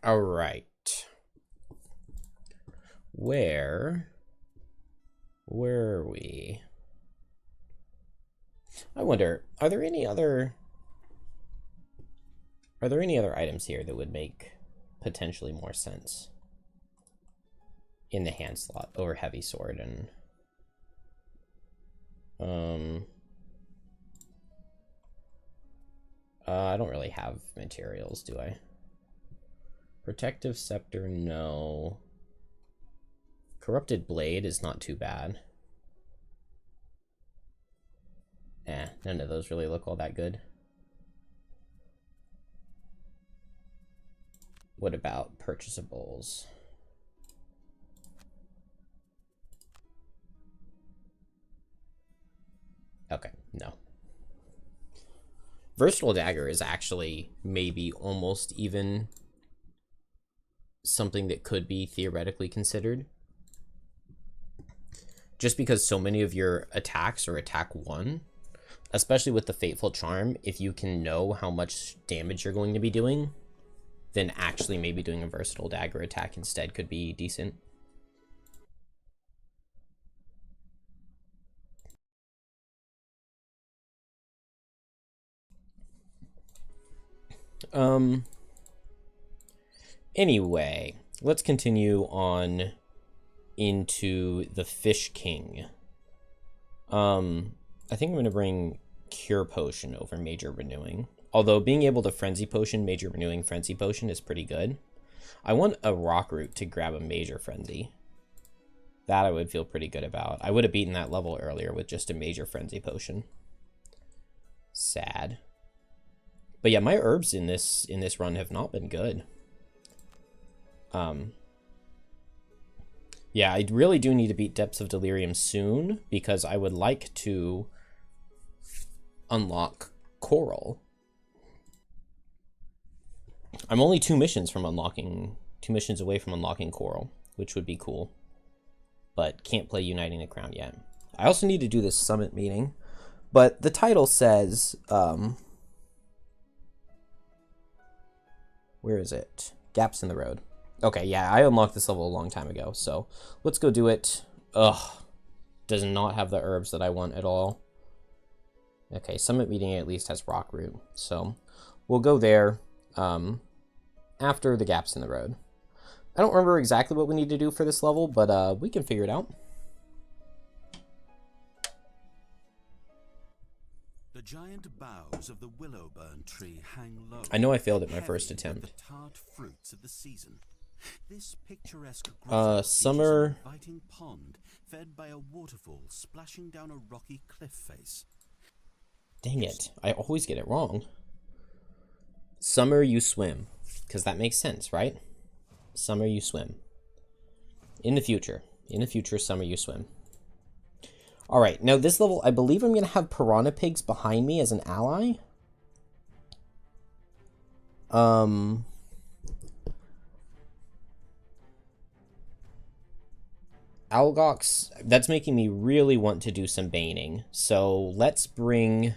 All right. Where are we? I wonder, are there any other items here that would make potentially more sense in the hand slot over heavy sword? And I don't really have materials, do I? Protective scepter, no. Corrupted blade is not too bad. None of those really look all that good. What about purchasables? Okay, no. Versatile dagger is actually maybe almost even something that could be theoretically considered. Just because so many of your attacks are attack 1, especially with the Fateful Charm, if you can know how much damage you're going to be doing, then actually maybe doing a versatile dagger attack instead could be decent. Anyway, let's continue on into the Fish King. I think I'm going to bring Cure Potion over Major Renewing. Although being able to Frenzy Potion, Major Renewing, Frenzy Potion is pretty good. I want a Rock Root to grab a Major Frenzy. That I would feel pretty good about. I would have beaten that level earlier with just a Major Frenzy Potion. Sad. But yeah, my herbs in this run have not been good. Yeah, I really do need to beat Depths of Delirium soon, because I would like to unlock Coral. I'm only 2 missions away from unlocking Coral, which would be cool. But can't play Uniting the Crown yet. I also need to do this summit meeting, but the title says, where is it? Gaps in the Road. Okay, yeah, I unlocked this level a long time ago, so let's go do it. Ugh, does not have the herbs that I want at all. Okay, Summit Meeting at least has Rock Root, so we'll go there after the Gaps in the Road. I don't remember exactly what we need to do for this level, but we can figure it out. The giant boughs of the willowburn tree hang low. I know I failed at my first attempt. The tart fruits of the season. This picturesque summer inviting pond fed by a waterfall splashing down a rocky cliff face. Dang it, I always get it wrong. Summer you swim, because that makes sense, right? Summer you swim. In the future, summer you swim. All right, now this level, I believe I'm going to have Piranha Pigs behind me as an ally. Algox, that's making me really want to do some Baning. So let's bring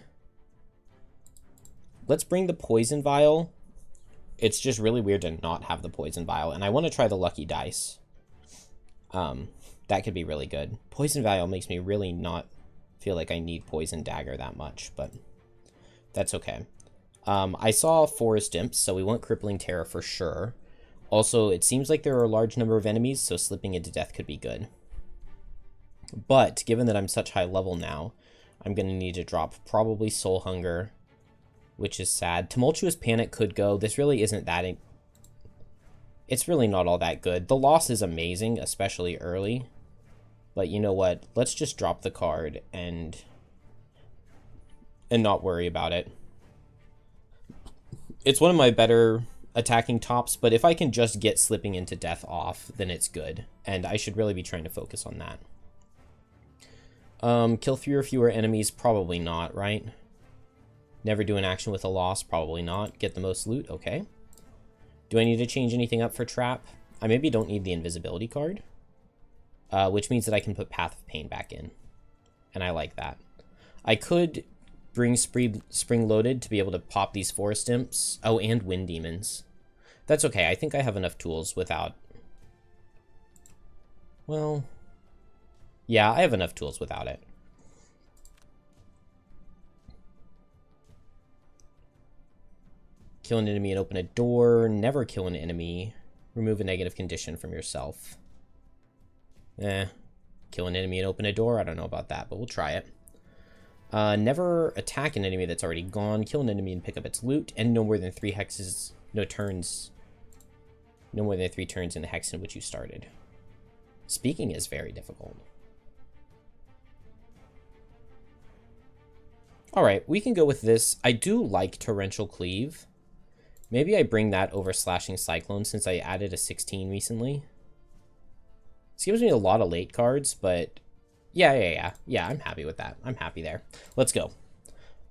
the Poison Vial. It's just really weird to not have the Poison Vial, and I want to try the Lucky Dice. That could be really good. Poison Vial makes me really not feel like I need Poison Dagger that much, but that's okay. I saw Forest Imps, so we want Crippling Terror for sure. Also, it seems like there are a large number of enemies, so slipping into death could be good. But, given that I'm such high level now, I'm going to need to drop probably Soul Hunger, which is sad. Tumultuous Panic could go. This really isn't that... It's really not all that good. The loss is amazing, especially early. But you know what? Let's just drop the card and not worry about it. It's one of my better attacking tops, but if I can just get slipping into death off, then it's good. And I should really be trying to focus on that. Kill fewer enemies? Probably not, right? Never do an action with a loss? Probably not. Get the most loot? Okay. Do I need to change anything up for Trap? I maybe don't need the invisibility card. Which means that I can put Path of Pain back in. And I like that. I could bring Spring Loaded to be able to pop these Forest Imps. Oh, and Wind Demons. That's okay. I think I have enough tools without... Well... Yeah, I have enough tools without it. Kill an enemy and open a door. Never kill an enemy. Remove a negative condition from yourself. Kill an enemy and open a door? I don't know about that, but we'll try it. Never attack an enemy that's already gone. Kill an enemy and pick up its loot. And no more than 3 hexes... No turns... No more than 3 turns in the hex in which you started. Speaking is very difficult. Alright, we can go with this. I do like Torrential Cleave. Maybe I bring that over Slashing Cyclone since I added a 16 recently. This gives me a lot of late cards, but yeah, I'm happy with that. I'm happy there. Let's go.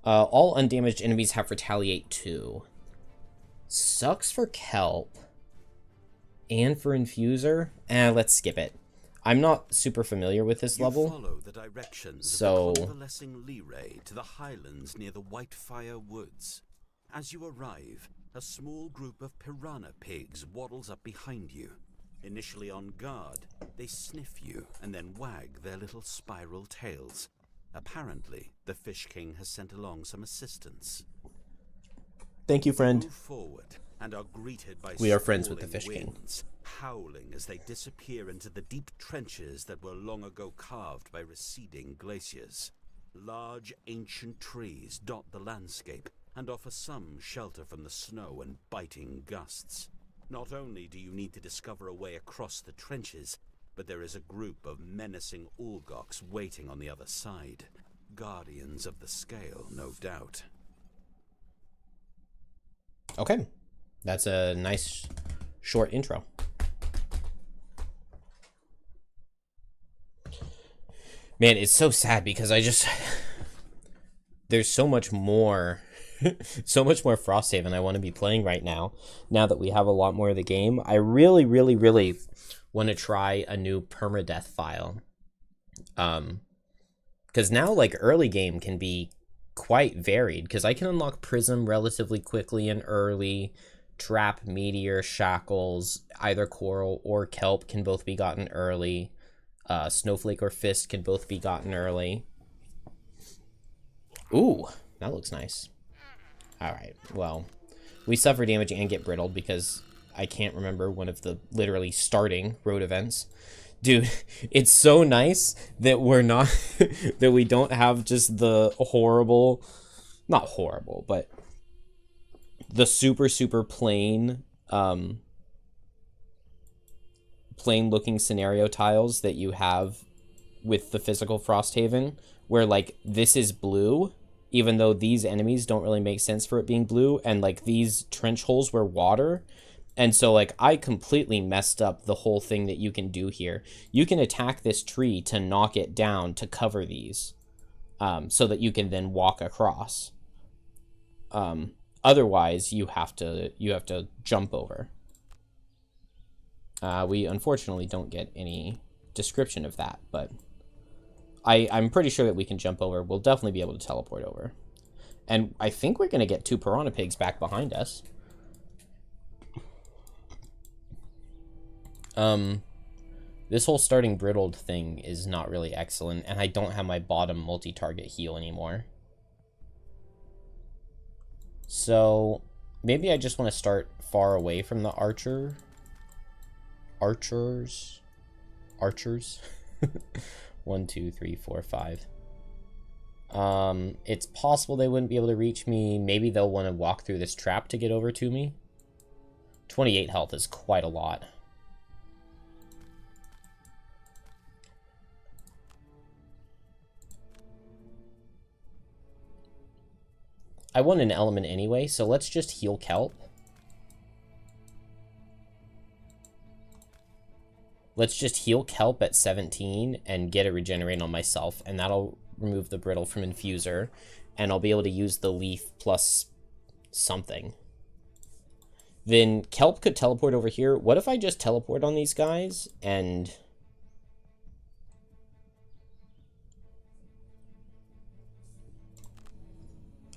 All undamaged enemies have Retaliate 2. Sucks for Kelp. And for Infuser. Let's skip it. I'm not super familiar with this level. Follow the directions so of the convalescing Leray to the highlands near the Whitefire Woods. As you arrive, a small group of piranha pigs waddles up behind you. Initially on guard, they sniff you and then wag their little spiral tails. Apparently, the Fish King has sent along some assistance. Thank you, friend. Move forward and are greeted by we are friends with the Fish King. Winds, howling as they disappear into the deep trenches that were long ago carved by receding glaciers. Large ancient trees dot the landscape and offer some shelter from the snow and biting gusts. Not only do you need to discover a way across the trenches, but there is a group of menacing Ulgoks waiting on the other side. Guardians of the Scale, no doubt. Okay. That's a nice short intro. Man, it's so sad because there's so much more so much more Frosthaven I want to be playing right now that we have a lot more of the game. I really want to try a new permadeath file. Because now, like, early game can be quite varied, because I can unlock Prism relatively quickly and early. Trap, Meteor, Shackles, either Coral or Kelp can both be gotten early. Snowflake or Fist can both be gotten early. Ooh, that looks nice. Alright, well, we suffer damage and get brittled because I can't remember one of the literally starting road events. Dude, it's so nice that we're not, that we don't have just the horrible, not horrible, but the super plain, plain looking scenario tiles that you have with the physical Frosthaven, where, like, this is blue, even though these enemies don't really make sense for it being blue, and, like, these trench holes were water. And so, like, I completely messed up the whole thing that you can do here. You can attack this tree to knock it down to cover these, so that you can then walk across. Otherwise, you have to jump over. We unfortunately don't get any description of that, but I'm pretty sure that we can jump over. We'll definitely be able to teleport over. And I think we're going to get 2 piranha pigs back behind us. This whole starting brittled thing is not really excellent, and I don't have my bottom multi-target heal anymore. So maybe I just want to start far away from the archers. 1, 2, 3, 4, 5. It's possible they wouldn't be able to reach me. Maybe they'll want to walk through this trap to get over to me. 28 health is quite a lot. I want an element anyway, so let's just heal Kelp. Let's just heal Kelp at 17 and get a regenerate on myself, and that'll remove the brittle from Infuser, and I'll be able to use the leaf plus something. Then Kelp could teleport over here. What if I just teleport on these guys and...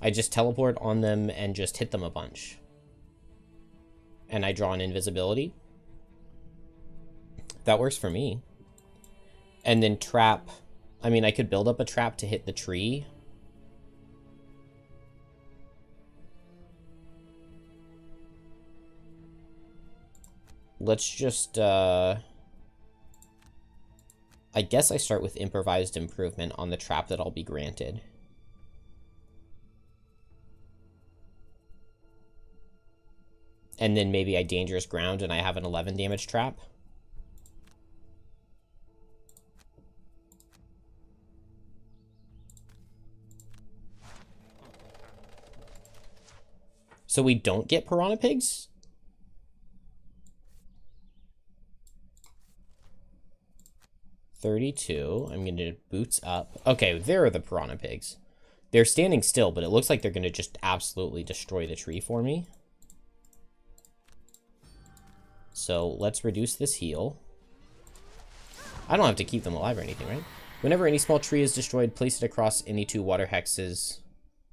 I just teleport on them and just hit them a bunch. and I draw an invisibility. That works for me. And then trap. I mean, I could build up a trap to hit the tree. Let's just, I guess I start with improvised improvement on the trap that I'll be granted. And then maybe I dangerous ground and I have an 11 damage trap. So we don't get piranha pigs? $32. I'm gonna boots up. Okay, there are the piranha pigs. They're standing still, but it looks like they're gonna just absolutely destroy the tree for me. So let's reduce this heal. I don't have to keep them alive or anything, right? Whenever any small tree is destroyed, place it across any 2 water hexes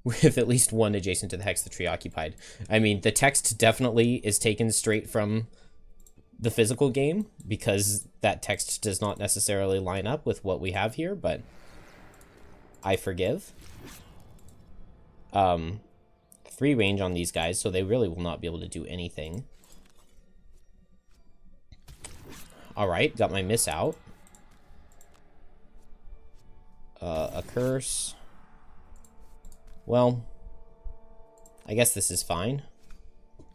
with at least 1 adjacent to the hex the tree occupied. I mean, the text definitely is taken straight from the physical game, because that text does not necessarily line up with what we have here, but I forgive. 3 range on these guys, so they really will not be able to do anything. Alright, got my miss out. A curse. Well, I guess this is fine.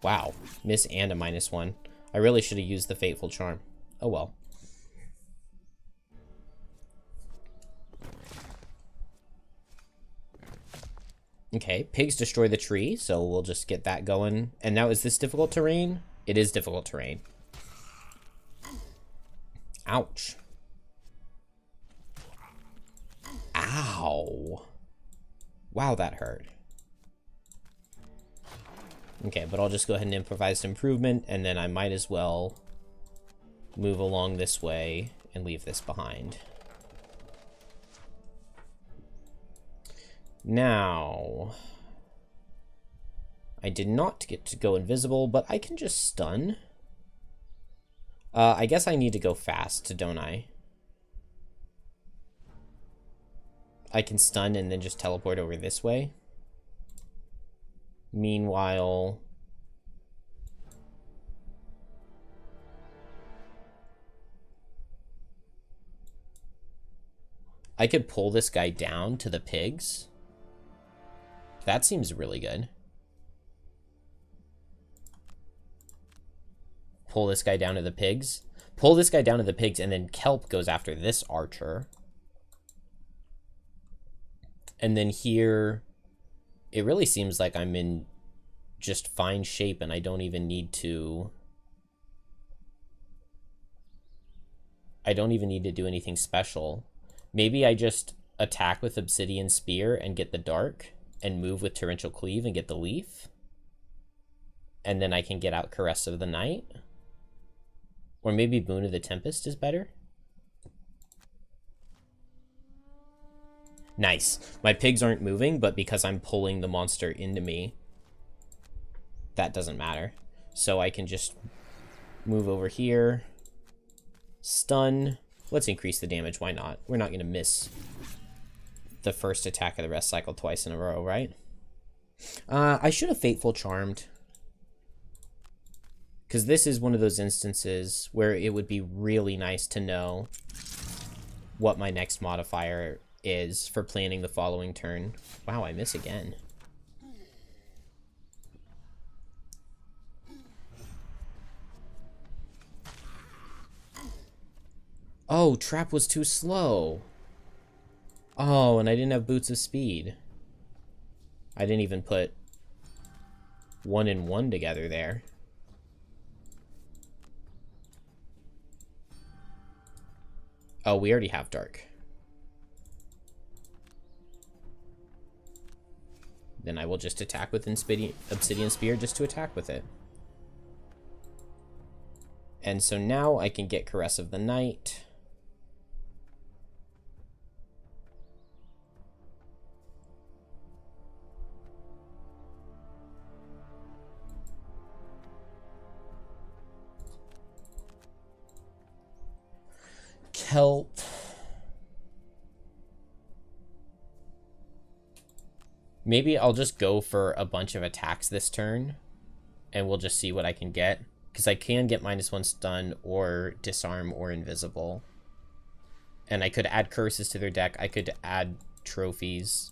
Wow, miss and a -1. I really should have used the Fateful Charm. Oh well. Okay, pigs destroy the tree, so we'll just get that going. And now, is this difficult terrain? It is difficult terrain. Ouch. Ow. Wow, that hurt. Okay, but I'll just go ahead and improvise improvement, and then I might as well move along this way and leave this behind. Now, I did not get to go invisible, but I can just stun. I guess I need to go fast, don't I? I can stun and then just teleport over this way. Meanwhile, I could pull this guy down to the pigs. That seems really good. Pull this guy down to the pigs. Pull this guy down to the pigs, and then Kelp goes after this archer. And then here, it really seems like I'm in just fine shape, and I don't even need to... I don't even need to do anything special. Maybe I just attack with Obsidian Spear and get the Dark, and move with Torrential Cleave and get the Leaf. And then I can get out Caress of the Night. Or maybe Boon of the Tempest is better. Nice. My pigs aren't moving, but because I'm pulling the monster into me, that doesn't matter. So I can just move over here. Stun. Let's increase the damage. Why not? We're not going to miss the first attack of the rest cycle twice in a row, right? I should have Fateful Charmed. Because this is one of those instances where it would be really nice to know what my next modifier is for planning the following turn. Wow, I miss again. Oh, trap was too slow. Oh, and I didn't have Boots of Speed. I didn't even put 1 and 1 together there. Oh, we already have Dark. Then I will just attack with Obsidian Spear just to attack with it. And so now I can get Caress of the Night. help. Maybe I'll just go for a bunch of attacks this turn, and we'll just see what I can get. Because I can get -1 stun, or disarm, or invisible. And I could add curses to their deck. I could add trophies.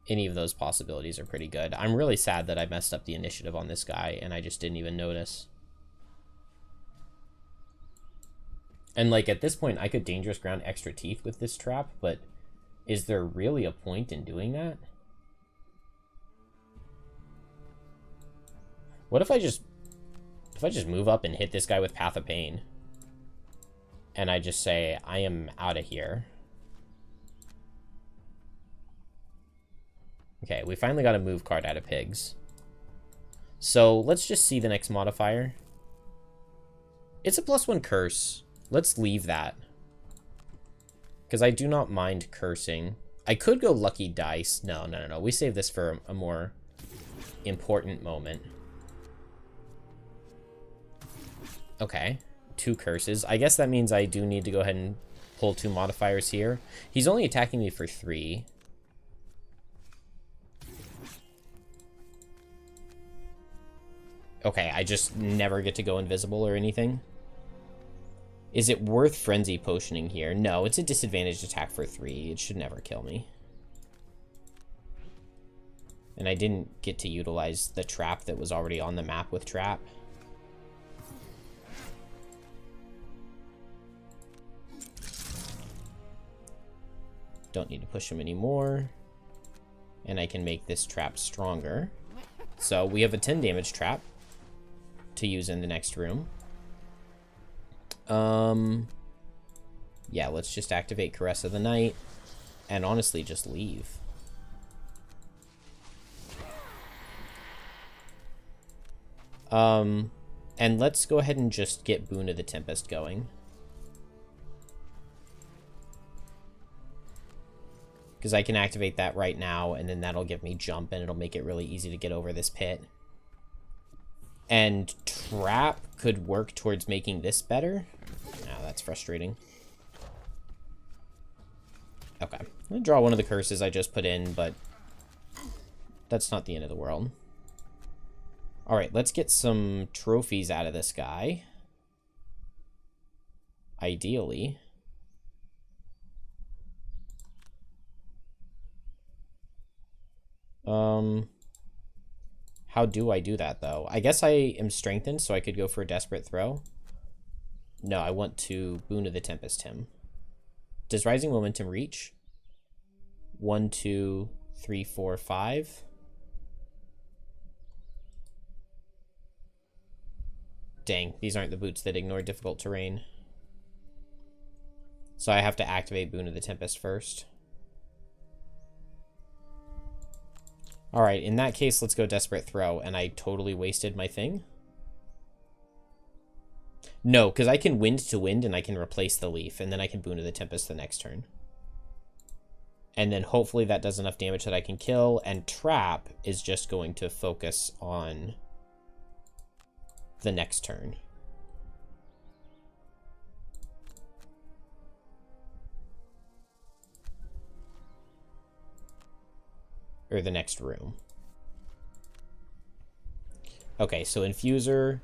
Any of those possibilities are pretty good. I'm really sad that I messed up the initiative on this guy, and I just didn't even notice. And, like, at this point, I could Dangerous Ground Extra Teeth with this trap, but is there really a point in doing that? What if I just move up and hit this guy with Path of Pain? And I just say, I am out of here. Okay, we finally got a move card out of Pigs. So let's just see the next modifier. It's a +1 curse. Let's leave that. Because I do not mind cursing. I could go Lucky Dice. No. We save this for a more important moment. Okay, 2 curses. I guess that means I do need to go ahead and pull 2 modifiers here. He's only attacking me for 3. Okay, I just never get to go invisible or anything. Is it worth Frenzy Potioning here? No, it's a disadvantaged attack for 3. It should never kill me. And I didn't get to utilize the trap that was already on the map with trap. Don't need to push him anymore. And I can make this trap stronger. So we have a 10 damage trap to use in the next room. Yeah, let's just activate Caress of the Night and honestly just leave. And let's go ahead and just get Boon of the Tempest going. Because I can activate that right now, and then that'll give me jump, and it'll make it really easy to get over this pit. And Trap could work towards making this better. Now that's frustrating. Okay. I'm going to draw one of the curses I just put in, but that's not the end of the world. Alright, let's get some trophies out of this guy. Ideally. How do I do that, though? I guess I am strengthened, so I could go for a Desperate Throw. No, I want to Boon of the Tempest him. Does Rising Momentum reach? 1, 2, 3, 4, 5. Dang, these aren't the boots that ignore difficult terrain. So I have to activate Boon of the Tempest first. Alright, in that case, let's go Desperate Throw, and I totally wasted my thing. No, because I can Wind to Wind, and I can replace the Leaf, and then I can Boon of the Tempest the next turn. And then hopefully that does enough damage that I can kill, and Trap is just going to focus on the next turn. Or the next room. Okay, so Infuser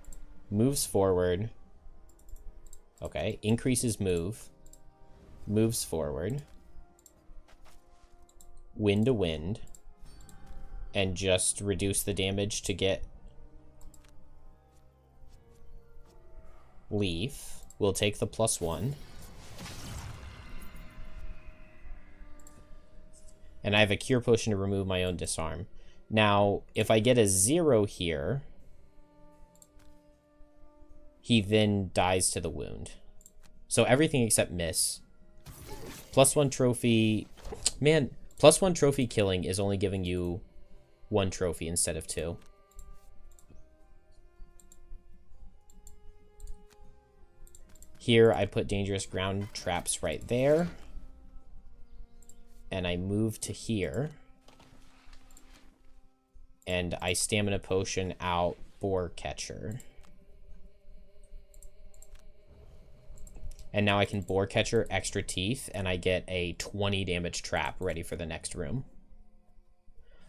moves forward. Okay, increases move. Moves forward. Wind to Wind. And just reduce the damage to get Leaf. We'll take the +1. And I have a Cure Potion to remove my own Disarm. Now, if I get a 0 here, he then dies to the wound. So everything except miss. +1 trophy. Man, +1 trophy killing is only giving you 1 trophy instead of 2. Here, I put Dangerous Ground traps right there. And I move to here. And I Stamina Potion out Boar Catcher. And now I can Boar Catcher, extra teeth, and I get a 20 damage trap ready for the next room.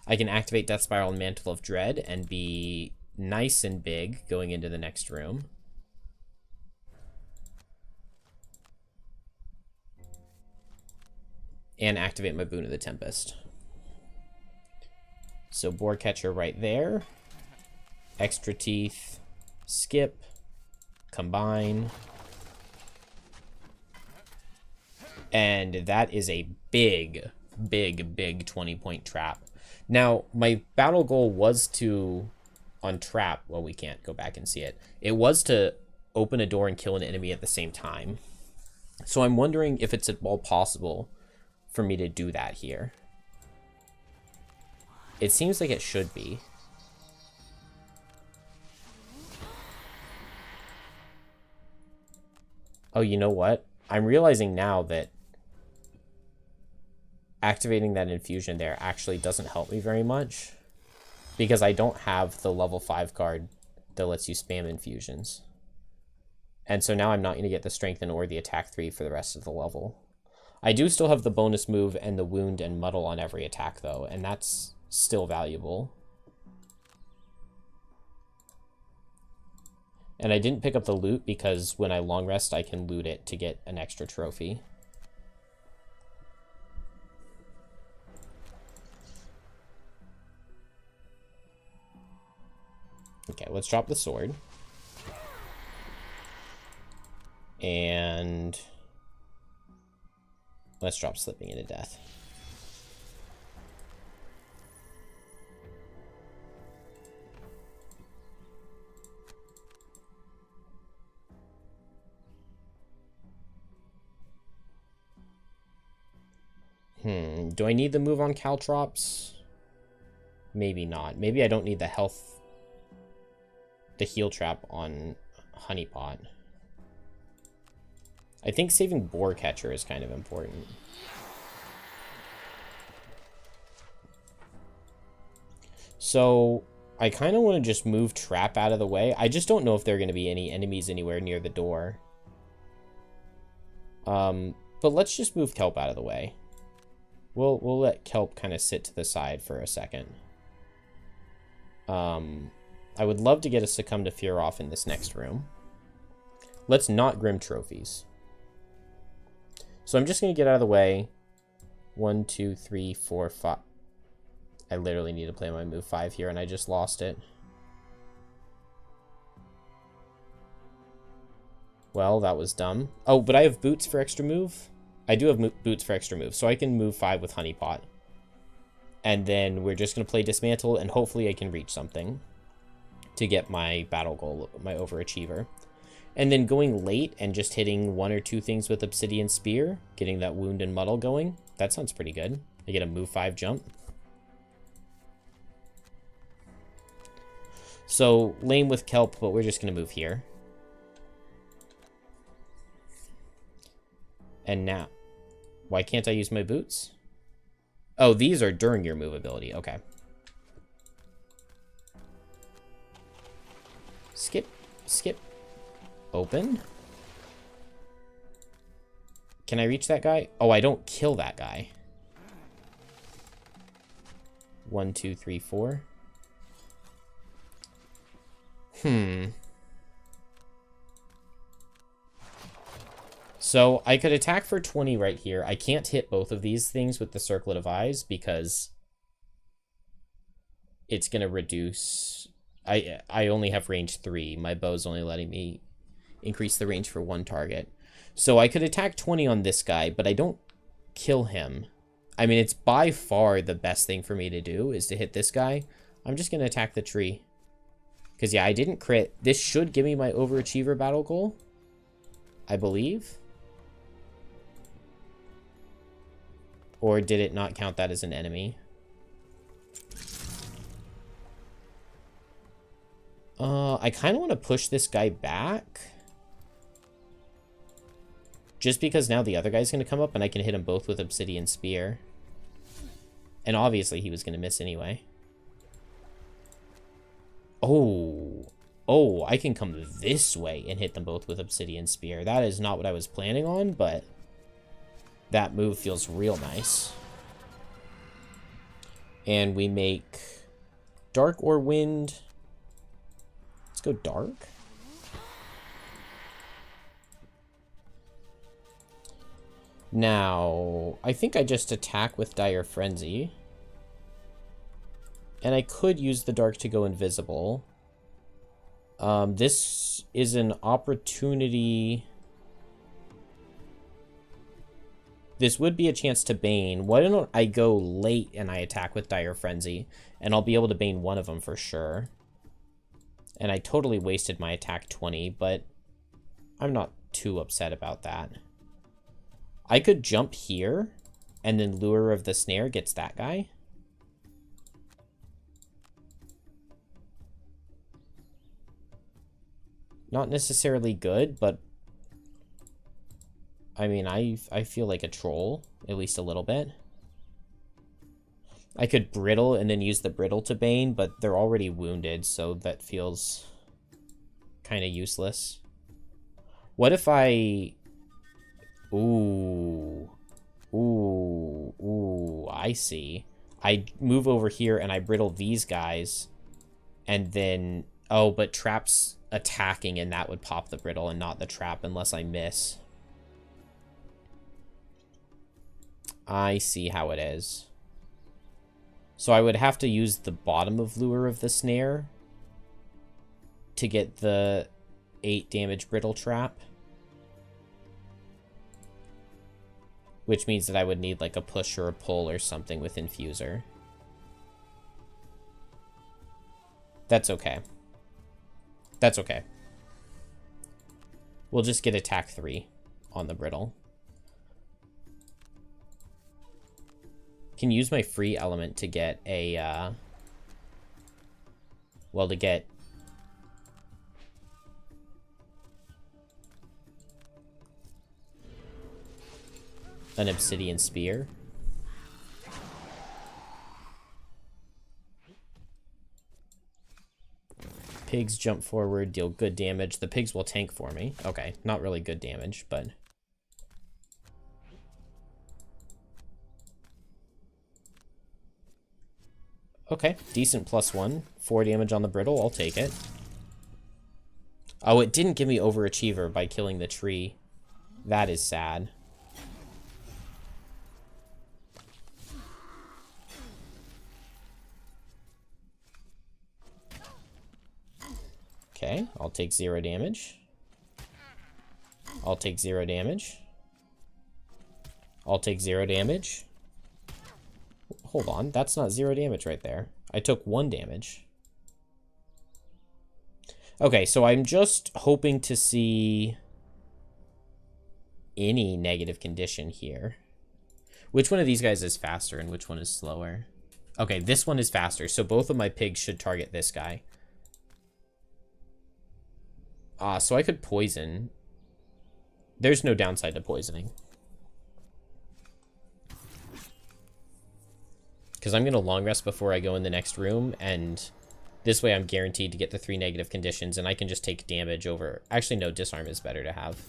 I can activate Death Spiral and Mantle of Dread and be nice and big going into the next room. And activate my Boon of the Tempest. So Boar Catcher right there. Extra teeth. Skip. Combine. And that is a big 20-point trap. Now, my battle goal was to, on trap, well, we can't go back and see it. It was to open a door and kill an enemy at the same time. So I'm wondering if it's at all possible for me to do that here. It seems like it should be. Oh, you know what? I'm realizing now that activating that infusion there actually doesn't help me very much, because I don't have the level 5 card that lets you spam infusions. And so now I'm not going to get the strengthen or the attack 3 for the rest of the level. I do still have the bonus move and the wound and muddle on every attack though, and that's still valuable. And I didn't pick up the loot because when I long rest I can loot it to get an extra trophy. Okay, let's drop the sword. And let's drop slipping into death. Do I need the move on Caltrops? Maybe not. Maybe I don't need the heal trap on Honeypot. I think saving Boar Catcher is kind of important. So I kind of want to just move Trap out of the way. I just don't know if there are going to be any enemies anywhere near the door. But let's just move Kelp out of the way. We'll let Kelp kind of sit to the side for a second. I would love to get a Succumb to Fear off in this next room. Let's not Grim Trophies. So I'm just going to get out of the way. 1, 2, 3, 4, 5. I literally need to play my move 5 here, and I just lost it. Well, that was dumb. Oh, but I have boots for extra move? I do have boots for extra move, so I can move 5 with Honeypot. And then we're just going to play Dismantle, and hopefully I can reach something to get my battle goal, my overachiever. And then going late and just hitting 1 or 2 things with Obsidian Spear, getting that wound and muddle going, that sounds pretty good. I get a move 5 jump. So lame with Kelp, but we're just going to move here. And now, why can't I use my boots? Oh, these are during your move ability. Okay. Skip, skip, open. Can I reach that guy? Oh, I don't kill that guy. 1, 2, 3, 4. So I could attack for 20 right here. I can't hit both of these things with the Circlet of Eyes because it's going to reduce... I only have range 3. My bow's only letting me increase the range for 1 target. So I could attack 20 on this guy, but I don't kill him. I mean, it's by far the best thing for me to do is to hit this guy. I'm just going to attack the tree. Because, yeah, I didn't crit. This should give me my overachiever battle goal, I believe. Or did it not count that as an enemy? I kind of want to push this guy back. Just because now the other guy's going to come up and I can hit them both with Obsidian Spear. And obviously he was going to miss anyway. Oh. Oh, I can come this way and hit them both with Obsidian Spear. That is not what I was planning on, but that move feels real nice. And we make dark or wind. Let's go dark. Now, I think I just attack with Dire Frenzy. And I could use the dark to go invisible. This is an opportunity. This would be a chance to Bane. Why don't I go late and I attack with Dire Frenzy? And I'll be able to Bane one of them for sure. And I totally wasted my attack 20, but I'm not too upset about that. I could jump here, and then Lure of the Snare gets that guy. Not necessarily good, but I mean, I feel like a troll, at least a little bit. I could Brittle and then use the Brittle to Bane, but they're already wounded, so that feels kind of useless. What if I... Ooh, I see. I move over here and I Brittle these guys, and then... Oh, but Trap's attacking, and that would pop the Brittle and not the Trap unless I miss. I see how it is. So I would have to use the bottom of Lure of the Snare to get the 8 damage Brittle Trap. Which means that I would need like a push or a pull or something with Infuser. That's okay. That's okay. We'll just get attack 3 on the Brittle. Can use my free element to get a, well, to get an Obsidian Spear. Pigs jump forward, deal good damage. The pigs will tank for me. Okay, not really good damage, but... Okay, decent +1. 4 damage on the Brittle, I'll take it. Oh, it didn't give me Overachiever by killing the tree. That is sad. Okay, I'll take 0 damage. I'll take 0 damage. I'll take 0 damage. Hold on, that's not 0 damage right there. I took 1 damage. Okay, so I'm just hoping to see any negative condition here. Which one of these guys is faster and which one is slower? Okay, this one is faster, so both of my pigs should target this guy. So I could poison. There's no downside to poisoning. Because I'm going to long rest before I go in the next room, and this way I'm guaranteed to get the 3 negative conditions, and I can just take damage over... Actually, no, disarm is better to have.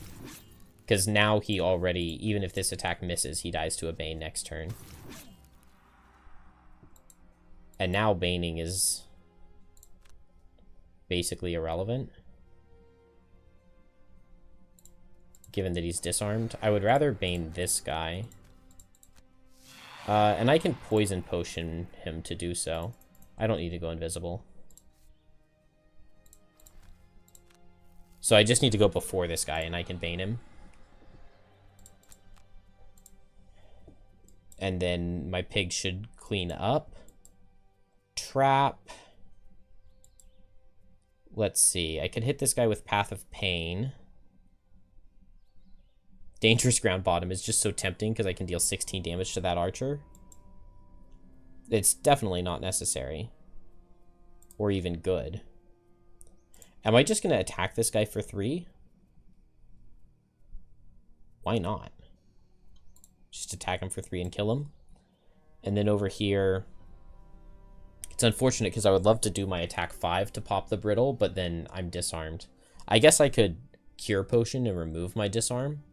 Because now he already, even if this attack misses, he dies to a Bane next turn. And now Baning is basically irrelevant, given that he's disarmed. I would rather Bane this guy. And I can Poison Potion him to do so. I don't need to go invisible. So I just need to go before this guy and I can Bane him. And then my pig should clean up. Trap. Let's see. I could hit this guy with Path of Pain. Dangerous Ground Bottom is just so tempting because I can deal 16 damage to that archer. It's definitely not necessary. Or even good. Am I just going to attack this guy for 3? Why not? Just attack him for 3 and kill him. And then over here, it's It's unfortunate because I would love to do my attack 5 to pop the brittle, but then I'm disarmed. I guess I could cure potion and remove my disarm.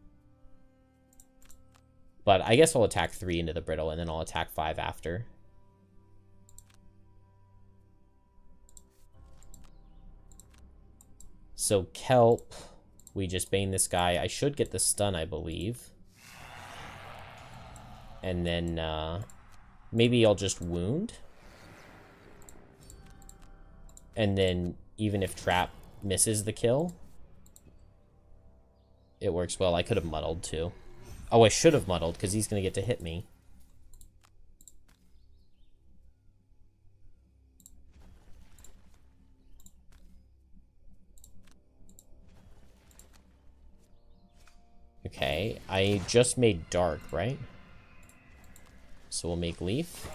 But I guess I'll attack 3 into the brittle, and then I'll attack 5 after. So Kelp, we just bane this guy. I should get the stun, I believe. And then maybe I'll just wound. And then even if trap misses the kill, it works well. I could have muddled too. Oh, I should have muddled because he's going to get to hit me. Okay, I just made dark, right? So we'll make leaf.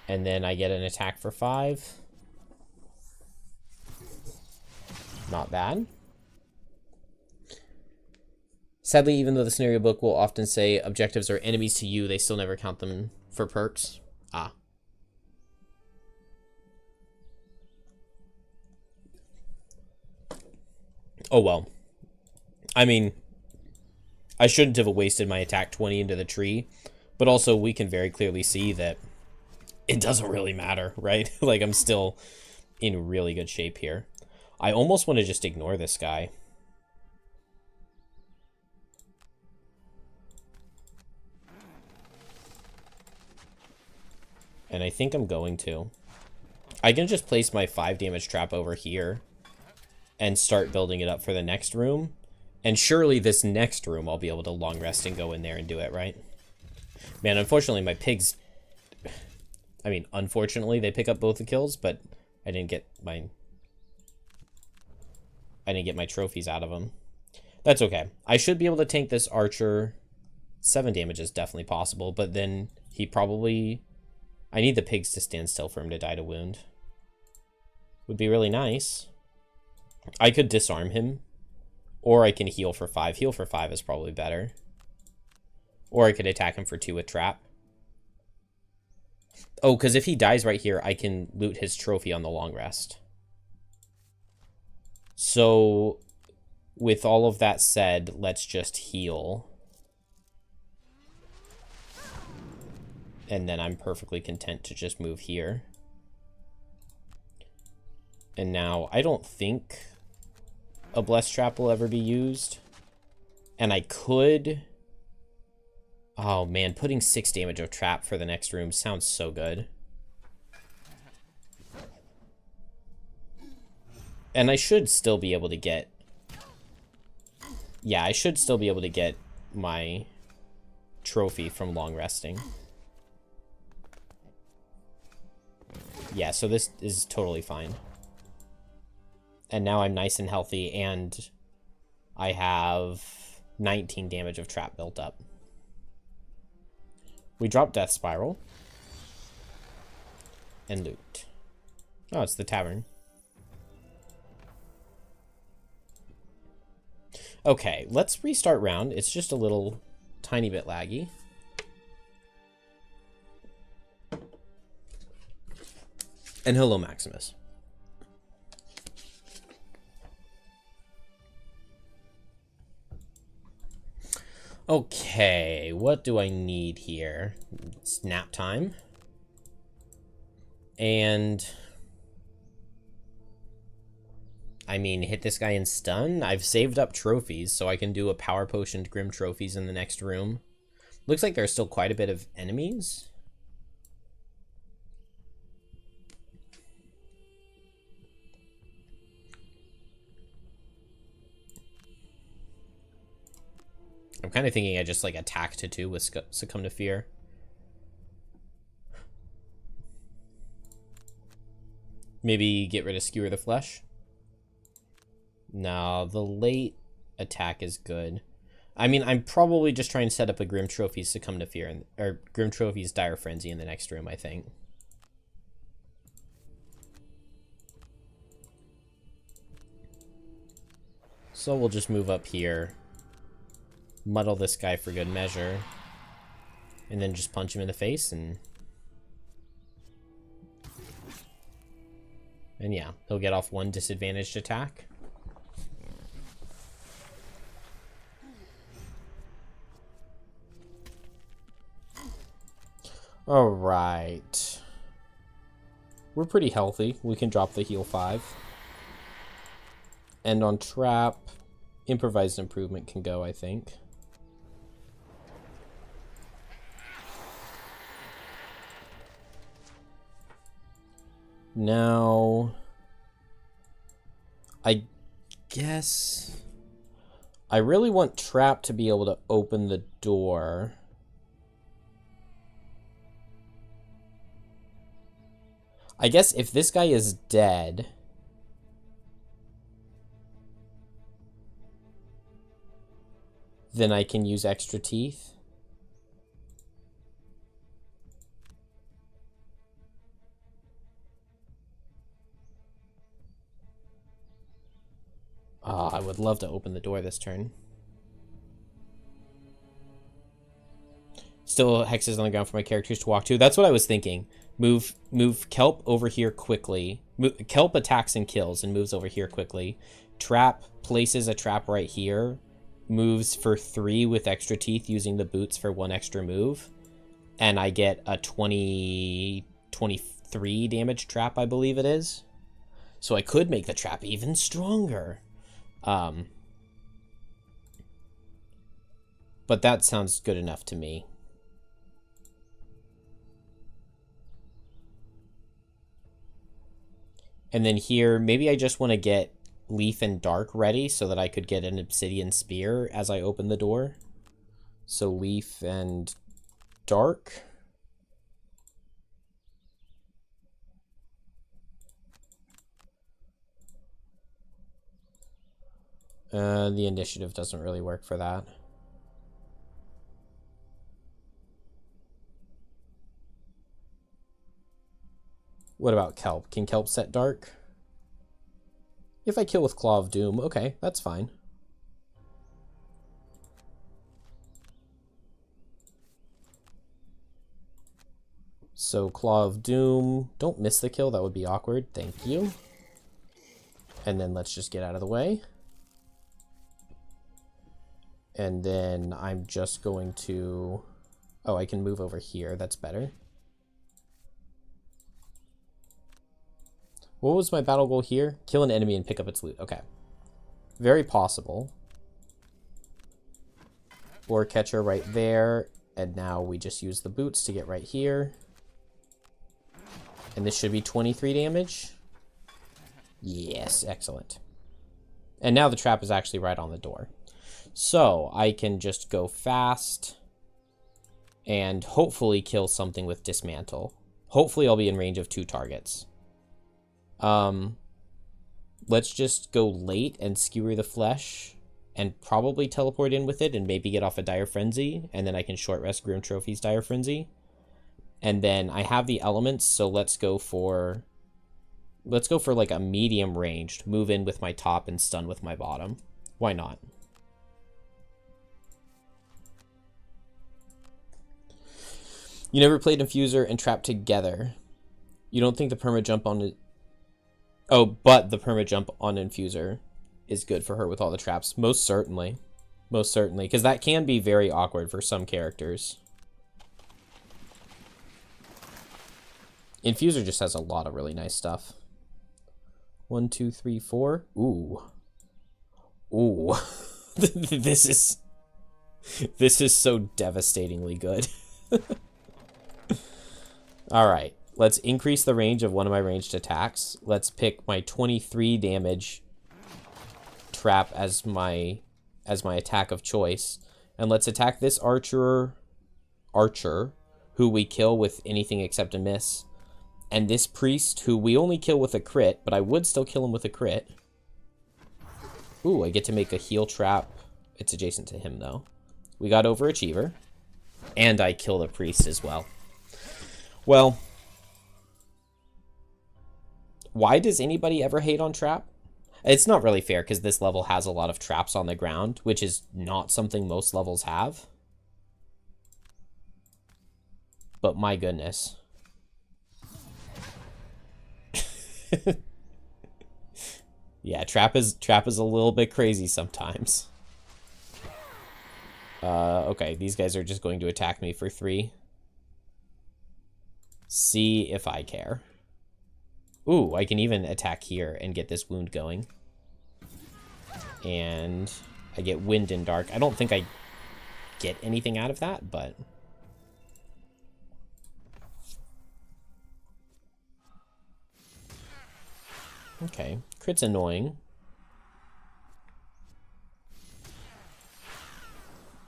And then I get an attack for 5. Not bad. Sadly, even though the scenario book will often say objectives are enemies to you, they still never count them for perks. Ah. Oh well. I mean, I shouldn't have wasted my attack 20 into the tree, but also we can very clearly see that it doesn't really matter, right? Like, I'm still in really good shape here. I almost want to just ignore this guy. And I think I'm going to. I can just place my 5 damage trap over here and start building it up for the next room. And surely this next room I'll be able to long rest and go in there and do it, right? Man, unfortunately my pigs... I mean, unfortunately they pick up both the kills, but I didn't get my trophies out of them. That's okay. I should be able to tank this archer. 7 damage is definitely possible, but then he probably... I need the pigs to stand still for him to die to wound. Would be really nice. I could disarm him. Or I can heal for 5. Heal for 5 is probably better. Or I could attack him for 2 with trap. Oh, because if he dies right here, I can loot his trophy on the long rest. So, with all of that said, let's just heal. And then I'm perfectly content to just move here. And now, I don't think a blessed trap will ever be used. And I could... Oh man, putting 6 damage of trap for the next room sounds so good. And I should still be able to get... Yeah, I should still be able to get my trophy from long resting. Yeah, so this is totally fine. And now I'm nice and healthy, and I have 19 damage of trap built up. We drop Death Spiral. And loot. Oh, it's the tavern. Okay, let's restart round. It's just a little tiny bit laggy. And hello, Maximus. Okay, what do I need here? It's nap time. And... I mean, hit this guy in stun? I've saved up trophies, so I can do a power potion to Grim trophies in the next room. Looks like there's still quite a bit of enemies. I'm kind of thinking I just, like, attack to 2 with Succumb to Fear. Maybe get rid of Skewer the Flesh. No, the late attack is good. I mean, I'm probably just trying to set up a Grim Trophy's Succumb to Fear, or Grim Trophy's Dire Frenzy in the next room, I think. So we'll just move up here. Muddle this guy for good measure. And then just punch him in the face and... And yeah, he'll get off one disadvantaged attack. Alright. We're pretty healthy. We can drop the heal 5. And on trap, improvised improvement can go, I think. Now, I guess I really want trap to be able to open the door. I guess if this guy is dead, then I can use extra teeth. Oh, I would love to open the door this turn. Still hexes on the ground for my characters to walk to. That's what I was thinking. Move Kelp over here quickly. Kelp attacks and kills and moves over here quickly. Trap places a trap right here. Moves for 3 with extra teeth using the boots for 1 extra move. And I get a 23 damage trap, I believe it is. So I could make the trap even stronger. But that sounds good enough to me. And then here, maybe I just want to get Leaf and Dark ready so that I could get an Obsidian Spear as I open the door. So Leaf and Dark. The initiative doesn't really work for that. What about Kelp? Can Kelp set Dark? If I kill with Claw of Doom, okay, that's fine. So Claw of Doom, don't miss the kill, that would be awkward, thank you. And then let's just get out of the way. And then I'm just going to... Oh, I can move over here. That's better. What was my battle goal here? Kill an enemy and pick up its loot. Okay. Very possible. Or catcher right there. And now we just use the boots to get right here. And this should be 23 damage. Yes, excellent. And now the trap is actually right on the door. So I can just go fast and hopefully kill something with dismantle. Hopefully I'll be in range of 2 targets. Let's just go late and skewer the flesh and probably teleport in with it and maybe get off a Dire Frenzy, and then I can short rest Grim Trophy's Dire Frenzy. And then I have the elements, so let's go for like a medium ranged, move in with my top and stun with my bottom. Why not? You never played Infuser and Trap together. You don't think the perma jump on it? Oh, but the perma jump on Infuser is good for her with all the traps. Most certainly. Most certainly. Because that can be very awkward for some characters. Infuser just has a lot of really nice stuff. 1, 2, 3, 4. Ooh. Ooh. This is so devastatingly good. Alright. Let's increase the range of one of my ranged attacks. Let's pick my 23 damage trap as my attack of choice. And let's attack this archer, who we kill with anything except a miss. And this priest, who we only kill with a crit, but I would still kill him with a crit. Ooh, I get to make a heal trap. It's adjacent to him, though. We got Overachiever. And I kill the priest as well. Well... Why does anybody ever hate on trap? It's not really fair because this level has a lot of traps on the ground, which is not something most levels have. But my goodness. Yeah, trap is a little bit crazy sometimes. Okay, these guys are just going to attack me for 3. See if I care. Ooh, I can even attack here and get this wound going. And I get wind and dark. I don't think I get anything out of that, but... Okay, crit's annoying.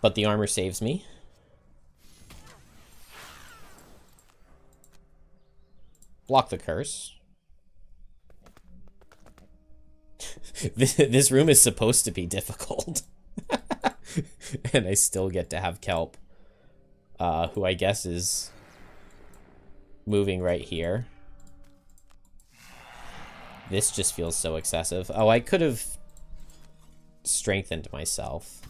But the armor saves me. Block the curse. This room is supposed to be difficult. And I still get to have Kelp. Who I guess is moving right here. This just feels so excessive. Oh, I could have strengthened myself.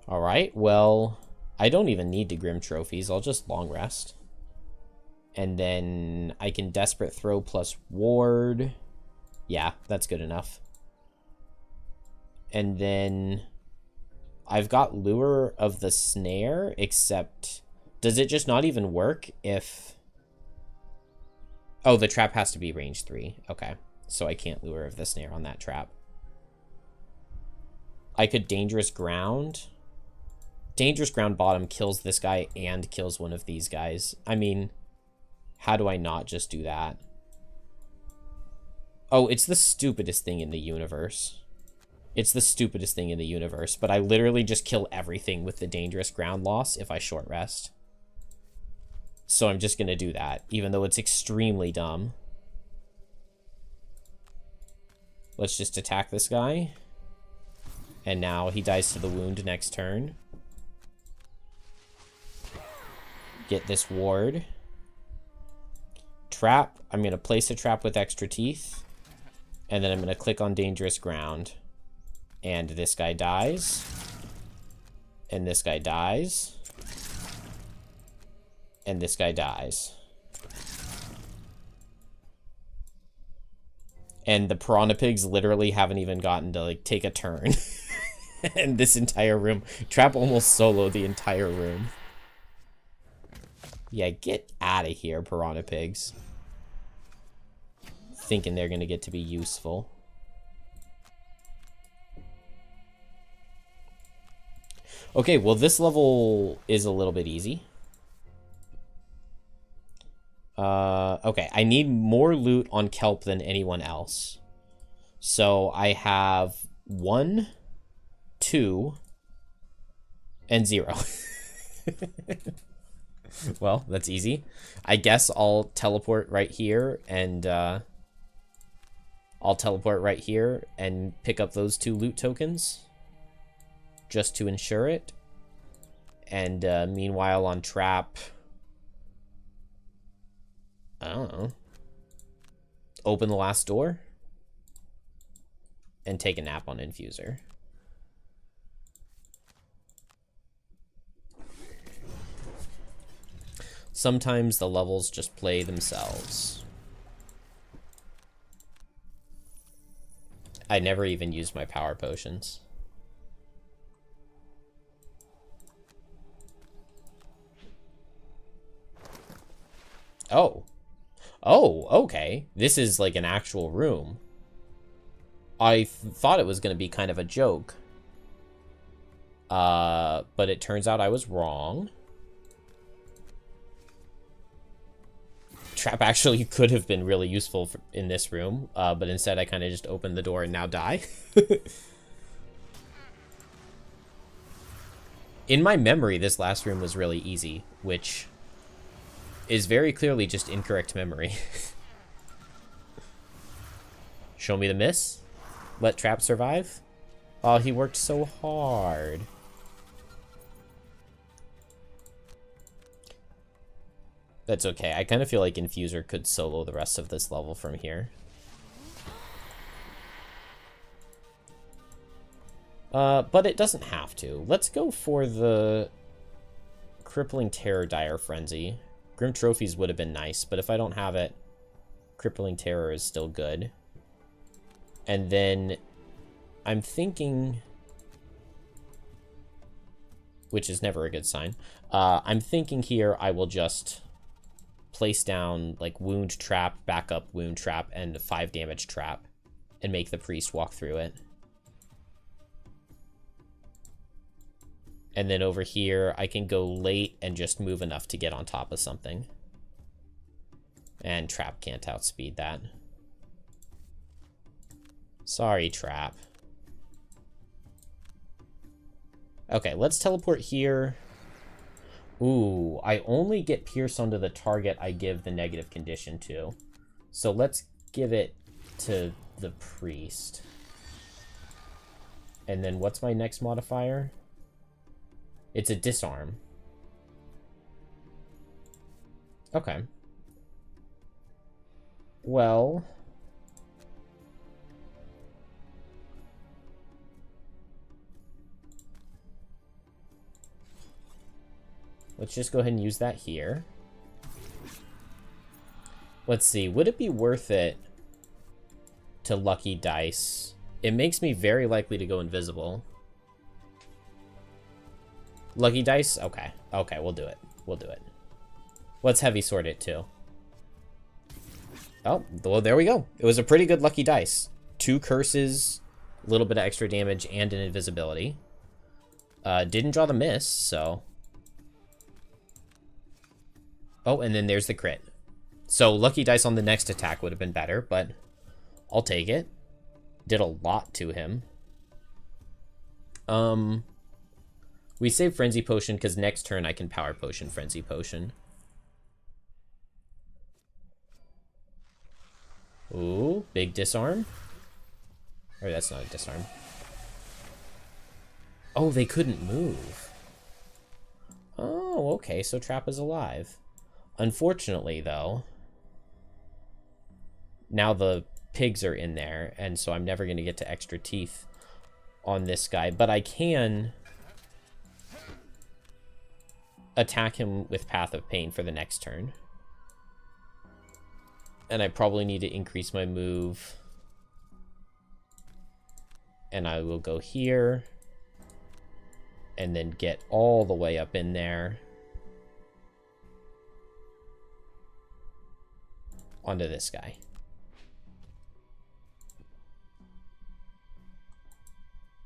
Alright, well, I don't even need to Grim Trophies. I'll just long rest. And then I can Desperate Throw plus Ward. Yeah, that's good enough. And then I've got Lure of the Snare, except... Does it just not even work if... Oh, the trap has to be range 3. Okay, so I can't Lure of the Snare on that trap. I could Dangerous Ground. Dangerous Ground bottom kills this guy and kills one of these guys. I mean, how do I not just do that? Oh, it's the stupidest thing in the universe. It's the stupidest thing in the universe, but I literally just kill everything with the Dangerous Ground loss if I short rest. So I'm just going to do that, even though it's extremely dumb. Let's just attack this guy. And now he dies to the wound next turn. Get this ward. Trap. I'm going to place a trap with extra teeth. And then I'm going to click on Dangerous Ground. And this guy dies. And this guy dies. And this guy dies. And the Piranha Pigs literally haven't even gotten to, like, take a turn. And this entire room. Trap almost soloed the entire room. Yeah, get out of here, Piranha Pigs. Thinking they're gonna get to be useful. Okay, well, this level is a little bit easy. Okay, I need more loot on Kelp than anyone else. So I have 1, 2, and 0. Well, that's easy. I guess I'll teleport right here and pick up those 2 loot tokens just to ensure it. And meanwhile on Trap, I don't know, open the last door and take a nap on Infuser. Sometimes the levels just play themselves. I never even used my power potions. Oh. Oh, okay. This is like an actual room. I thought it was going to be kind of a joke. But it turns out I was wrong. Trap actually could have been really useful in this room, but instead I kind of just opened the door and now die. In my memory, this last room was really easy, which is very clearly just incorrect memory. Show me the miss. Let Trap survive. Oh, he worked so hard. That's okay. I kind of feel like Infuser could solo the rest of this level from here. But it doesn't have to. Let's go for the Crippling Terror Dire Frenzy. Grim Trophies would have been nice, but if I don't have it, Crippling Terror is still good. And then I'm thinking, which is never a good sign, I'm thinking here I will just place down like Wound Trap, Backup Wound Trap, and 5 damage trap, and make the priest walk through it. And then over here, I can go late and just move enough to get on top of something. And Trap can't outspeed that. Sorry, Trap. Okay, let's teleport here. Ooh, I only get Pierce onto the target I give the negative condition to. So let's give it to the priest. And then what's my next modifier? It's a disarm. Okay. Well, let's just go ahead and use that here. Let's see, would it be worth it to Lucky Dice? It makes me very likely to go invisible. Lucky Dice? Okay. Okay, we'll do it. We'll do it. Let's Heavy Sword it, too. Oh, well, there we go. It was a pretty good Lucky Dice. 2 curses, a little bit of extra damage, and an invisibility. Didn't draw the miss, so... Oh, and then there's the crit. So Lucky Dice on the next attack would have been better, but I'll take it. Did a lot to him. We save Frenzy Potion because next turn I can Power Potion Frenzy Potion. Ooh, big disarm. Or that's not a disarm. Oh, they couldn't move. Oh, okay, so Trap is alive. Unfortunately, though, now the pigs are in there, and so I'm never going to get to extra teeth on this guy. But I can attack him with Path of Pain for the next turn. And I probably need to increase my move. And I will go here. And then get all the way up in there. Onto this guy.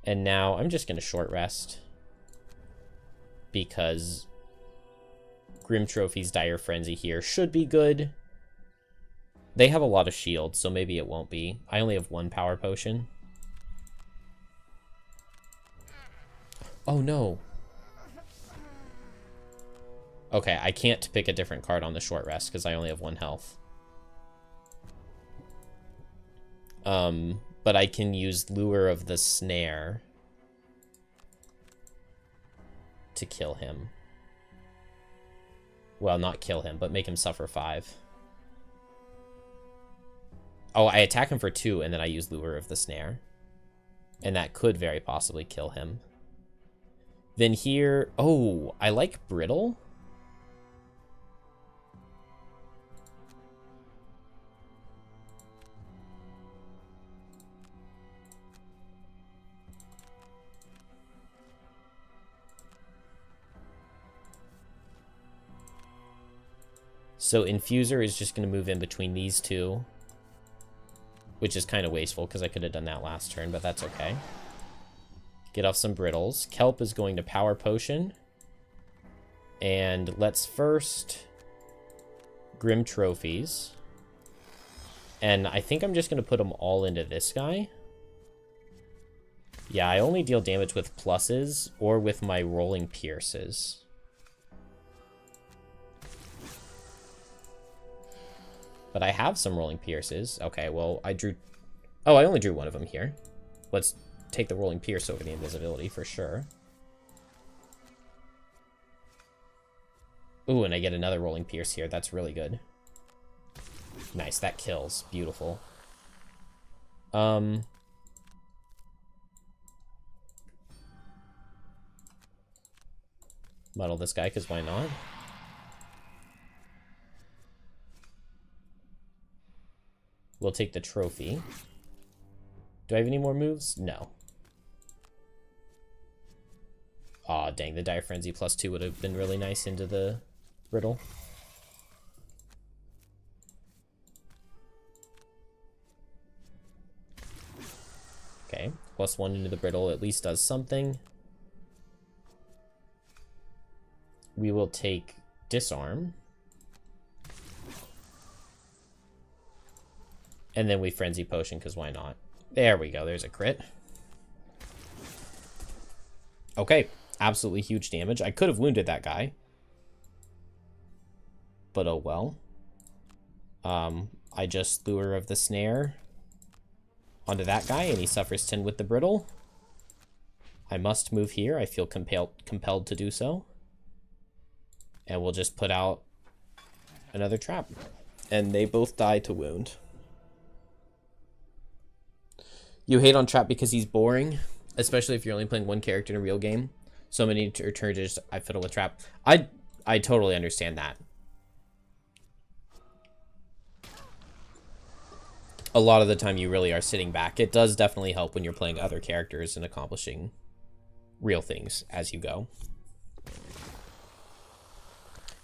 And now I'm just going to short rest. Because Grim Trophy's Dire Frenzy here should be good. They have a lot of shields, so maybe it won't be. I only have 1 Power Potion. Oh, no. Okay, I can't pick a different card on the short rest because I only have 1 health. But I can use Lure of the Snare to kill him. Well, not kill him, but make him suffer 5. Oh, I attack him for 2, and then I use Lure of the Snare. And that could very possibly kill him. Then here... Oh, I like Brittle. So Infuser is just going to move in between these two. Which is kind of wasteful because I could have done that last turn, but that's okay. Get off some Brittles. Kelp is going to Power Potion. And let's first Grim Trophies. And I think I'm just going to put them all into this guy. Yeah, I only deal damage with pluses or with my Rolling Pierces. But I have some Rolling Pierces. Okay, well, I drew... Oh, I only drew 1 of them here. Let's take the Rolling Pierce over the invisibility for sure. Ooh, and I get another Rolling Pierce here. That's really good. Nice, that kills. Beautiful. Muddle this guy, because why not? We'll take the trophy. Do I have any more moves? No. Aw, dang, the Dire Frenzy +2 would have been really nice into the riddle. Okay, +1 into the brittle at least does something. We will take disarm. And then we frenzy potion, because why not? There we go, there's a crit. Okay, absolutely huge damage. I could have wounded that guy. But oh well. I just Lure of the Snare onto that guy, and he suffers 10 with the brittle. I must move here. I feel compelled to do so. And we'll just put out another trap. And they both die to wound. You hate on Trap because he's boring, especially if you're only playing one character in a real game. So many turns to just, I fiddle with Trap. I totally understand that. A lot of the time you really are sitting back. It does definitely help when you're playing other characters and accomplishing real things as you go.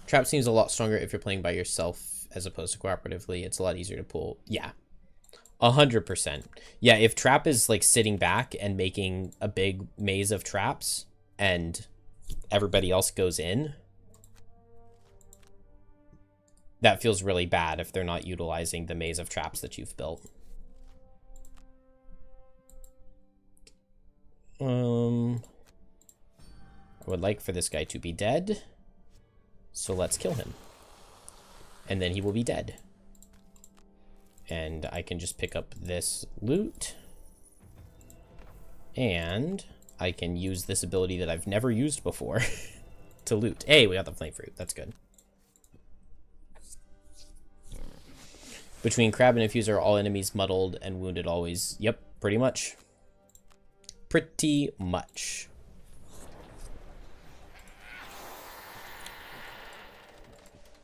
Trap seems a lot stronger if you're playing by yourself as opposed to cooperatively. It's a lot easier to pull. Yeah. 100%. Yeah, if Trap is like sitting back and making a big maze of traps and everybody else goes in, that feels really bad if they're not utilizing the maze of traps that you've built. I would like for this guy to be dead, so let's kill him. And then he will be dead. And I can just pick up this loot. And I can use this ability that I've never used before to loot. Hey, we got the flame fruit. That's good. Between Crab and Infuser, all enemies muddled and wounded always. Yep, pretty much. Pretty much.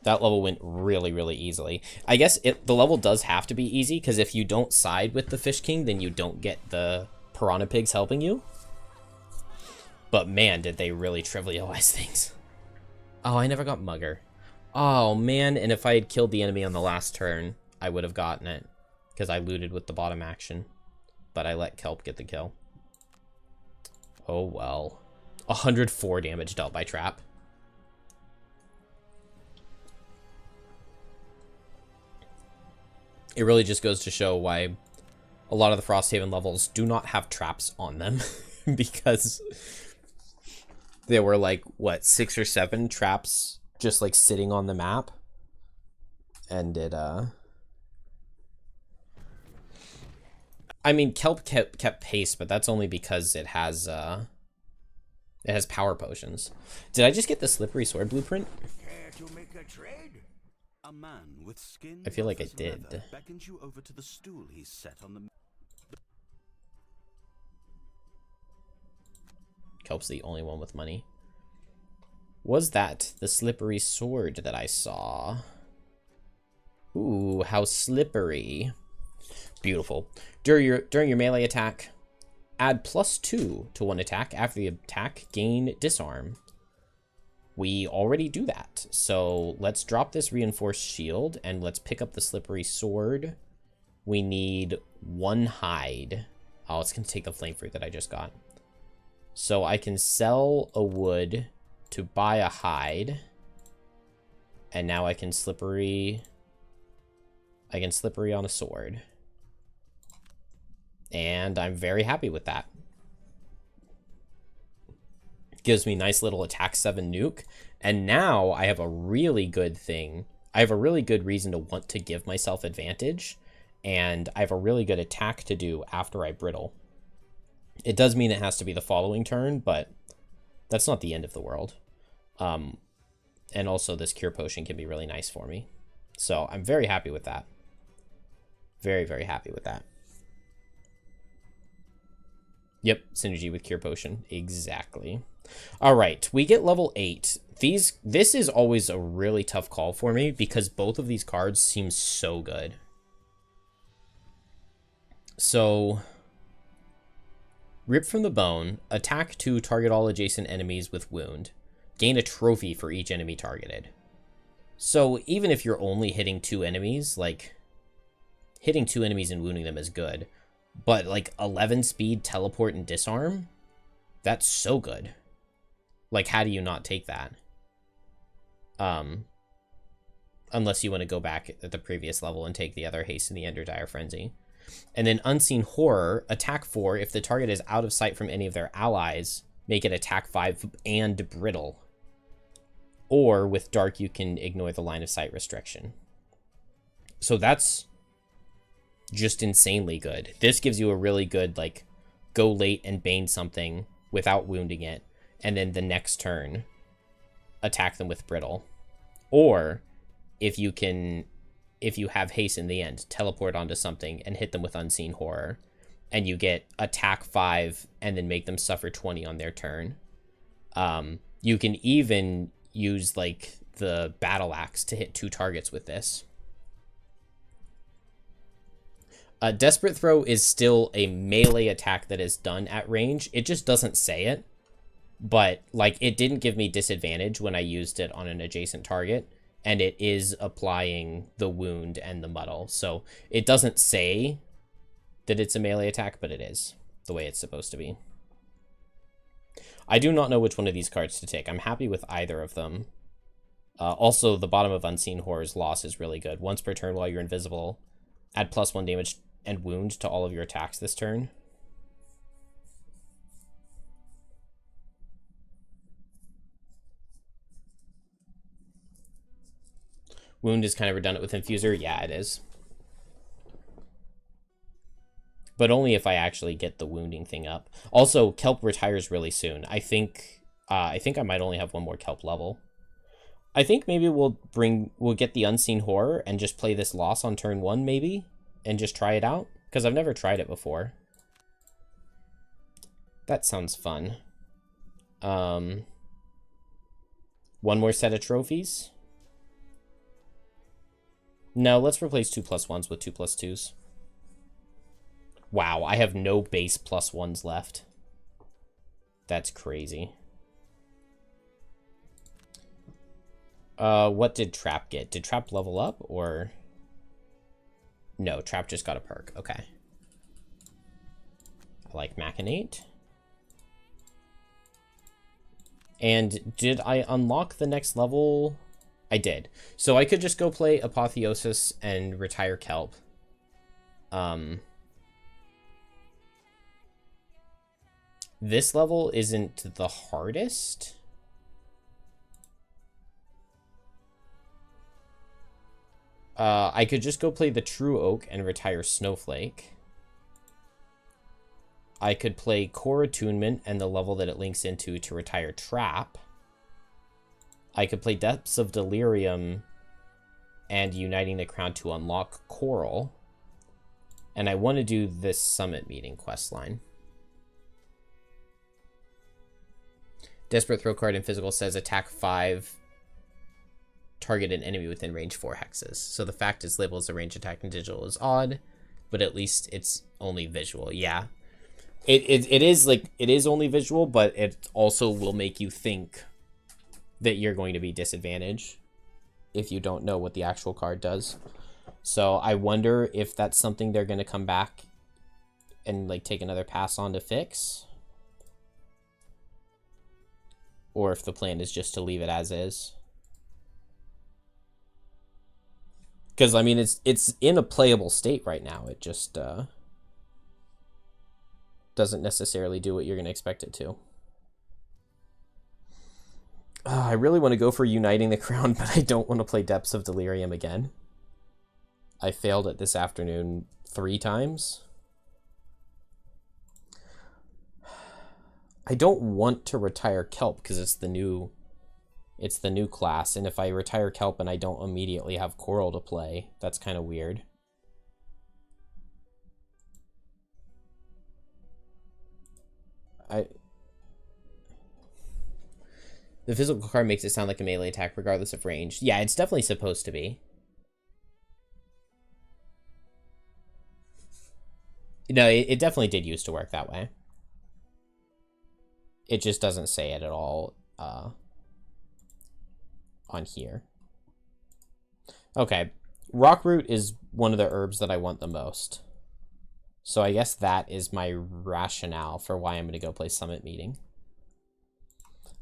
That level went really, really easily. I guess the level does have to be easy, because if you don't side with the Fish King, then you don't get the Piranha Pigs helping you. But man, did they really trivialize things. Oh, I never got Mugger. Oh, man, and if I had killed the enemy on the last turn, I would have gotten it, because I looted with the bottom action. But I let Kelp get the kill. Oh, well. 104 damage dealt by Trap. It really just goes to show why a lot of the Frosthaven levels do not have traps on them. Because there were like, what, 6 or 7 traps just like sitting on the map. And it, I mean, Kelp kept pace, but that's only because it has power potions. Did I just get the Slippery Sword blueprint? Care to make a trade? A man with skin I feel like I did. beckons you over to the stool he's set on the... Kelp's the only one with money. Was that the Slippery Sword that I saw? Ooh, how slippery. Beautiful. During your melee attack, add +2 to one attack. After the attack, gain disarm. We already do that. So let's drop this reinforced shield and let's pick up the Slippery Sword. We need 1 hide. Oh, it's going to take the flame fruit that I just got. So I can sell a wood to buy a hide. And now I can slippery on a sword. And I'm very happy with that. Gives me nice little attack 7 nuke. And now I have a really good thing. I have a really good reason to want to give myself advantage. And I have a really good attack to do after I brittle. It does mean it has to be the following turn, but that's not the end of the world. And also this cure potion can be really nice for me. So I'm very happy with that. Very, very happy with that. Yep, synergy with Cure Potion. Exactly. All right, we get level 8. This is always a really tough call for me because both of these cards seem so good. So, Rip from the Bone, attack to target all adjacent enemies with wound. Gain a trophy for each enemy targeted. So, even if you're only hitting 2 enemies, like, hitting 2 enemies and wounding them is good. But, like, 11 speed, teleport, and disarm? That's so good. Like, how do you not take that? Unless you want to go back at the previous level and take the other haste in the end or dire frenzy. And then Unseen Horror, attack 4. If the target is out of sight from any of their allies, make it attack 5 and brittle. Or with Dark, you can ignore the line of sight restriction. So that's just insanely good. This gives you a really good, like, go late and bane something without wounding it. And then the next turn, attack them with brittle. Or if you have haste in the end, teleport onto something and hit them with Unseen Horror, and you get attack 5 and then make them suffer 20 on their turn. You can even use, like, the Battle Axe to hit 2 targets with this. Desperate Throw is still a melee attack that is done at range. It just doesn't say it. But, like, it didn't give me disadvantage when I used it on an adjacent target. And it is applying the wound and the muddle. So it doesn't say that it's a melee attack, but it is the way it's supposed to be. I do not know which one of these cards to take. I'm happy with either of them. Also, the bottom of Unseen Horror's loss is really good. Once per turn while you're invisible, add +1 damage and wound to all of your attacks this turn. Wound is kind of redundant with Infuser. Yeah, it is. But only if I actually get the wounding thing up. Also, Kelp retires really soon. I think I might only have one more Kelp level. I think maybe we'll get the Unseen Horror and just play this loss on turn 1, maybe, and just try it out, because I've never tried it before. That sounds fun. One more set of trophies. No, let's replace 2+1s with 2+2s. Wow, I have no base +1s left. That's crazy. What did Trap get? Did Trap level up, or... No, Trap just got a perk. Okay. I like Machinate. And did I unlock the next level? I did. So I could just go play Apotheosis and retire Kelp. This level isn't the hardest. I could just go play the True Oak and retire Snowflake. I could play Core Attunement and the level that it links into to retire Trap. I could play Depths of Delirium and Uniting the Crown to unlock Coral. And I want to do this Summit Meeting questline. Desperate Throw card in physical says attack 5, target an enemy within range 4 hexes. So the fact it's labeled as a range attack in digital is odd, but at least it's only visual. Yeah. It is only visual, but it also will make you think that you're going to be disadvantaged if you don't know what the actual card does. So I wonder if that's something they're going to come back and, like, take another pass on to fix, or if the plan is just to leave it as is. Because, I mean, it's in a playable state right now. It just doesn't necessarily do what you're going to expect it to. I really want to go for Uniting the Crown, but I don't want to play Depths of Delirium again. I failed it this afternoon 3 times. I don't want to retire Kelp because it's the new class, and if I retire Kelp and I don't immediately have Coral to play, that's kind of weird. The physical card makes it sound like a melee attack regardless of range. Yeah, it's definitely supposed to be. No, it definitely did used to work that way. It just doesn't say it at all on here. Okay, Rockroot is one of the herbs that I want the most. So I guess that is my rationale for why I'm going to go play Summit Meeting.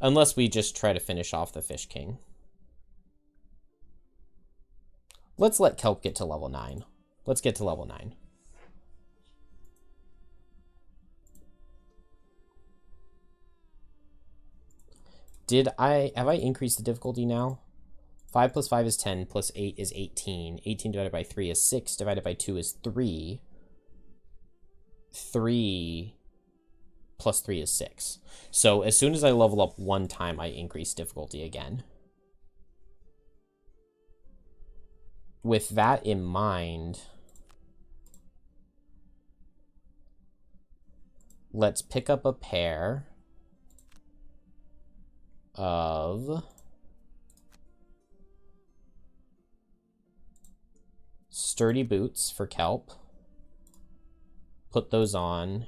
Unless we just try to finish off the Fish King. Let's let Kelp get to level 9. Let's get to level 9. Have I increased the difficulty now? 5 plus 5 is 10, plus 8 is 18. 18 divided by 3 is 6, divided by 2 is 3. 3 plus 3 is 6. So as soon as I level up one time, I increase difficulty again. With that in mind, let's pick up a pair of sturdy boots for Kelp. Put those on.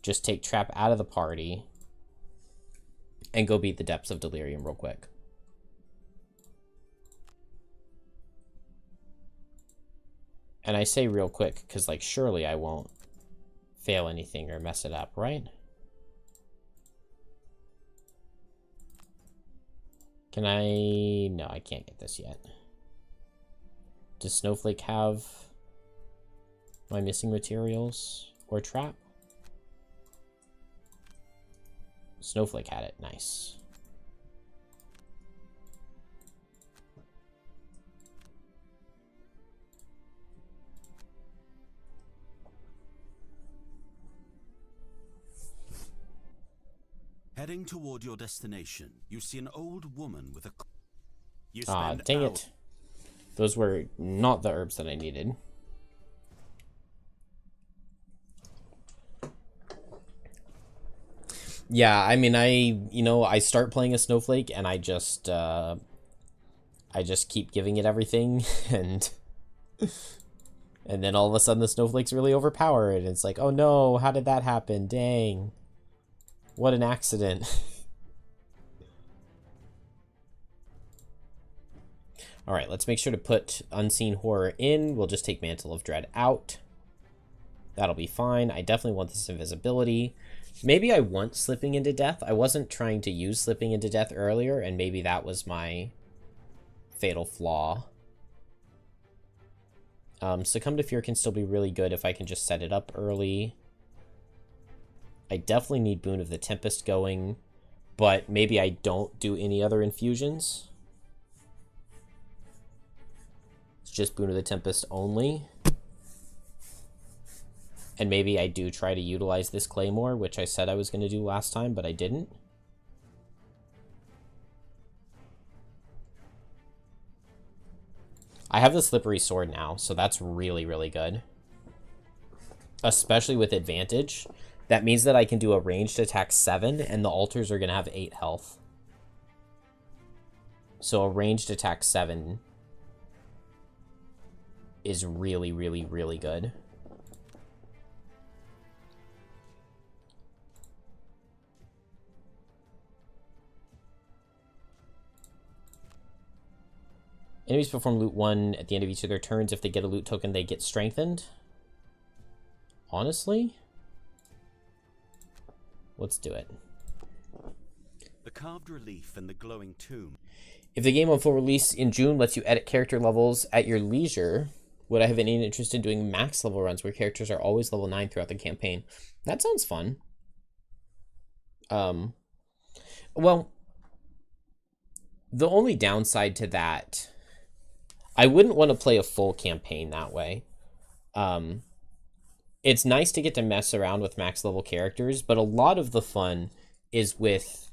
Just take Trap out of the party and go beat the Depths of Delirium real quick. And I say real quick because, like, surely I won't fail anything or mess it up, right? Can I... No, I can't get this yet. Does Snowflake have my missing materials or Trap? Snowflake had it. Nice. Heading toward your destination, you see an old woman with a... Ah, dang it. Those were not the herbs that I needed. Yeah, I mean, I start playing a Snowflake and I just keep giving it everything and then all of a sudden the Snowflake's really overpowered and it's like, oh no, how did that happen? Dang. What an accident. All right, let's make sure to put Unseen Horror in. We'll just take Mantle of Dread out. That'll be fine. I definitely want this invisibility. Maybe I want Slipping into Death. I wasn't trying to use Slipping into Death earlier, and maybe that was my fatal flaw. Succumb to Fear can still be really good if I can just set it up early. I definitely need Boon of the Tempest going, but maybe I don't do any other infusions. It's just Boon of the Tempest only. And maybe I do try to utilize this Claymore, which I said I was going to do last time, but I didn't. I have the Slippery Sword now, so that's really, really good. Especially with advantage. That means that I can do a ranged attack 7, and the altars are going to have 8 health. So a ranged attack 7 is really, really, really good. Enemies perform loot 1 at the end of each of their turns. If they get a loot token, they get strengthened. Honestly? Let's do it. The carved relief and the glowing tomb. If the game on full release in June lets you edit character levels at your leisure, would I have any interest in doing max level runs where characters are always level 9 throughout the campaign? That sounds fun. Well, the only downside to that, I wouldn't want to play a full campaign that way. It's nice to get to mess around with max level characters, but a lot of the fun is with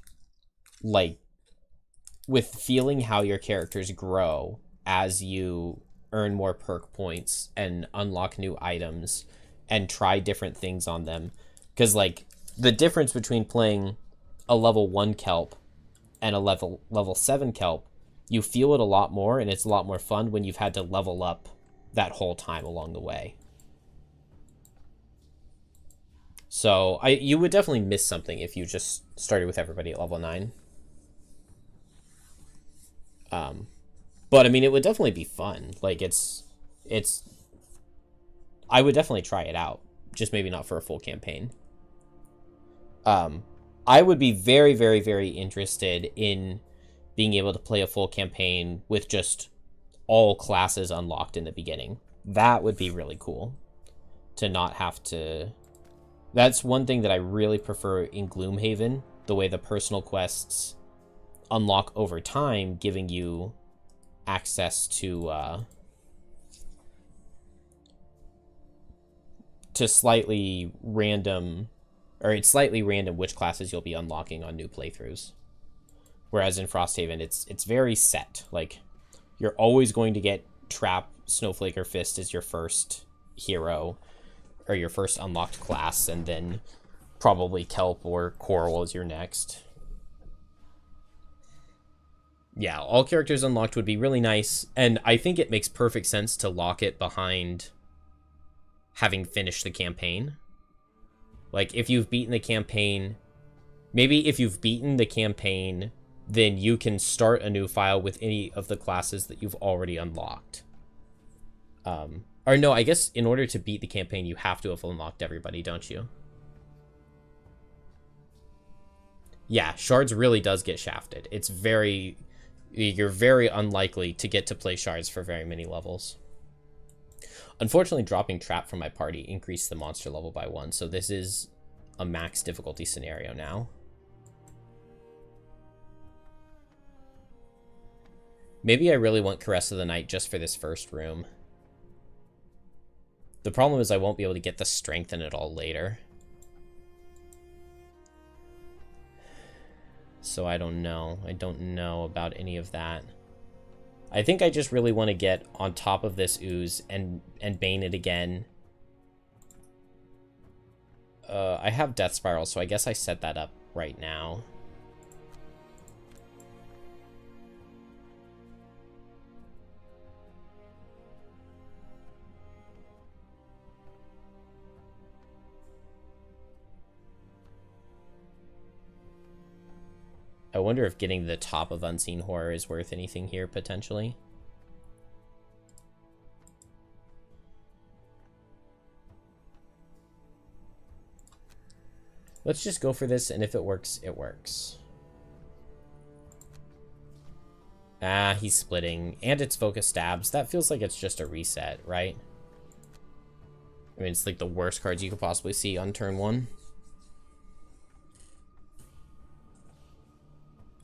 feeling how your characters grow as you earn more perk points and unlock new items and try different things on them. Because, like, the difference between playing a level 1 kelp and a level 7 kelp, you feel it a lot more, and it's a lot more fun when you've had to level up that whole time along the way. So you would definitely miss something if you just started with everybody at level 9. But I mean, it would definitely be fun. Like I would definitely try it out, just maybe not for a full campaign. I would be very, very, very interested in being able to play a full campaign with just all classes unlocked in the beginning. That would be really cool to not have to... That's one thing that I really prefer in Gloomhaven, the way the personal quests unlock over time, giving you access to slightly random, or it's slightly random which classes you'll be unlocking on new playthroughs. Whereas in Frosthaven, it's very set. Like, you're always going to get Trap, Snowflake, or Fist as your first hero, or your first unlocked class, and then probably Kelp or Coral as your next. Yeah, all characters unlocked would be really nice, and I think it makes perfect sense to lock it behind having finished the campaign. Like, if you've beaten the campaign, maybe if you've beaten the campaign, then you can start a new file with any of the classes that you've already unlocked. Or no, I guess in order to beat the campaign, you have to have unlocked everybody, don't you? Yeah, Shards really does get shafted. It's very... You're very unlikely to get to play Shards for very many levels. Unfortunately, dropping Trap from my party increased the monster level by 1, so this is a max difficulty scenario now. Maybe I really want Caress of the Night just for this first room. The problem is I won't be able to get the strength in it all later. So I don't know. I don't know about any of that. I think I just really want to get on top of this ooze and bane it again. I have Death Spiral, so I guess I set that up right now. I wonder if getting the top of Unseen Horror is worth anything here, potentially. Let's just go for this, and if it works, it works. Ah, he's splitting. And it's focus stabs. That feels like it's just a reset, right? I mean, it's like the worst cards you could possibly see on turn 1.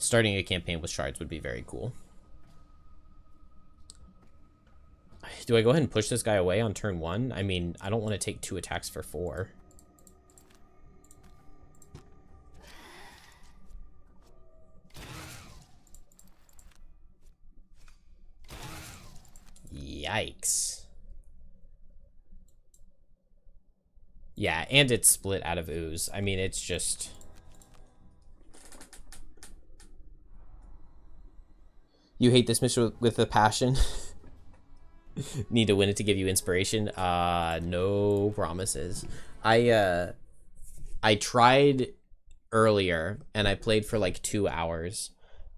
Starting a campaign with Shards would be very cool. Do I go ahead and push this guy away on turn 1? I mean, I don't want to take 2 attacks for 4. Yikes. Yeah, and it's split out of ooze. I mean, it's just... You hate this mission with a passion? Need to win it to give you inspiration? No promises. I tried earlier, and I played for like 2 hours,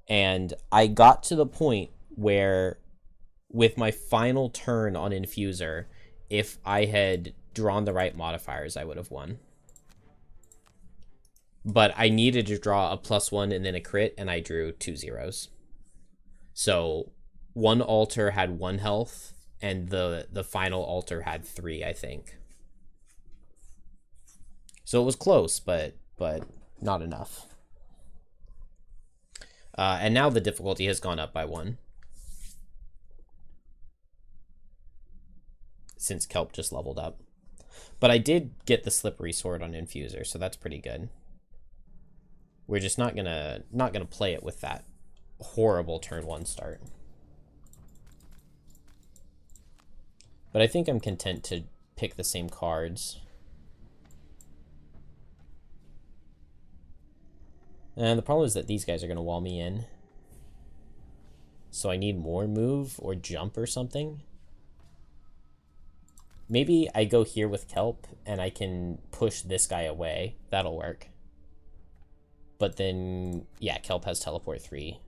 and I got to the point where, with my final turn on Infuser, if I had drawn the right modifiers, I would have won. But I needed to draw a +1 and then a crit, and I drew 2 zeros. So one altar had 1 health, and the final altar had 3, I think. So it was close, but not enough. And now the difficulty has gone up by 1. Since Kelp just leveled up. But I did get the Slippery Sword on Infuser, so that's pretty good. We're just not gonna play it with that horrible turn 1 start. But I think I'm content to pick the same cards. And the problem is that these guys are going to wall me in. So I need more move or jump or something. Maybe I go here with Kelp and I can push this guy away. That'll work. But then, yeah, Kelp has teleport 3.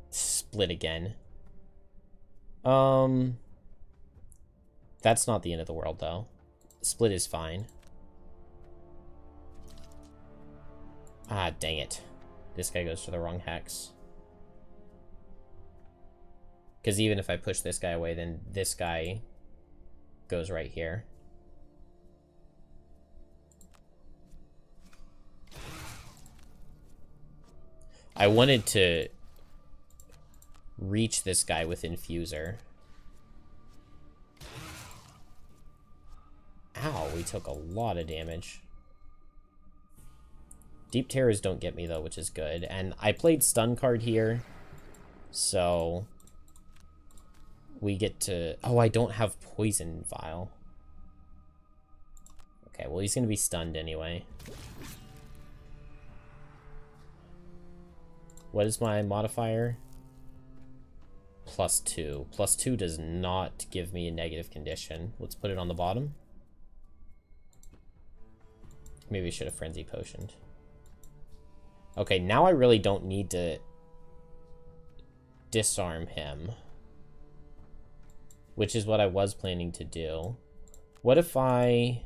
Split again. That's not the end of the world, though. Split is fine. Ah, dang it. This guy goes to the wrong hex. Because even if I push this guy away, then this guy goes right here. I wanted to reach this guy with Infuser. Ow, we took a lot of damage. Deep Terrors don't get me, though, which is good. And I played Stun card here, so we get to... Oh, I don't have Poison Vial. Okay, well, he's going to be stunned anyway. What is my modifier? +2. +2 does not give me a negative condition. Let's put it on the bottom. Maybe I should have Frenzy Potioned. Okay, now I really don't need to disarm him, which is what I was planning to do. What if I...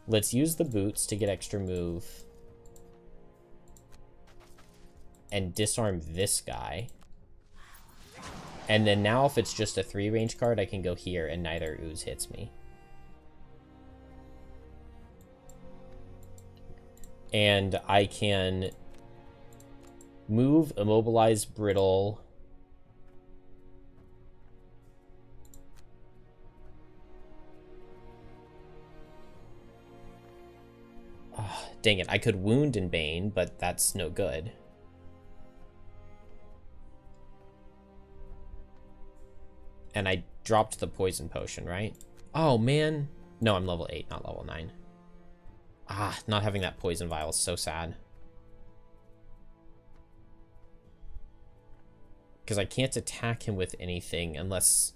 Let's use the boots to get extra move and disarm this guy. And then now if it's just a 3 range card, I can go here and neither ooze hits me. And I can move, immobilize, brittle. Oh, dang it, I could wound and bane, but that's no good. And I dropped the poison potion, right? Oh, man. No, I'm level 8, not level 9. Ah, not having that poison vial is so sad. Because I can't attack him with anything unless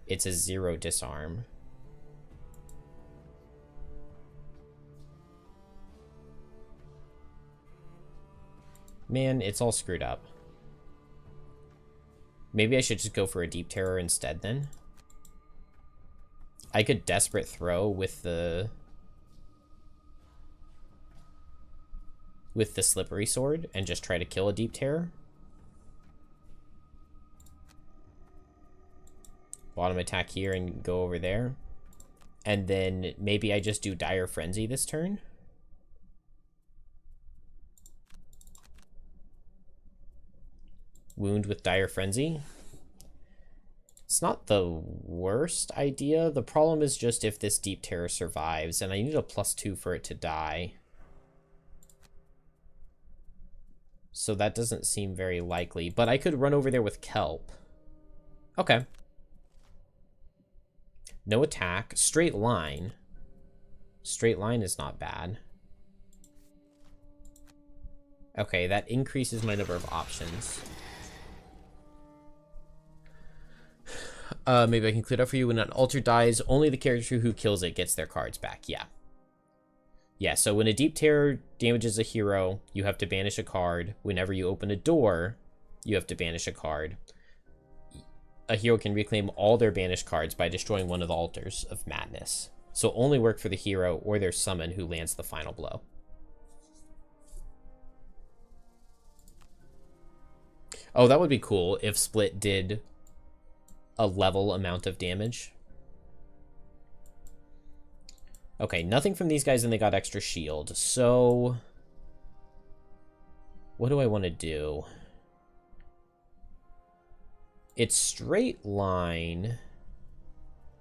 it's a 0 disarm. Man, it's all screwed up. Maybe I should just go for a Deep Terror instead then. I could Desperate Throw with the Slippery Sword and just try to kill a Deep Terror. Bottom attack here and go over there. And then maybe I just do Dire Frenzy this turn. Wound with Dire Frenzy. It's not the worst idea. The problem is just if this Deep Terror survives, and I need a +2 for it to die. So that doesn't seem very likely. But I could run over there with Kelp. Okay. No attack. Straight line. Straight line is not bad. Okay, that increases my number of options. Maybe I can clear it up for you. When an altar dies, only the character who kills it gets their cards back. Yeah. Yeah, so when a Deep Terror damages a hero, you have to banish a card. Whenever you open a door, you have to banish a card. A hero can reclaim all their banished cards by destroying one of the altars of madness. So only work for the hero or their summon who lands the final blow. Oh, that would be cool if Split did a level amount of damage. Okay, nothing from these guys and they got extra shield. So what do I want to do? It's straight line.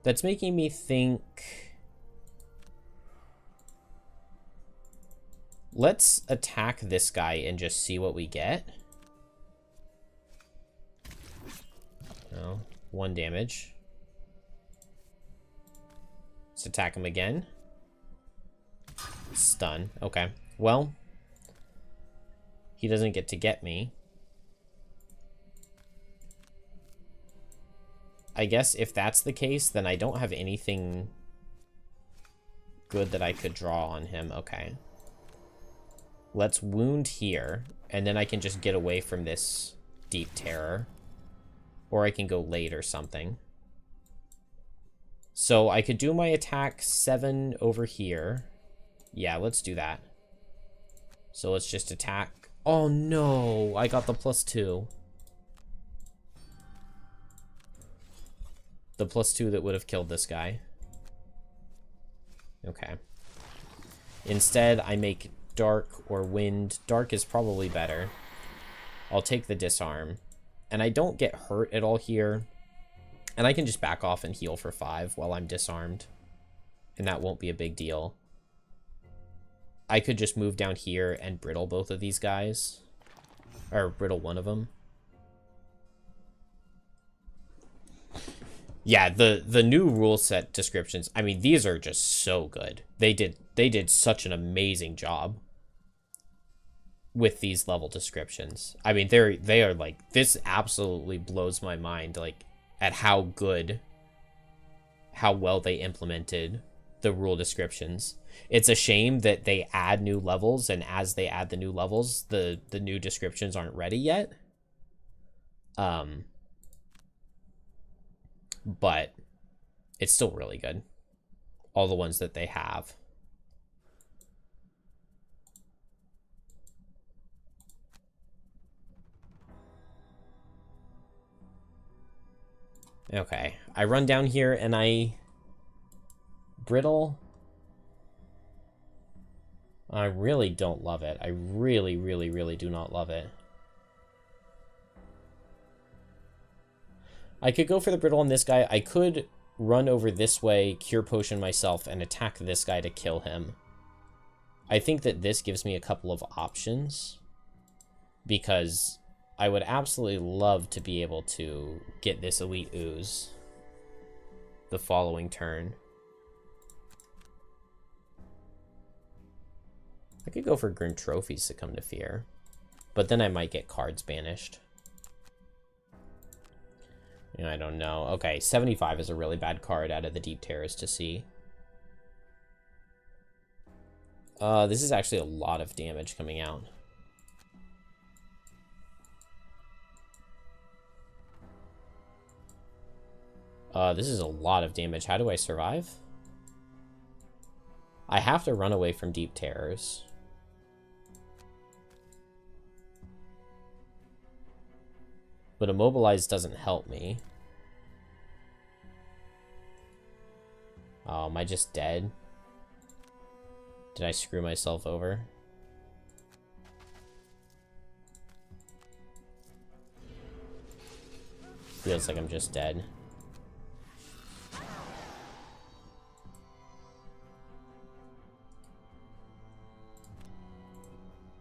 That's making me think Let's attack this guy and just see what we get. Oh, 1 damage. Let's attack him again. Stun. Okay. Well, he doesn't get me. I guess if that's the case, then I don't have anything good that I could draw on him. Okay. Let's wound here, and then I can just get away from this deep terror. Or I can go late or something. So I could do my attack 7 over here. Yeah, let's do that. So let's just attack. Oh no, I got the +2. The +2 that would have killed this guy. Okay. Instead, I make dark or wind. Dark is probably better. I'll take the disarm. And I don't get hurt at all here. And I can just back off and heal for 5 while I'm disarmed. And that won't be a big deal. I could just move down here and brittle both of these guys. Or brittle one of them. Yeah, the new rule set descriptions, I mean, these are just so good. They did such an amazing job with these level descriptions. I mean, they are like, this absolutely blows my mind, like, at how well they implemented the rule descriptions. It's a shame that they add new levels, and as they add the new levels, the new descriptions aren't ready yet. But it's still really good. All the ones that they have. Okay, I run down here and I brittle. I really don't love it. I really, really, really do not love it. I could go for the brittle on this guy. I could run over this way, cure potion myself, and attack this guy to kill him. I think that this gives me a couple of options, because I would absolutely love to be able to get this elite ooze the following turn. I could go for Grim Trophies to come to fear, but then I might get cards banished. I don't know. Okay, 75 is a really bad card out of the Deep Terrors to see. This is actually a lot of damage coming out. This is a lot of damage. How do I survive? I have to run away from Deep Terrors. But Immobilize doesn't help me. Oh, am I just dead? Did I screw myself over? Feels like I'm just dead.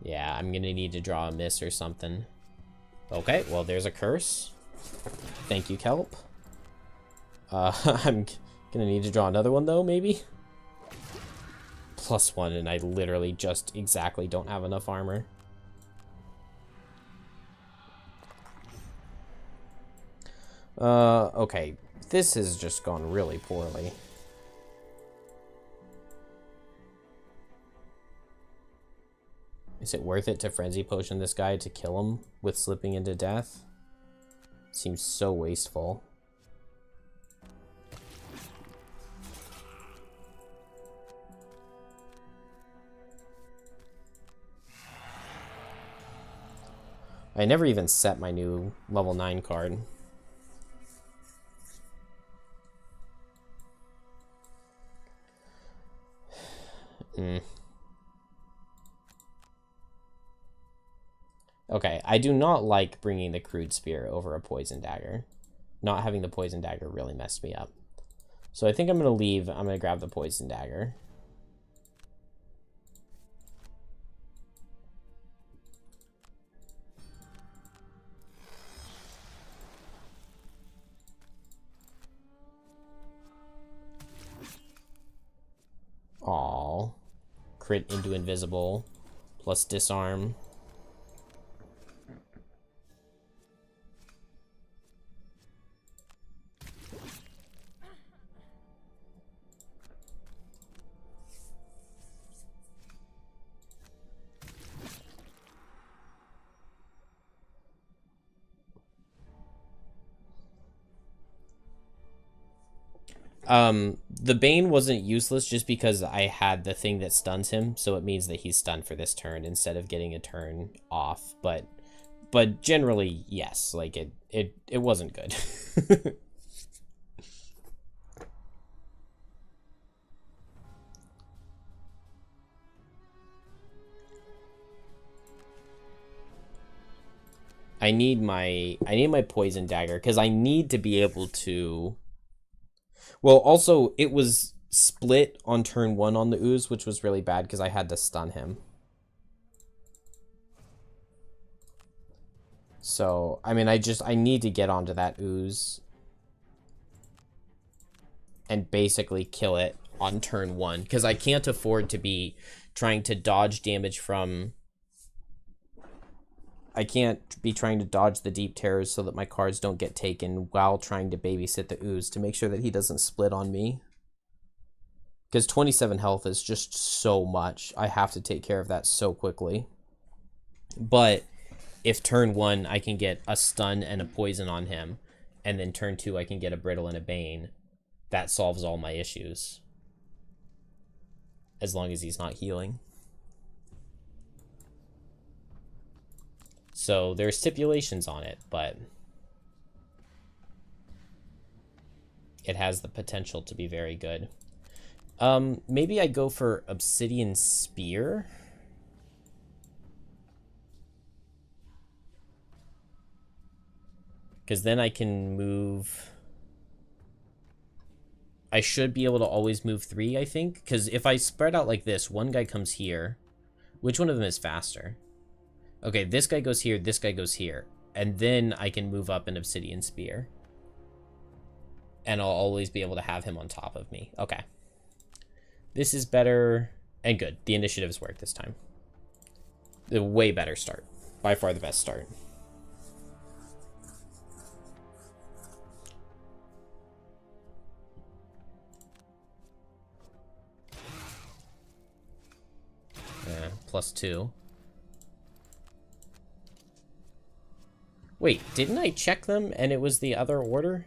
Yeah, I'm gonna need to draw a miss or something. Okay, well, there's a curse. Thank you, Kelp. I'm gonna need to draw another one, though, maybe? +1, and I literally just exactly don't have enough armor. Okay. This has just gone really poorly. Is it worth it to Frenzy Potion this guy to kill him with slipping into death? Seems so wasteful. I never even set my new level 9 card. Okay, I do not like bringing the Crude Spear over a Poison Dagger. Not having the Poison Dagger really messed me up. So I think I'm going to leave. I'm going to grab the Poison Dagger. crit into invisible, plus disarm. The Bane wasn't useless just because I had the thing that stuns him, so it means that he's stunned for this turn instead of getting a turn off. But generally, yes, like it wasn't good. I need my poison dagger because I need to be able to. Well, also it was split on turn 1 on the ooze, which was really bad because I had to stun him. So I mean, I need to get onto that ooze and basically kill it on turn 1 because I can't afford to be trying to dodge damage from. I can't be trying to dodge the deep terrors so that my cards don't get taken while trying to babysit the ooze to make sure that he doesn't split on me. Because 27 health is just so much. I have to take care of that so quickly. But if turn 1 I can get a stun and a poison on him, and then turn 2 I can get a brittle and a bane, that solves all my issues. As long as he's not healing. So there's stipulations on it, but it has the potential to be very good. Maybe I go for Obsidian Spear. Because then I can move. I should be able to always move 3, I think. Because if I spread out like this, one guy comes here. Which one of them is faster? Okay, this guy goes here, this guy goes here. And then I can move up an Obsidian Spear. And I'll always be able to have him on top of me. Okay. This is better and good. The initiatives work this time. The way better start. By far the best start. Yeah, +2. Wait, didn't I check them and it was the other order?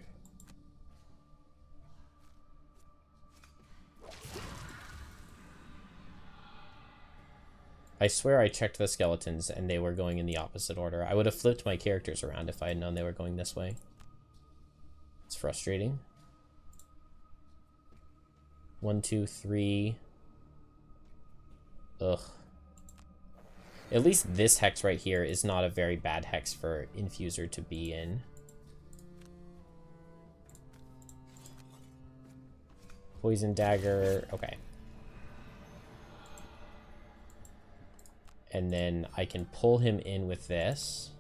I swear I checked the skeletons and they were going in the opposite order. I would have flipped my characters around if I had known they were going this way. It's frustrating. 1, 2, 3. Ugh. At least this hex right here is not a very bad hex for Infuser to be in. Poison Dagger, okay. And then I can pull him in with this.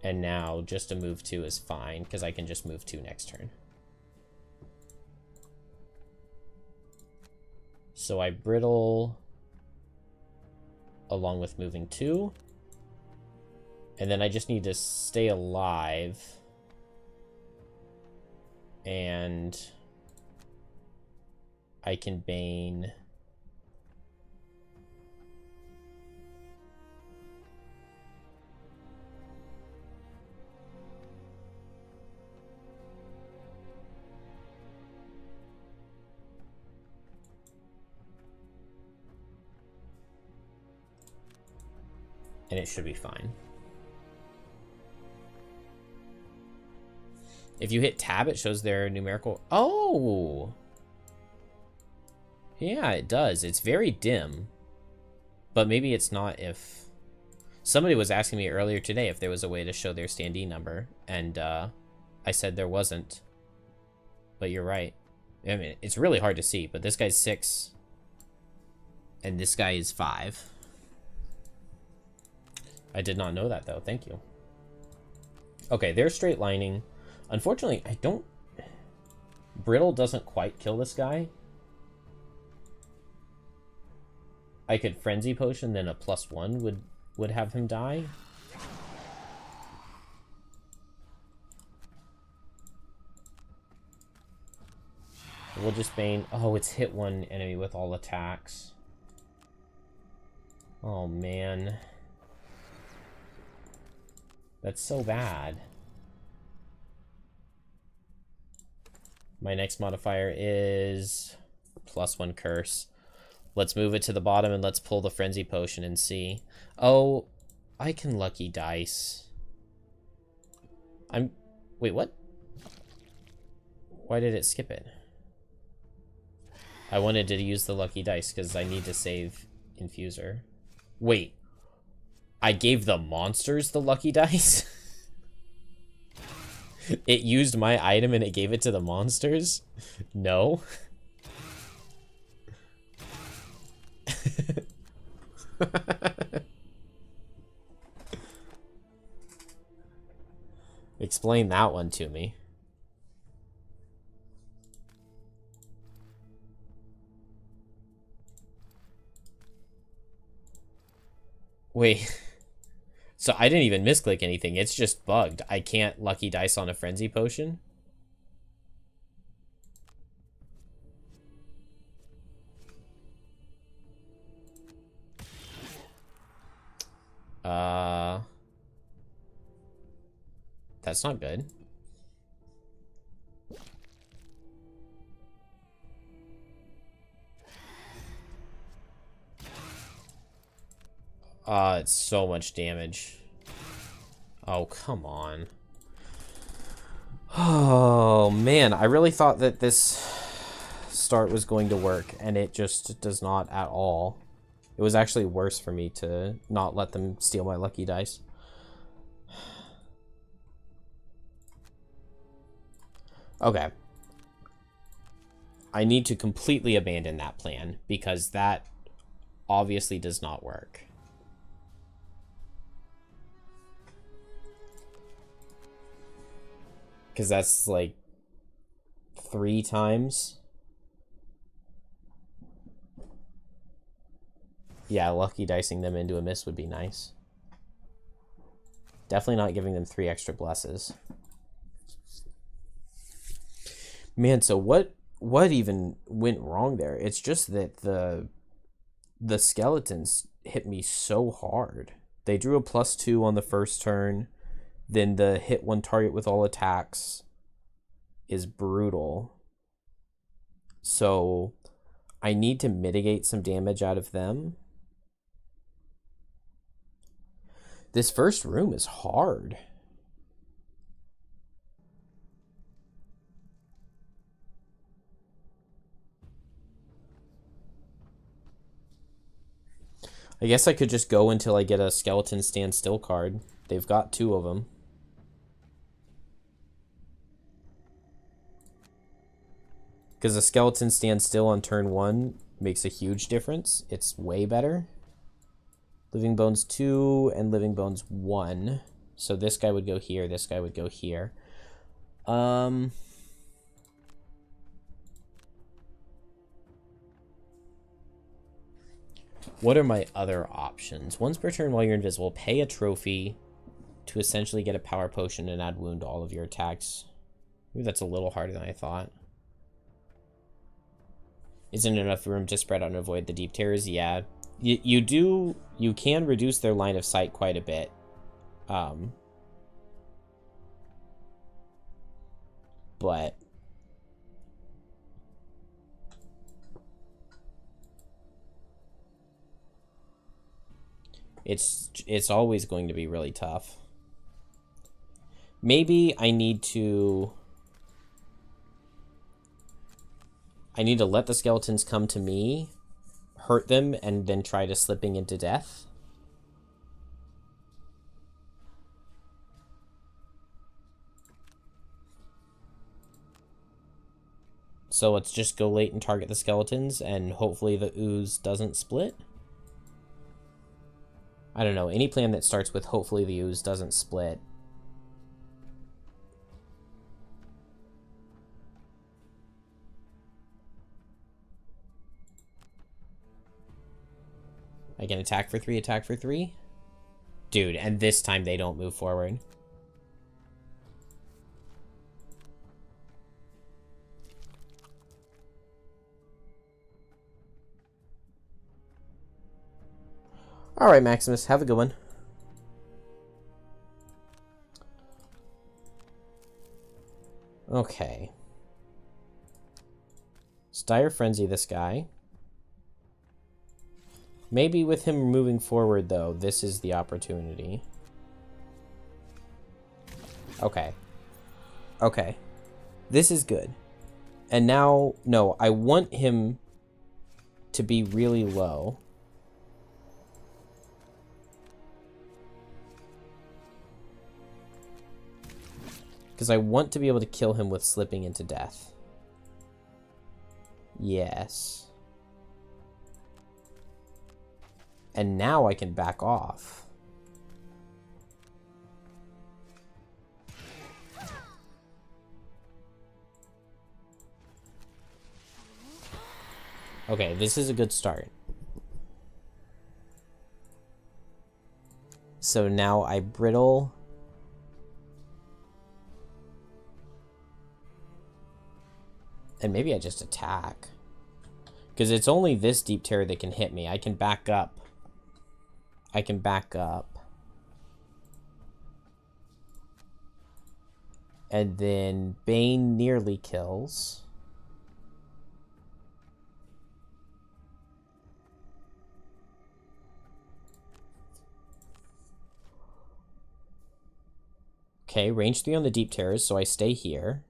And now just a move 2 is fine, because I can just move 2 next turn. So I brittle along with moving 2. And then I just need to stay alive. And I can Bane. And it should be fine. If you hit tab, it shows their numerical. Oh! Yeah, it does. It's very dim. But maybe it's not if... Somebody was asking me earlier today if there was a way to show their standee number. And I said there wasn't. But you're right. I mean, it's really hard to see. But this guy's 6. And this guy is 5. I did not know that, though. Thank you. Okay, they're straight lining. Unfortunately, I don't Brittle doesn't quite kill this guy. I could Frenzy Potion, then a +1 would have him die. We'll just Bane. Oh, it's hit one enemy with all attacks. Oh, man. That's so bad. My next modifier is +1 curse. Let's move it to the bottom and let's pull the Frenzy Potion and see. Oh, I can Lucky Dice. Wait, what? Why did it skip it? I wanted to use the Lucky Dice because I need to save Infuser. Wait. I gave the monsters the Lucky Dice? It used my item and it gave it to the monsters? No. Explain that one to me. Wait. So I didn't even misclick anything. It's just bugged. I can't Lucky Dice on a Frenzy Potion? That's not good. It's so much damage. Oh, come on. Oh, man. I really thought that this start was going to work, and it just does not at all. It was actually worse for me to not let them steal my Lucky Dice. Okay. I need to completely abandon that plan, because that obviously does not work. Because that's like 3 times. Yeah, Lucky Dicing them into a miss would be nice. Definitely not giving them 3 extra blesses. Man, so what even went wrong there? It's just that the skeletons hit me so hard. They drew a +2 on the first turn. Then the hit one target with all attacks is brutal. So I need to mitigate some damage out of them. This first room is hard. I guess I could just go until I get a Skeleton Stand Still card. They've got 2 of them. Because a Skeleton Stand Still on turn 1 makes a huge difference. It's way better. Living Bones 2 and Living Bones 1. So this guy would go here, this guy would go here. What are my other options? Once per turn while you're invisible, pay a trophy to essentially get a power potion and add wound to all of your attacks. Maybe that's a little harder than I thought. Isn't enough room to spread out and avoid the deep terrors? Yeah. You can reduce their line of sight quite a bit. But it's always going to be really tough. Maybe I need to let the skeletons come to me, hurt them, and then try to slipping into death. So let's just go late and target the skeletons, and hopefully the ooze doesn't split. I don't know, any plan that starts with hopefully the ooze doesn't split. I can attack for 3, attack for 3. Dude, and this time they don't move forward. Alright, Maximus, have a good one. Okay. Dire Frenzy this guy. Maybe with him moving forward, though, this is the opportunity. Okay. Okay. This is good. And now, no, I want him to be really low. Because I want to be able to kill him with slipping into death. Yes. And now I can back off. Okay, this is a good start. So now I brittle. And maybe I just attack. Because it's only this Deep Terror that can hit me. I can back up. I can back up. And then Bane nearly kills. Okay, range 3 on the Deep Terrors, so I stay here.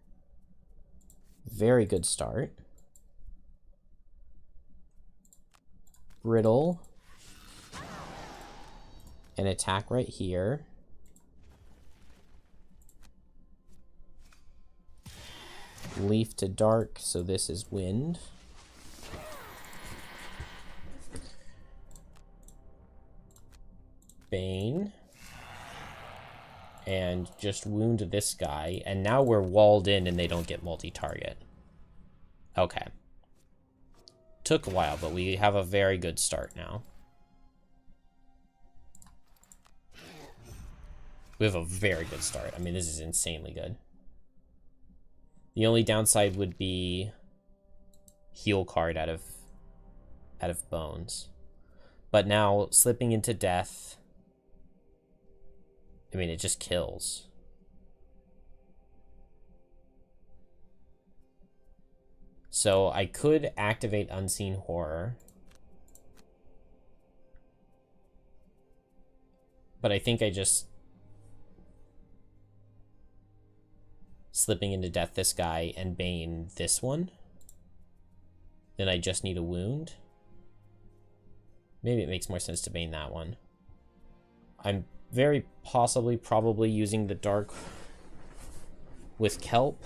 Very good start. Brittle. And attack right here. Leaf to dark, so this is wind. Bane. And just wound this guy. And now we're walled in and they don't get multi-target. Okay. Took a while, but we have a very good start now. We have a very good start. I mean, this is insanely good. The only downside would be heal card out of bones. But now slipping into death, I mean, it just kills. So I could activate Unseen Horror. But I think I just slipping into death this guy and Bane this one. Then I just need a wound. Maybe it makes more sense to Bane that one. I'm very probably using the dark with Kelp.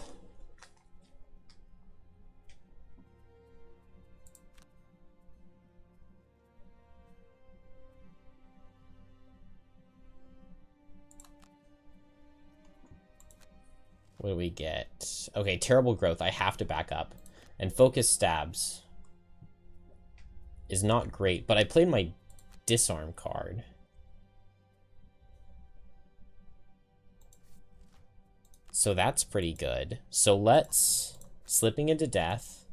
What do we get? Okay, Terrible Growth. I have to back up. And Focus Stabs is not great, but I played my Disarm card. So that's pretty good. So let's Slipping into Death.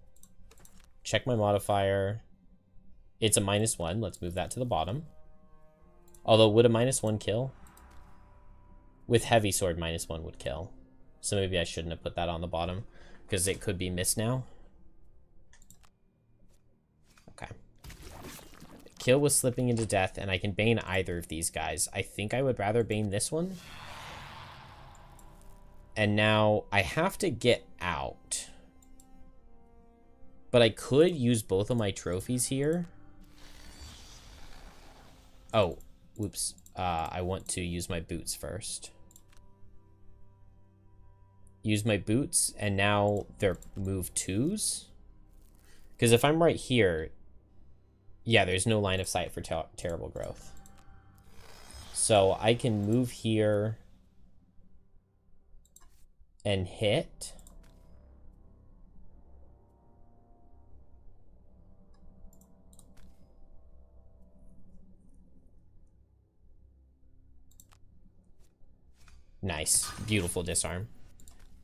Check my modifier. It's a -1. Let's move that to the bottom. Although, would a -1 kill? With Heavy Sword, -1 would kill. So maybe I shouldn't have put that on the bottom, because it could be missed now. Okay. Kill with Slipping into Death, and I can Bane either of these guys. I think I would rather Bane this one. And now I have to get out. But I could use both of my trophies here. Oh, whoops. I want to use my boots first. Use my boots, and now they're move 2s. Because if I'm right here, yeah, there's no line of sight for Terrible Growth. So I can move here and hit. Nice. Beautiful disarm.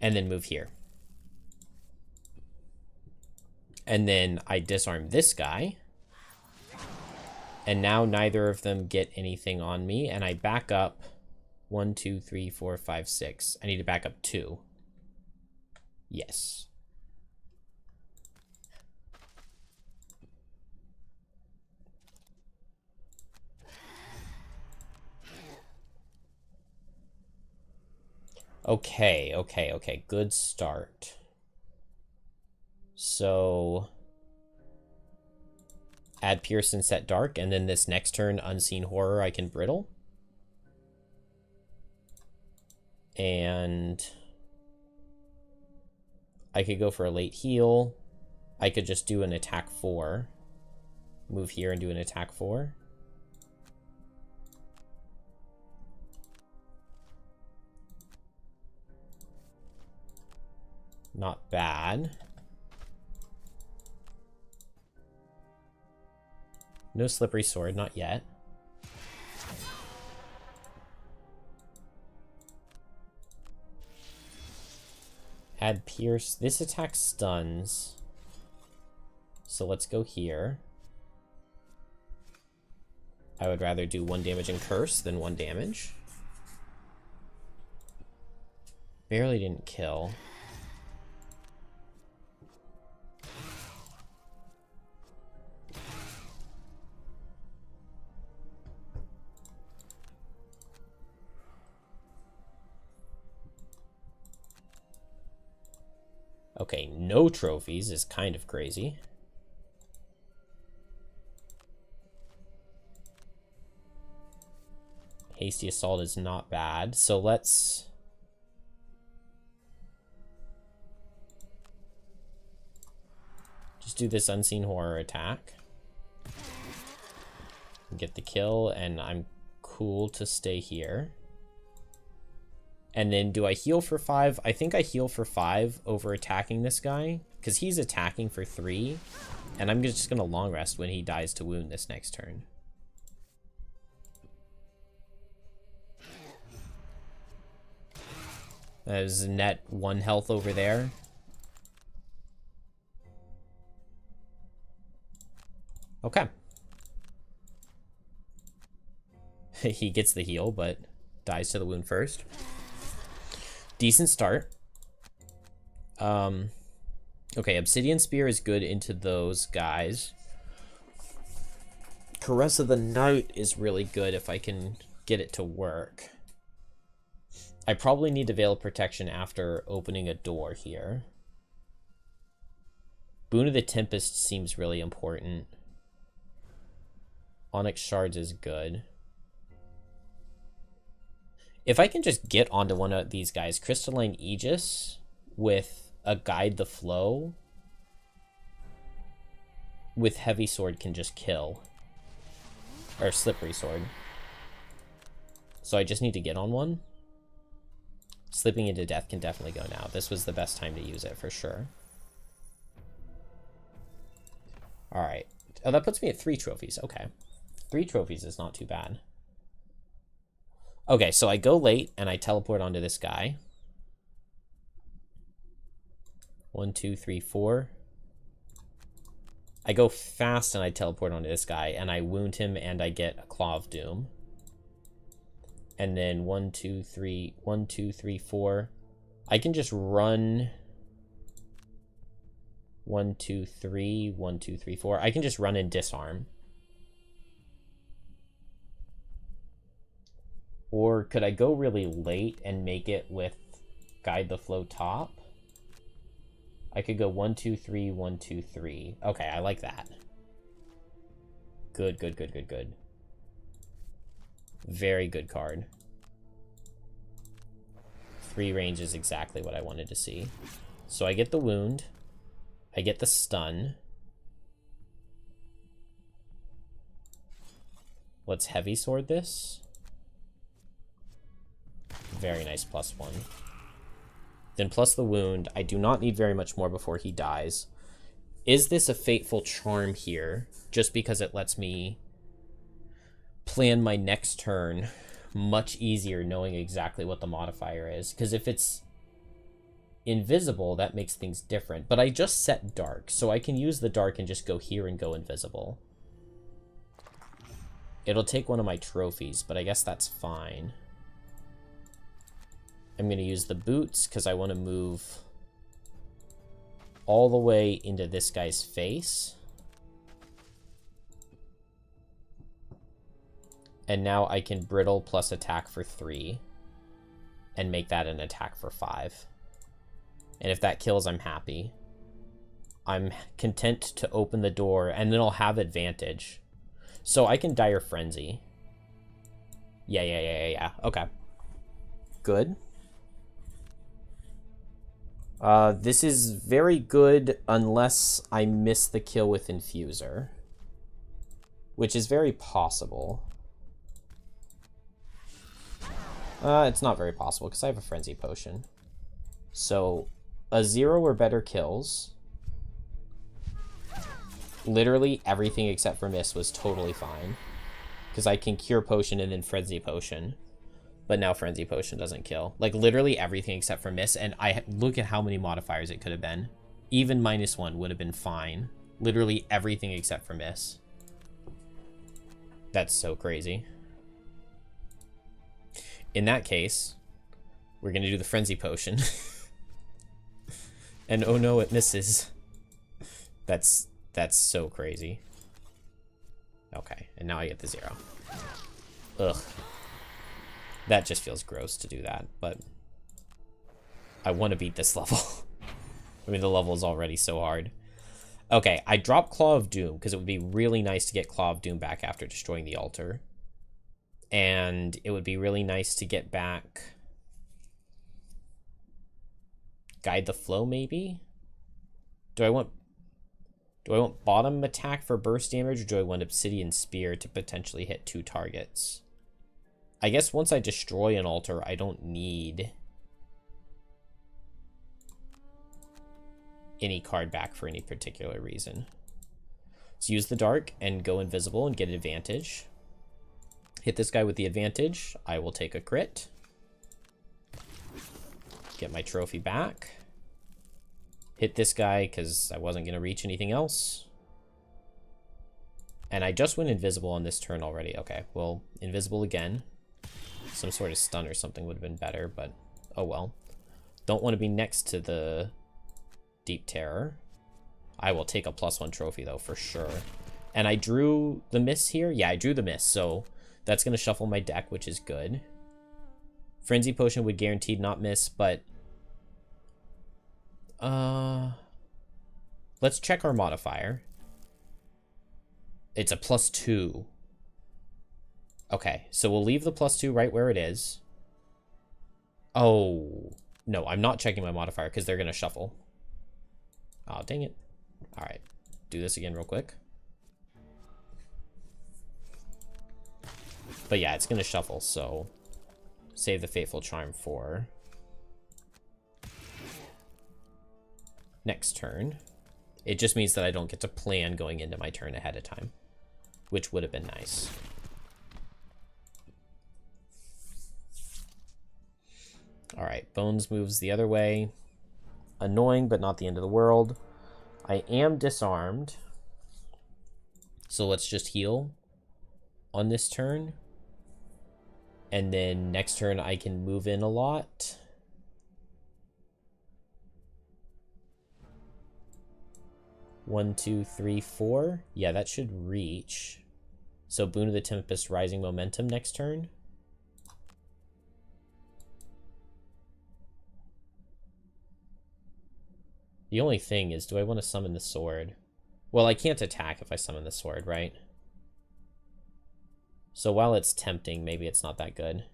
And then move here. And then I disarm this guy. And now neither of them get anything on me. And I back up 1, 2, 3, 4, 5, 6. I need to back up 2. Yes. Okay. Good start. So add Pierce and set Dark, and then this next turn, Unseen Horror, I can Brittle. And I could go for a late heal. I could just do an attack 4. Move here and do an attack 4. Not bad. No Slippery Sword, not yet. Add Pierce. This attack stuns. So let's go here. I would rather do 1 damage and Curse than 1 damage. Barely didn't kill. Okay, no trophies is kind of crazy. Hasty Assault is not bad, so let's... just do this Unseen Horror attack. Get the kill, and I'm cool to stay here. And then do I heal for 5? I think I heal for 5 over attacking this guy, because he's attacking for 3, and I'm just going to long rest when he dies to wound this next turn. There's net 1 health over there. Okay. He gets the heal, but dies to the wound first. Decent start. Okay, Obsidian Spear is good into those guys. Caress of the Night is really good if I can get it to work. I probably need to Veil of Protection after opening a door here. Boon of the Tempest seems really important. Onyx Shards is good. If I can just get onto one of these guys, Crystalline Aegis with a Guide the Flow with Heavy Sword can just kill. Or Slippery Sword. So I just need to get on one. Slipping into Death can definitely go now. This was the best time to use it for sure. Alright. Oh, that puts me at 3 trophies. Okay. 3 trophies is not too bad. Okay, so I go late and I teleport onto this guy. 1, 2, 3, 4. I go fast and I teleport onto this guy and I wound him and I get a Claw of Doom. And then 1, 2, 3, 1, 2, 3, 4. I can just run 1, 2, 3, 1, 2, 3, 4. I can just run and disarm. Or could I go really late and make it with Guide the Flow top? I could go 1, 2, 3, 1, 2, 3. Okay, I like that. Good. Very good card. 3 range is exactly what I wanted to see. So I get the wound. I get the stun. Let's Heavy Sword this. Very nice +1. Then plus the wound. I do not need very much more before he dies. Is this a Fateful Charm here? Just because it lets me plan my next turn much easier knowing exactly what the modifier is. Because if it's invisible, that makes things different. But I just set dark, so I can use the dark and just go here and go invisible. It'll take one of my trophies, but I guess that's fine. I'm going to use the boots because I want to move all the way into this guy's face. And now I can brittle plus attack for 3 and make that an attack for 5. And if that kills, I'm happy. I'm content to open the door, and then I'll have advantage. So I can Dire Frenzy. Yeah. Okay. Good. This is very good unless I miss the kill with Infuser, which is very possible. It's not very possible because I have a Frenzy Potion. So a 0 or better kills. Literally everything except for miss was totally fine. Because I can Cure Potion and then Frenzy Potion. But now Frenzy Potion doesn't kill. Like, literally everything except for miss. And look at how many modifiers it could have been. Even -1 would have been fine. Literally everything except for miss. That's so crazy. In that case, we're going to do the Frenzy Potion. And oh no, it misses. That's so crazy. Okay, and now I get the 0. Ugh. That just feels gross to do that, but I want to beat this level. I mean, the level is already so hard. Okay, I dropped Claw of Doom because it would be really nice to get Claw of Doom back after destroying the altar. And it would be really nice to get back Guide the Flow, maybe? Do I want bottom attack for burst damage, or do I want Obsidian Spear to potentially hit 2 targets? I guess once I destroy an altar, I don't need any card back for any particular reason. Let's use the dark and go invisible and get advantage. Hit this guy with the advantage. I will take a crit. Get my trophy back. Hit this guy because I wasn't going to reach anything else. And I just went invisible on this turn already. Okay, well, invisible again. Some sort of stun or something would have been better, but oh well. Don't want to be next to the Deep Terror. I will take a +1 trophy, though, for sure. And I drew the miss here? Yeah, I drew the miss, so that's going to shuffle my deck, which is good. Frenzy Potion would guaranteed not miss, but let's check our modifier. It's a +2. Okay, so we'll leave the +2 right where it is. Oh, no, I'm not checking my modifier because they're going to shuffle. Oh, dang it. All right, do this again real quick. But yeah, it's going to shuffle, so save the Fateful Charm for next turn. It just means that I don't get to plan going into my turn ahead of time, which would have been nice. All right, Bones moves the other way. Annoying, but not the end of the world. I am disarmed, so let's just heal on this turn. And then next turn I can move in a lot. One, two, three, 4. Yeah, that should reach. So Boon of the Tempest, Rising Momentum next turn. The only thing is, do I want to summon the sword? Well, I can't attack if I summon the sword, right? So while it's tempting, maybe it's not that good.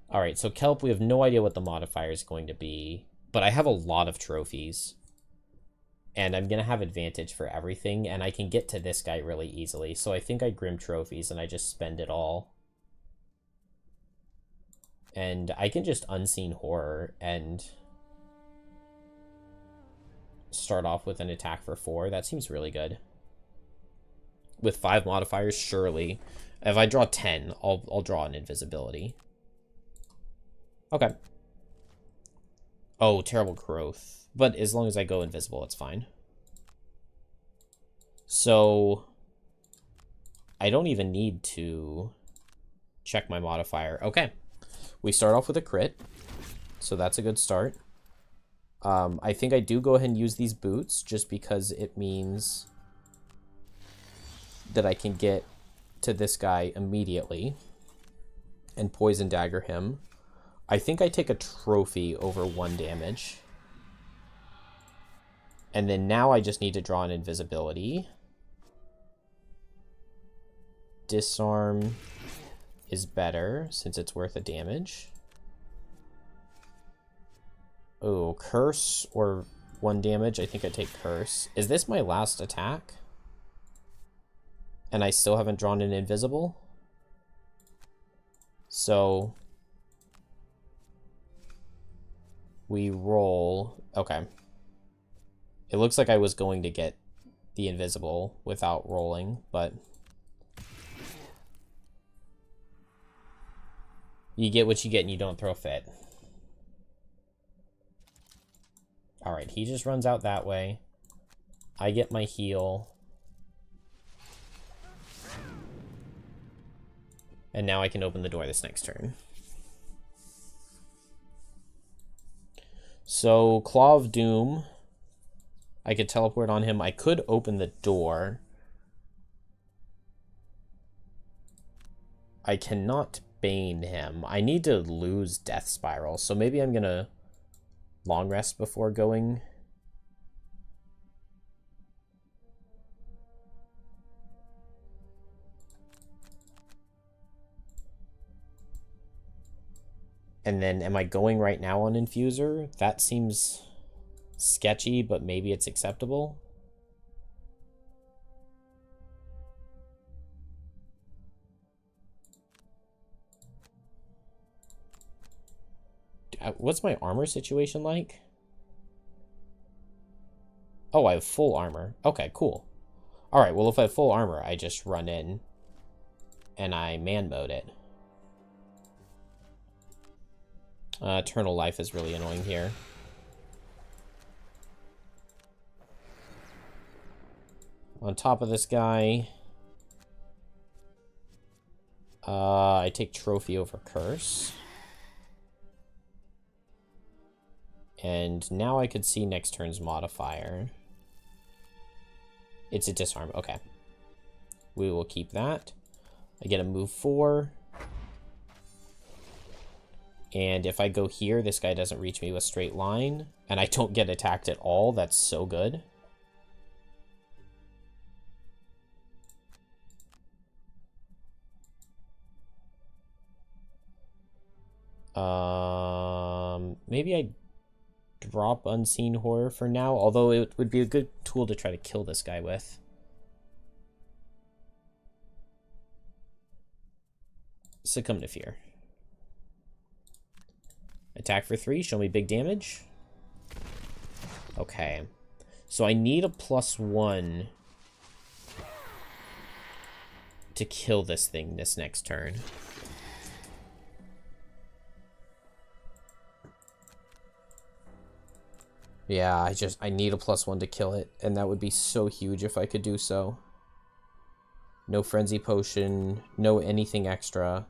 Alright, so Kelp, we have no idea what the modifier is going to be. But I have a lot of trophies. And I'm going to have advantage for everything. And I can get to this guy really easily. So I think I Grim Trophies and I just spend it all. And I can just Unseen Horror and start off with an attack for 4. That seems really good. with 5 modifiers, surely. If I draw 10, I'll draw an invisibility. Okay. Oh, terrible growth. But as long as I go invisible, it's fine. So I don't even need to check my modifier. Okay. We start off with a crit. So that's a good start. I think I do go ahead and use these boots just because it means that I can get to this guy immediately and poison dagger him. I think I take a trophy over 1 damage. And then now I just need to draw an invisibility. Disarm is better since it's worth a damage. Oh, curse or 1 damage. I think I take curse. Is this my last attack? And I still haven't drawn an invisible? So we roll. Okay. It looks like I was going to get the invisible without rolling, but you get what you get and you don't throw a fit. Alright, he just runs out that way. I get my heal. And now I can open the door this next turn. So, Claw of Doom. I could teleport on him. I could open the door. I cannot Bane him. I need to lose Death Spiral, so maybe I'm gonna long rest before going. And then, am I going right now on Infuser? That seems sketchy, but maybe it's acceptable. What's my armor situation like? Oh, I have full armor. Okay, cool. Alright, well, if I have full armor, I just run in and I man mode it. Eternal Life is really annoying here. On top of this guy, I take Trophy over Curse. And now I could see next turn's modifier. It's a disarm. Okay. We will keep that. I get a move 4. And if I go here, this guy doesn't reach me with straight line. And I don't get attacked at all. That's so good. Maybe I drop Unseen Horror for now, although it would be a good tool to try to kill this guy with. Succumb to Fear. Attack for 3, show me big damage. Okay. So I need a +1 to kill this thing this next turn. Yeah, I need a +1 to kill it, and that would be so huge if I could do so. No Frenzy Potion, no anything extra.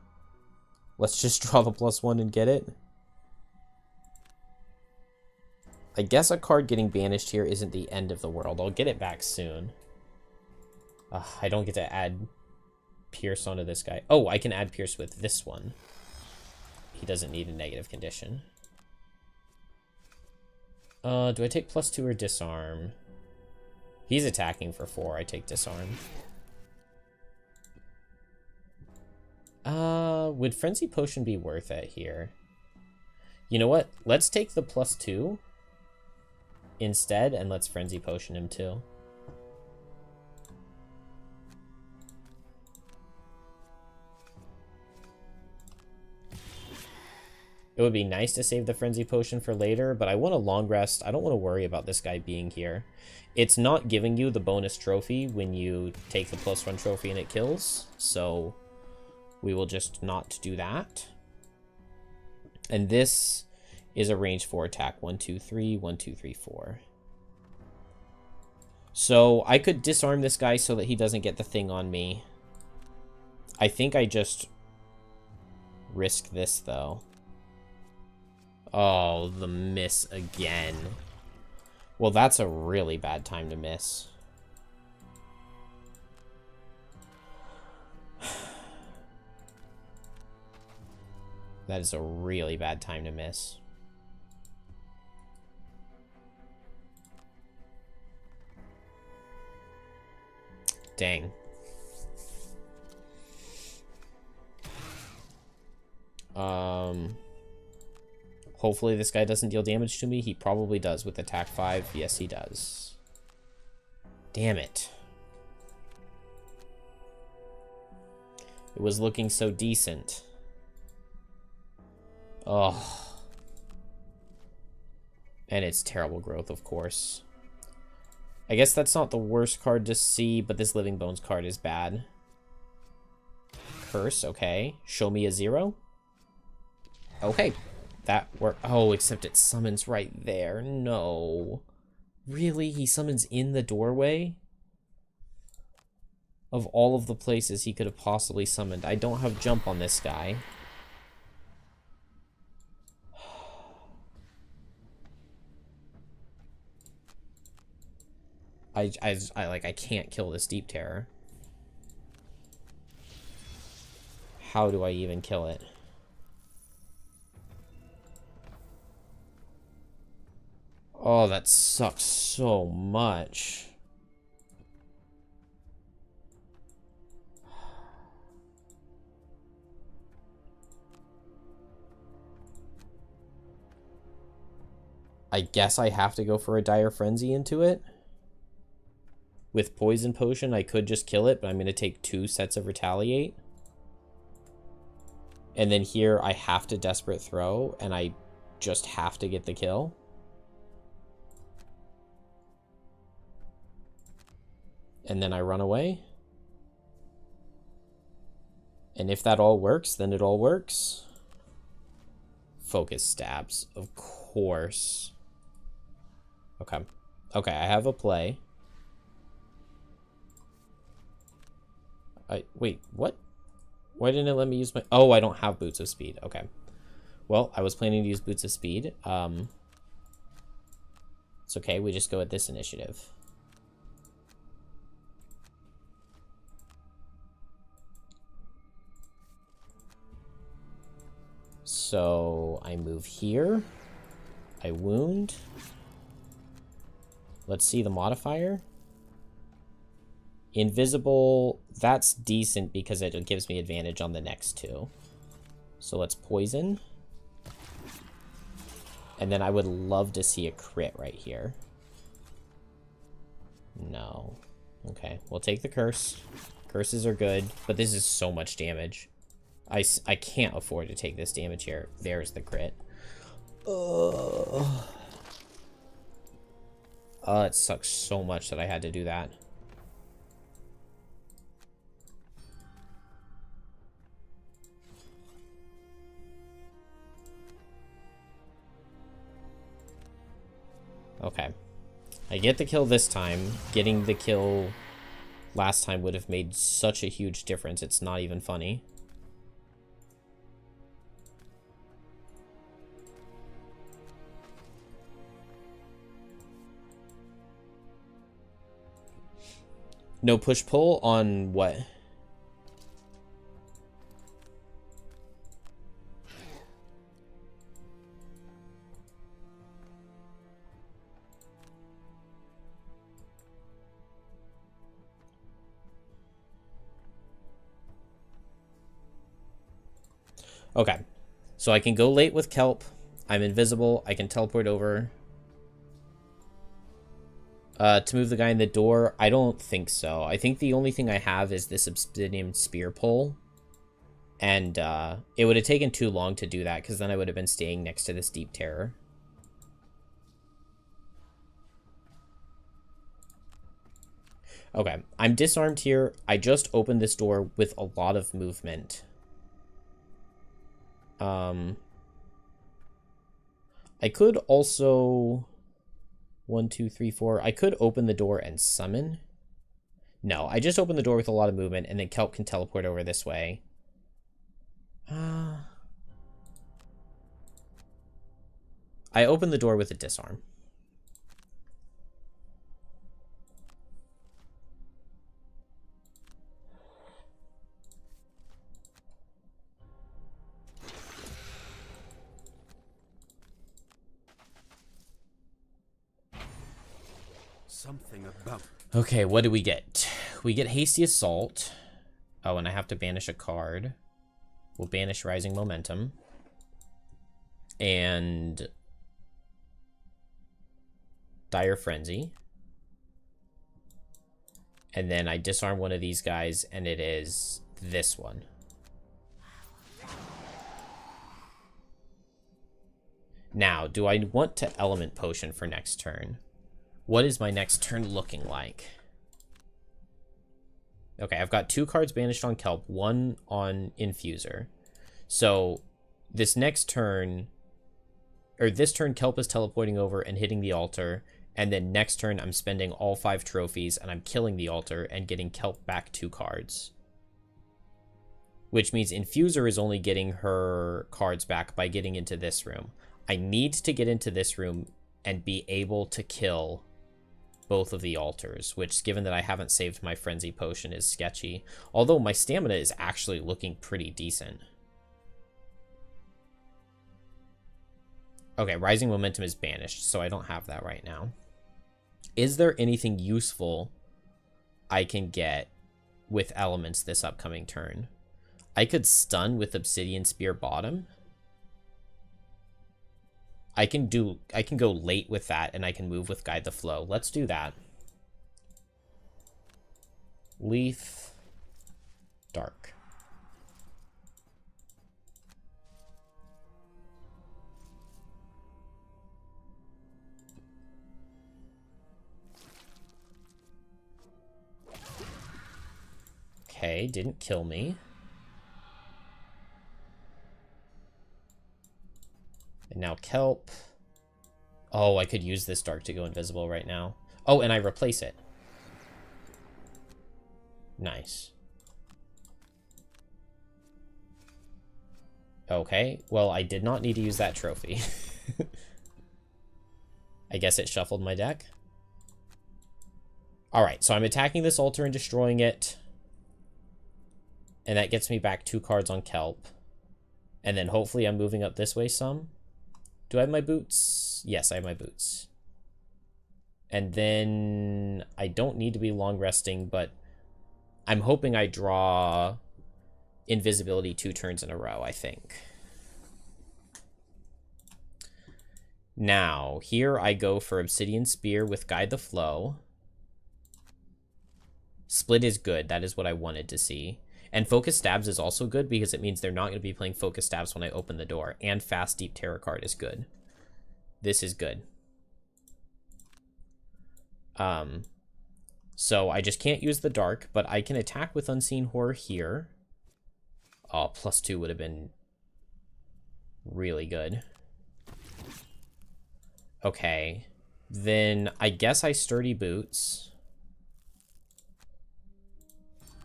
Let's just draw the +1 and get it. I guess a card getting banished here isn't the end of the world. I'll get it back soon. I don't get to add Pierce onto this guy. Oh, I can add Pierce with this one. He doesn't need a negative condition. Do I take +2 or disarm? He's attacking for 4. I take disarm. Would Frenzy Potion be worth it here? You know what? Let's take the +2 instead, and let's Frenzy Potion him too. It would be nice to save the Frenzy Potion for later, but I want a long rest. I don't want to worry about this guy being here. It's not giving you the bonus trophy when you take the +1 trophy and it kills, so we will just not do that. And this is a range 4 attack. 1, 2, 3, 1, 2, 3, 4. So I could disarm this guy so that he doesn't get the thing on me. I think I just risk this, though. Oh, the miss again. Well, that's a really bad time to miss. That is a really bad time to miss. Dang. Hopefully this guy doesn't deal damage to me. He probably does with attack 5. Yes, he does. Damn it. It was looking so decent. Oh. And it's terrible growth, of course. I guess that's not the worst card to see, but this Living Bones card is bad. Curse, okay. Show me a 0. Okay. That worked. Oh, except it summons right there. No. Really? He summons in the doorway? Of all of the places he could have possibly summoned. I don't have jump on this guy. I can't kill this Deep Terror. How do I even kill it? Oh, that sucks so much. I guess I have to go for a Dire Frenzy into it. With Poison Potion, I could just kill it, but I'm going to take 2 sets of Retaliate. And then here, I have to Desperate Throw, and I just have to get the kill. And then I run away. And if that all works, then it all works. Focus Stabs, of course. Okay. Okay, I have a play. Wait, what? Why didn't it let me use my... Oh, I don't have Boots of Speed. Okay. Well, I was planning to use Boots of Speed. It's okay, we just go at this initiative. So, I move here. I wound. Let's see the modifier. Invisible, that's decent because it gives me advantage on the next 2. So let's poison. And then I would love to see a crit right here. No. Okay, we'll take the curse. Curses are good, but this is so much damage. I can't afford to take this damage here. There's the crit. Oh, it sucks so much that I had to do that. Okay. I get the kill this time. Getting the kill last time would have made such a huge difference. It's not even funny. No push-pull on what? Okay. So I can go late with Kelp. I'm invisible. I can teleport over. To move the guy in the door, I don't think so. I think the only thing I have is this Obsidian Spear Pull. And it would have taken too long to do that, because then I would have been staying next to this Deep Terror. Okay, I'm disarmed here. I just opened this door with a lot of movement. I could also... 1, 2, 3, 4. I could open the door and summon. No, I just opened the door with a lot of movement, and then Kelp can teleport over this way. I opened the door with a disarm. Something about... Okay, what do we get? We get Hasty Assault. Oh, and I have to banish a card. We'll banish Rising Momentum. And... Dire Frenzy. And then I disarm one of these guys, and it is this one. Now, do I want to Element Potion for next turn? What is my next turn looking like? Okay, I've got 2 cards banished on Kelp, 1 on Infuser. So, this next turn... Or this turn, Kelp is teleporting over and hitting the altar. And then next turn, I'm spending all 5 trophies, and I'm killing the altar and getting Kelp back 2 cards. Which means Infuser is only getting her cards back by getting into this room. I need to get into this room and be able to kill both of the altars, which, given that I haven't saved my Frenzy Potion, is sketchy. Although my stamina is actually looking pretty decent. Okay, Rising Momentum is banished, so I don't have that right now. Is there anything useful I can get with elements this upcoming turn? I could stun with Obsidian Spear bottom. I can go late with that, and I can move with Guide the Flow. Let's do that. Leaf. Dark. Okay, didn't kill me. And now Kelp. Oh, I could use this Dark to go invisible right now. Oh, and I replace it. Nice. Okay, well, I did not need to use that trophy. I guess it shuffled my deck. Alright, so I'm attacking this altar and destroying it. And that gets me back 2 cards on Kelp. And then hopefully I'm moving up this way some. Do I have my boots? Yes, I have my boots. And then I don't need to be long resting, but I'm hoping I draw invisibility 2 turns in a row, I think. Now, here I go for Obsidian Spear with Guide the Flow. Split is good. That is what I wanted to see. And Focus Stabs is also good because it means they're not going to be playing Focus Stabs when I open the door. And Fast Deep Terror card is good. This is good. So I just can't use the Dark, but I can attack with Unseen Horror here. Oh, +2 would have been really good. Okay. Then I guess I Sturdy Boots.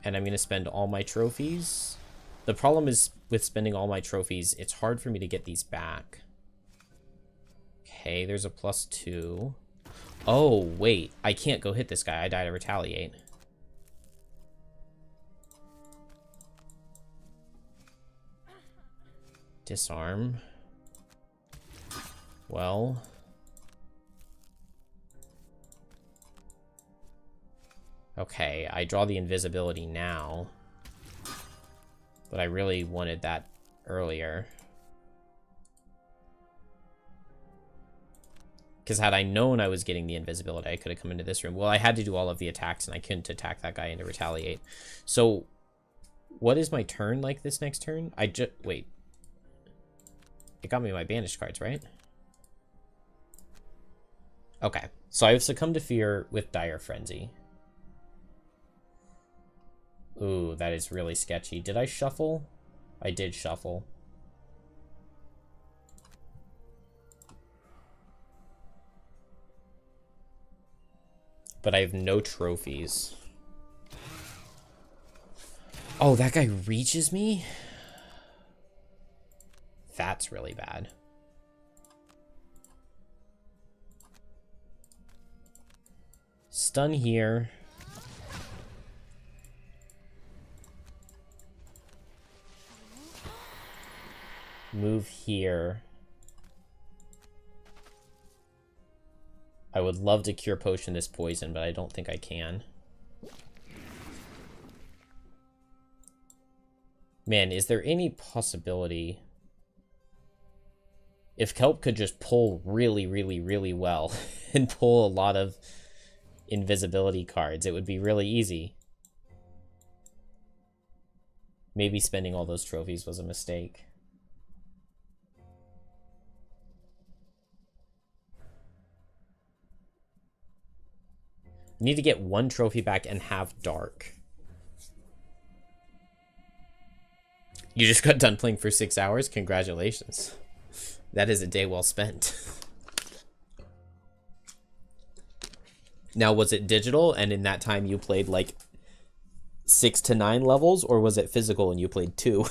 And I'm going to spend all my trophies. The problem is with spending all my trophies, it's hard for me to get these back. Okay, there's a +2. Oh, wait. I can't go hit this guy. I die to retaliate. Disarm. Well... Okay, I draw the invisibility now. But I really wanted that earlier. Because had I known I was getting the invisibility, I could have come into this room. Well, I had to do all of the attacks, and I couldn't attack that guy into retaliate. So, What is my turn like this next turn? Wait. It got me my banished cards, right? Okay. So I have Succumb to Fear with Dire Frenzy. Ooh, that is really sketchy. Did I shuffle? I did shuffle. But I have no trophies. Oh, that guy reaches me? That's really bad. Stun here. Move here. I would love to Cure Potion this poison, but I don't think I can. Man, is there any possibility... If Kelp could just pull really, really, really well and pull a lot of invisibility cards, it would be really easy. Maybe spending all those trophies was a mistake. Need to get one trophy back and have Dark. You just got done playing for 6 hours? Congratulations. That is a day well spent. Now, was it digital and in that time you played like 6 to 9 levels, or was it physical and you played 2?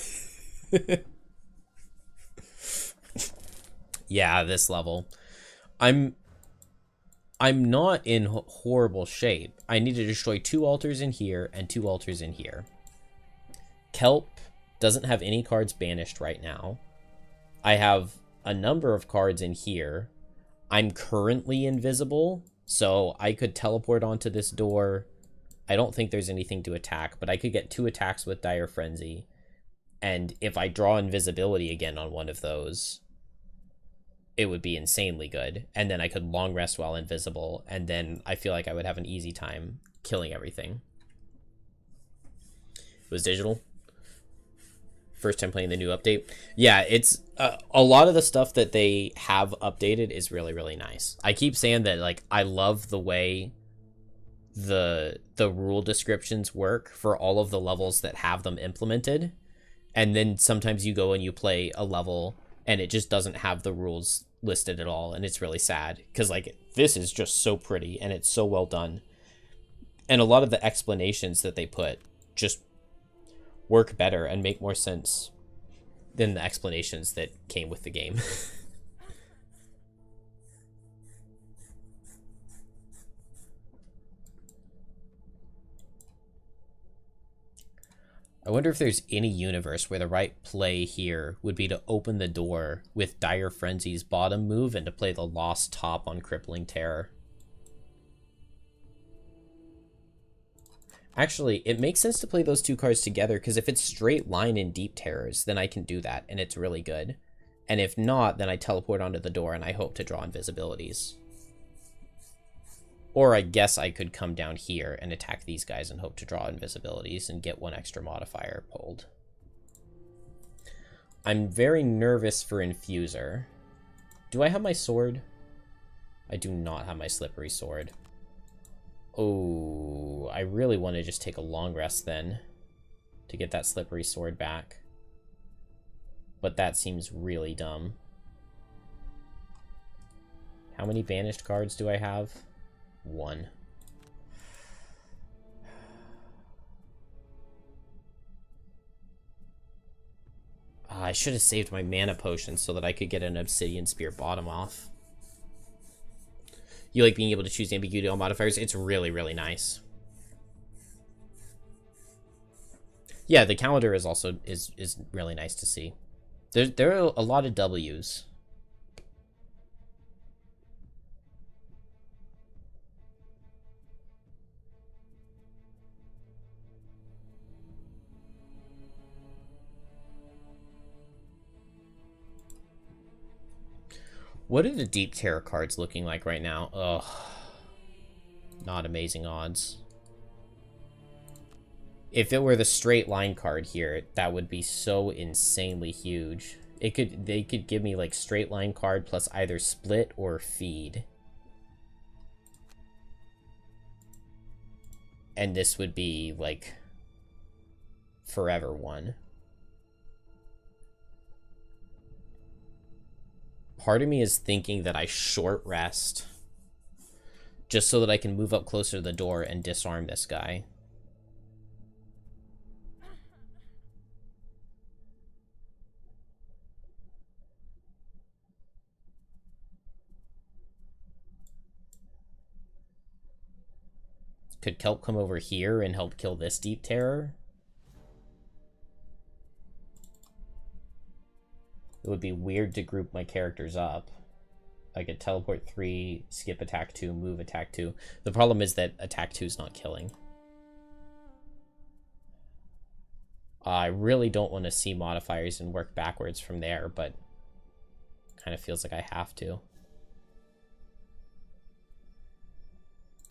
Yeah, this level. I'm not in horrible shape. I need to destroy 2 altars in here and 2 altars in here. Kelp doesn't have any cards banished right now. I have a number of cards in here. I'm currently invisible, so I could teleport onto this door. I don't think there's anything to attack, but I could get 2 attacks with Dire Frenzy. And if I draw invisibility again on one of those, it would be insanely good. And then I could long rest while invisible, and then I feel like I would have an easy time killing everything. It was digital. First time playing the new update. Yeah, it's a lot of the stuff that they have updated is really, really nice. I keep saying that, like, I love the way the rule descriptions work for all of the levels that have them implemented. And then sometimes you go and you play a level and it just doesn't have the rules listed at all, and it's really sad because, like, this is just so pretty and it's so well done, and a lot of the explanations that they put just work better and make more sense than the explanations that came with the game. I wonder if there's any universe where the right play here would be to open the door with Dire Frenzy's bottom move and to play the Lost Top on Crippling Terror. Actually, it makes sense to play those 2 cards together, because if it's Straight Line and Deep Terrors, then I can do that, and it's really good. And if not, then I teleport onto the door and I hope to draw invisibilities. Or I guess I could come down here and attack these guys and hope to draw invisibilities and get 1 extra modifier pulled. I'm very nervous for Infuser. Do I have my sword? I do not have my Slippery Sword. Oh, I really want to just take a long rest then to get that Slippery Sword back. But that seems really dumb. How many banished cards do I have? 1. I should have saved my mana potion so that I could get an Obsidian Spear bottom off. You like being able to choose ambiguity on modifiers? It's really, really nice. Yeah, the calendar is also is really nice to see. There are a lot of W's. What are the Deep Terror cards looking like right now? Ugh. Not amazing odds. If it were the straight line card here, that would be so insanely huge. They could give me like straight line card plus either split or feed. And this would be like forever one. Part of me is thinking that I short rest just so that I can move up closer to the door and disarm this guy. Could Kelp come over here and help kill this Deep Terror? It would be weird to group my characters up. I could teleport 3, skip attack 2, move attack 2. The problem is that attack 2 is not killing. I really don't want to see modifiers and work backwards from there, but kind of feels like I have to.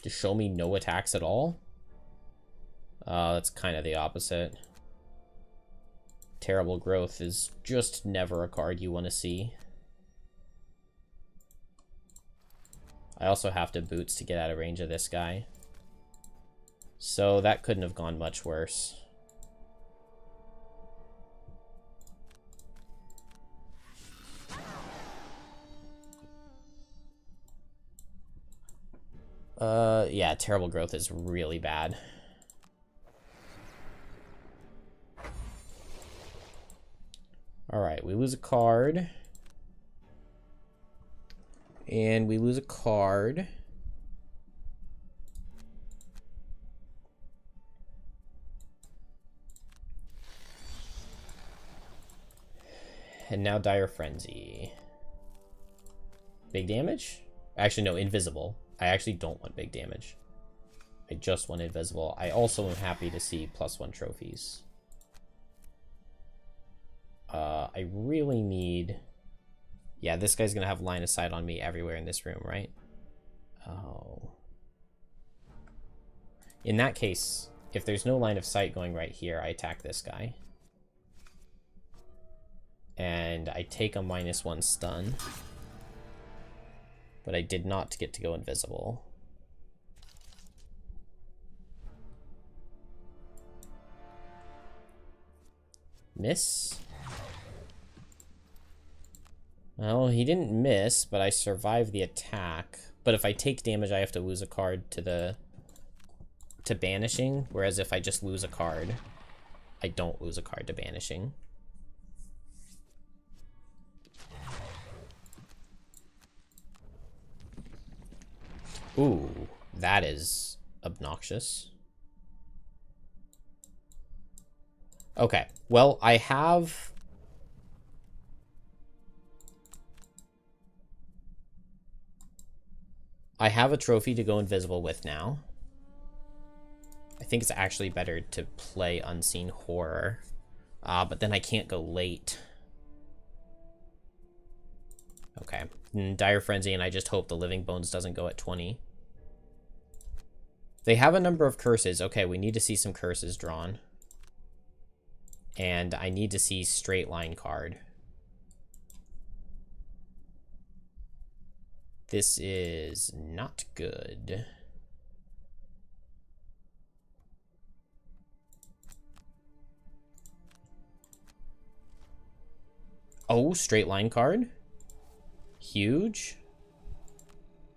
Just show me no attacks at all? That's kind of the opposite. Terrible Growth is just never a card you want to see. I also have to Boots to get out of range of this guy. So that couldn't have gone much worse. Yeah, Terrible Growth is really bad. Alright, we lose a card. And we lose a card. And now Dire Frenzy. Big damage? Actually, no, invisible. I actually don't want big damage. I just want invisible. I also am happy to see +1 trophies. I really need... Yeah, this guy's gonna have line of sight on me everywhere in this room, right? Oh. In that case, if there's no line of sight going right here, I attack this guy. And I take a -1 stun. But I did not get to go invisible. Miss? Well, he didn't miss, but I survived the attack. But if I take damage, I have to lose a card to banishing, whereas if I just lose a card, I don't lose a card to banishing. Ooh, that is obnoxious. Okay, well, I have... a trophy to go invisible with now. I think it's actually better to play Unseen Horror. But then I can't go late. Okay. Dire Frenzy, and I just hope the Living Bones doesn't go at 20. They have a number of curses. Okay, we need to see some curses drawn. And I need to see straight line card. This is not good. Oh, straight line card. Huge.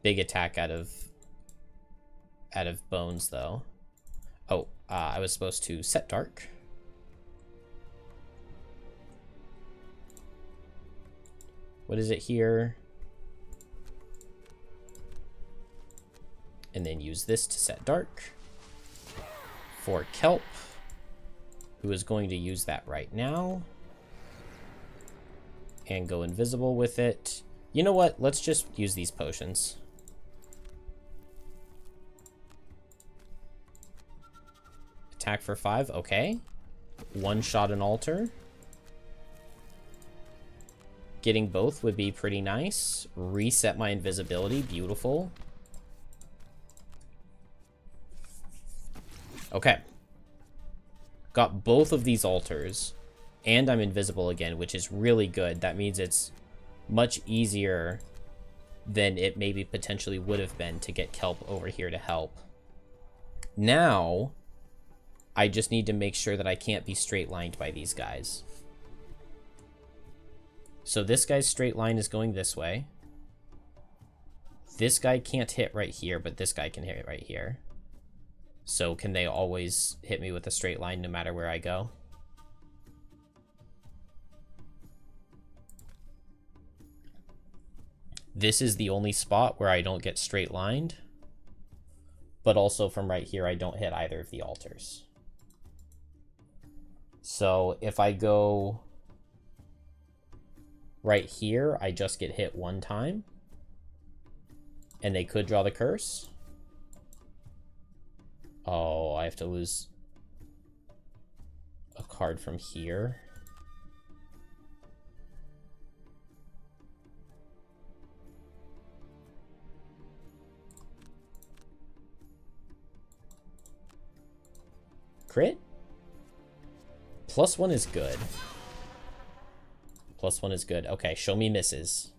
Big attack out of bones, though. Oh, I was supposed to set dark. What is it here? And then use this to set dark for Kelp, who is going to use that right now and go invisible with it. You know what? Let's just use these potions. Attack for 5. Okay. One shot an altar. Getting both would be pretty nice. Reset my invisibility. Beautiful. Okay. Got both of these altars, and I'm invisible again, which is really good. That means it's much easier than it maybe potentially would have been to get Kelp over here to help. Now, I just need to make sure that I can't be straight-lined by these guys. So this guy's straight line is going this way. This guy can't hit right here, but this guy can hit right here. So can they always hit me with a straight line no matter where I go? This is the only spot where I don't get straight lined. But also from right here, I don't hit either of the altars. So if I go right here, I just get hit one time. And they could draw the curse. Oh, I have to lose a card from here. Crit? +1 is good. +1 is good. Okay, show me misses.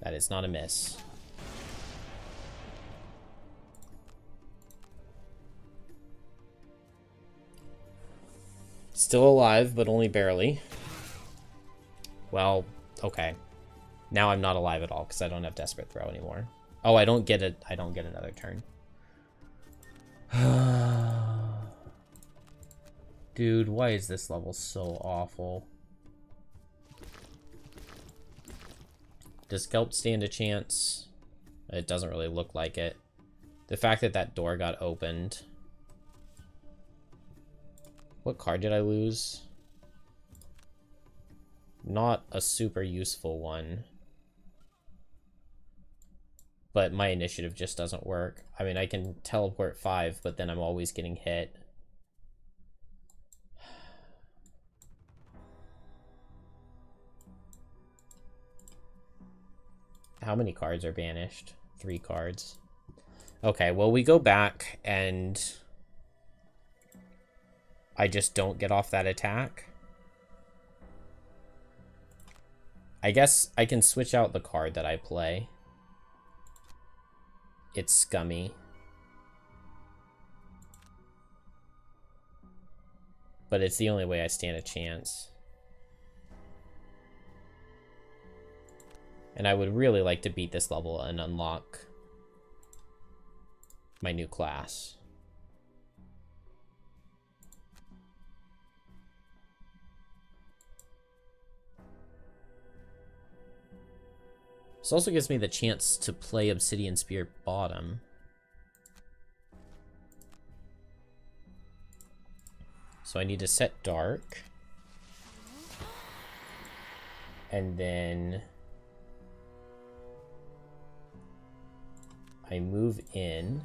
That is not a miss. Still alive, but only barely. Well, okay. Now I'm not alive at all because I don't have Desperate Throw anymore. Oh, I don't get it. I don't get another turn. Dude, why is this level so awful? Does Kelp stand a chance? It doesn't really look like it. The fact that that door got opened. What card did I lose? Not a super useful one. But my initiative just doesn't work. I mean, I can teleport 5, but then I'm always getting hit. How many cards are banished? 3 cards. Okay, well, we go back and I just don't get off that attack. I guess I can switch out the card that I play. It's scummy. But it's the only way I stand a chance. And I would really like to beat this level and unlock my new class. This also gives me the chance to play Obsidian Spear bottom. So I need to set dark. And then I move in.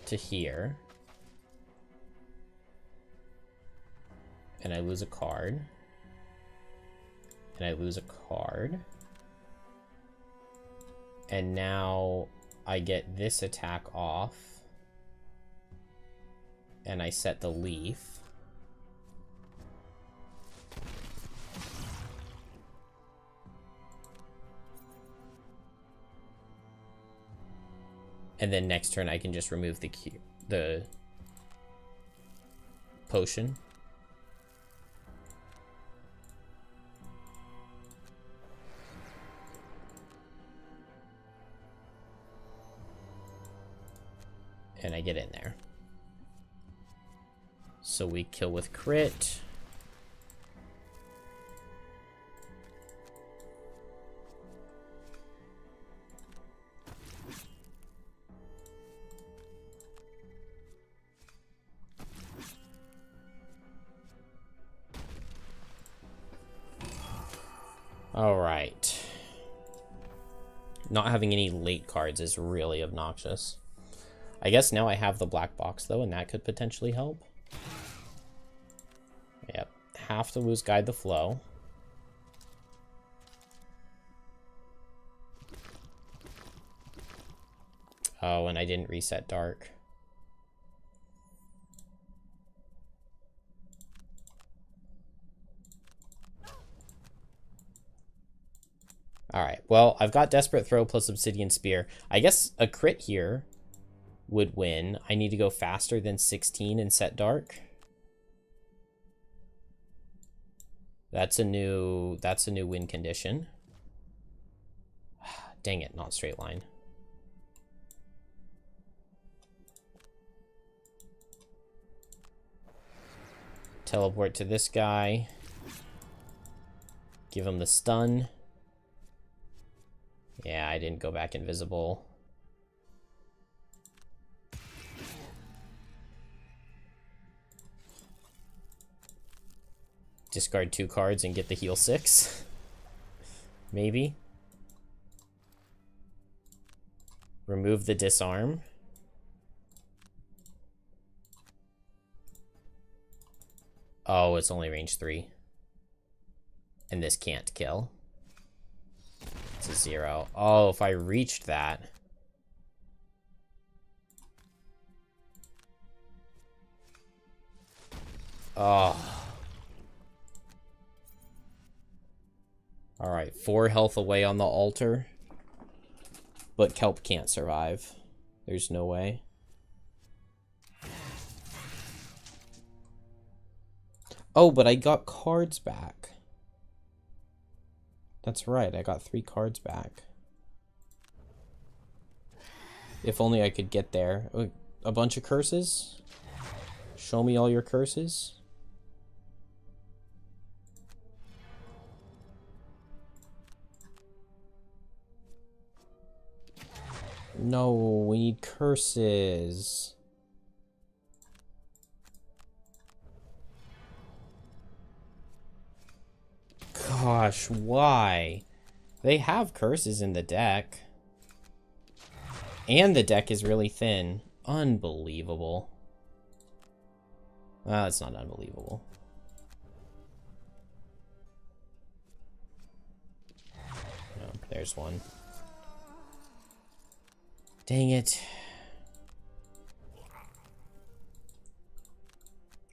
To here. And I lose a card. And I lose a card. And now I get this attack off. And I set the leaf. And then next turn I can just remove the potion. And I get in there. So we kill with crit. All right. Not having any late cards is really obnoxious. I guess now I have the black box, though, and that could potentially help. Yep. Have to lose Guide the Flow. Oh, and I didn't reset dark. Alright, well, I've got Desperate Throw plus Obsidian Spear. I guess a crit here would win. I need to go faster than 16 and set dark. That's a new win condition. Dang it, not straight line. Teleport to this guy. Give him the stun. Yeah, I didn't go back invisible. Discard 2 cards and get the heal 6. Maybe. Remove the disarm. Oh, it's only range 3. And this can't kill. It's a 0. Oh, if I reached that. Oh. Alright, 4 health away on the altar. But Kelp can't survive. There's no way. Oh, but I got cards back. That's right, I got 3 cards back. If only I could get there. A bunch of curses? Show me all your curses. No, we need curses. Gosh, why? They have curses in the deck. And the deck is really thin. Unbelievable. Well, it's not unbelievable. Oh, there's one. Dang it.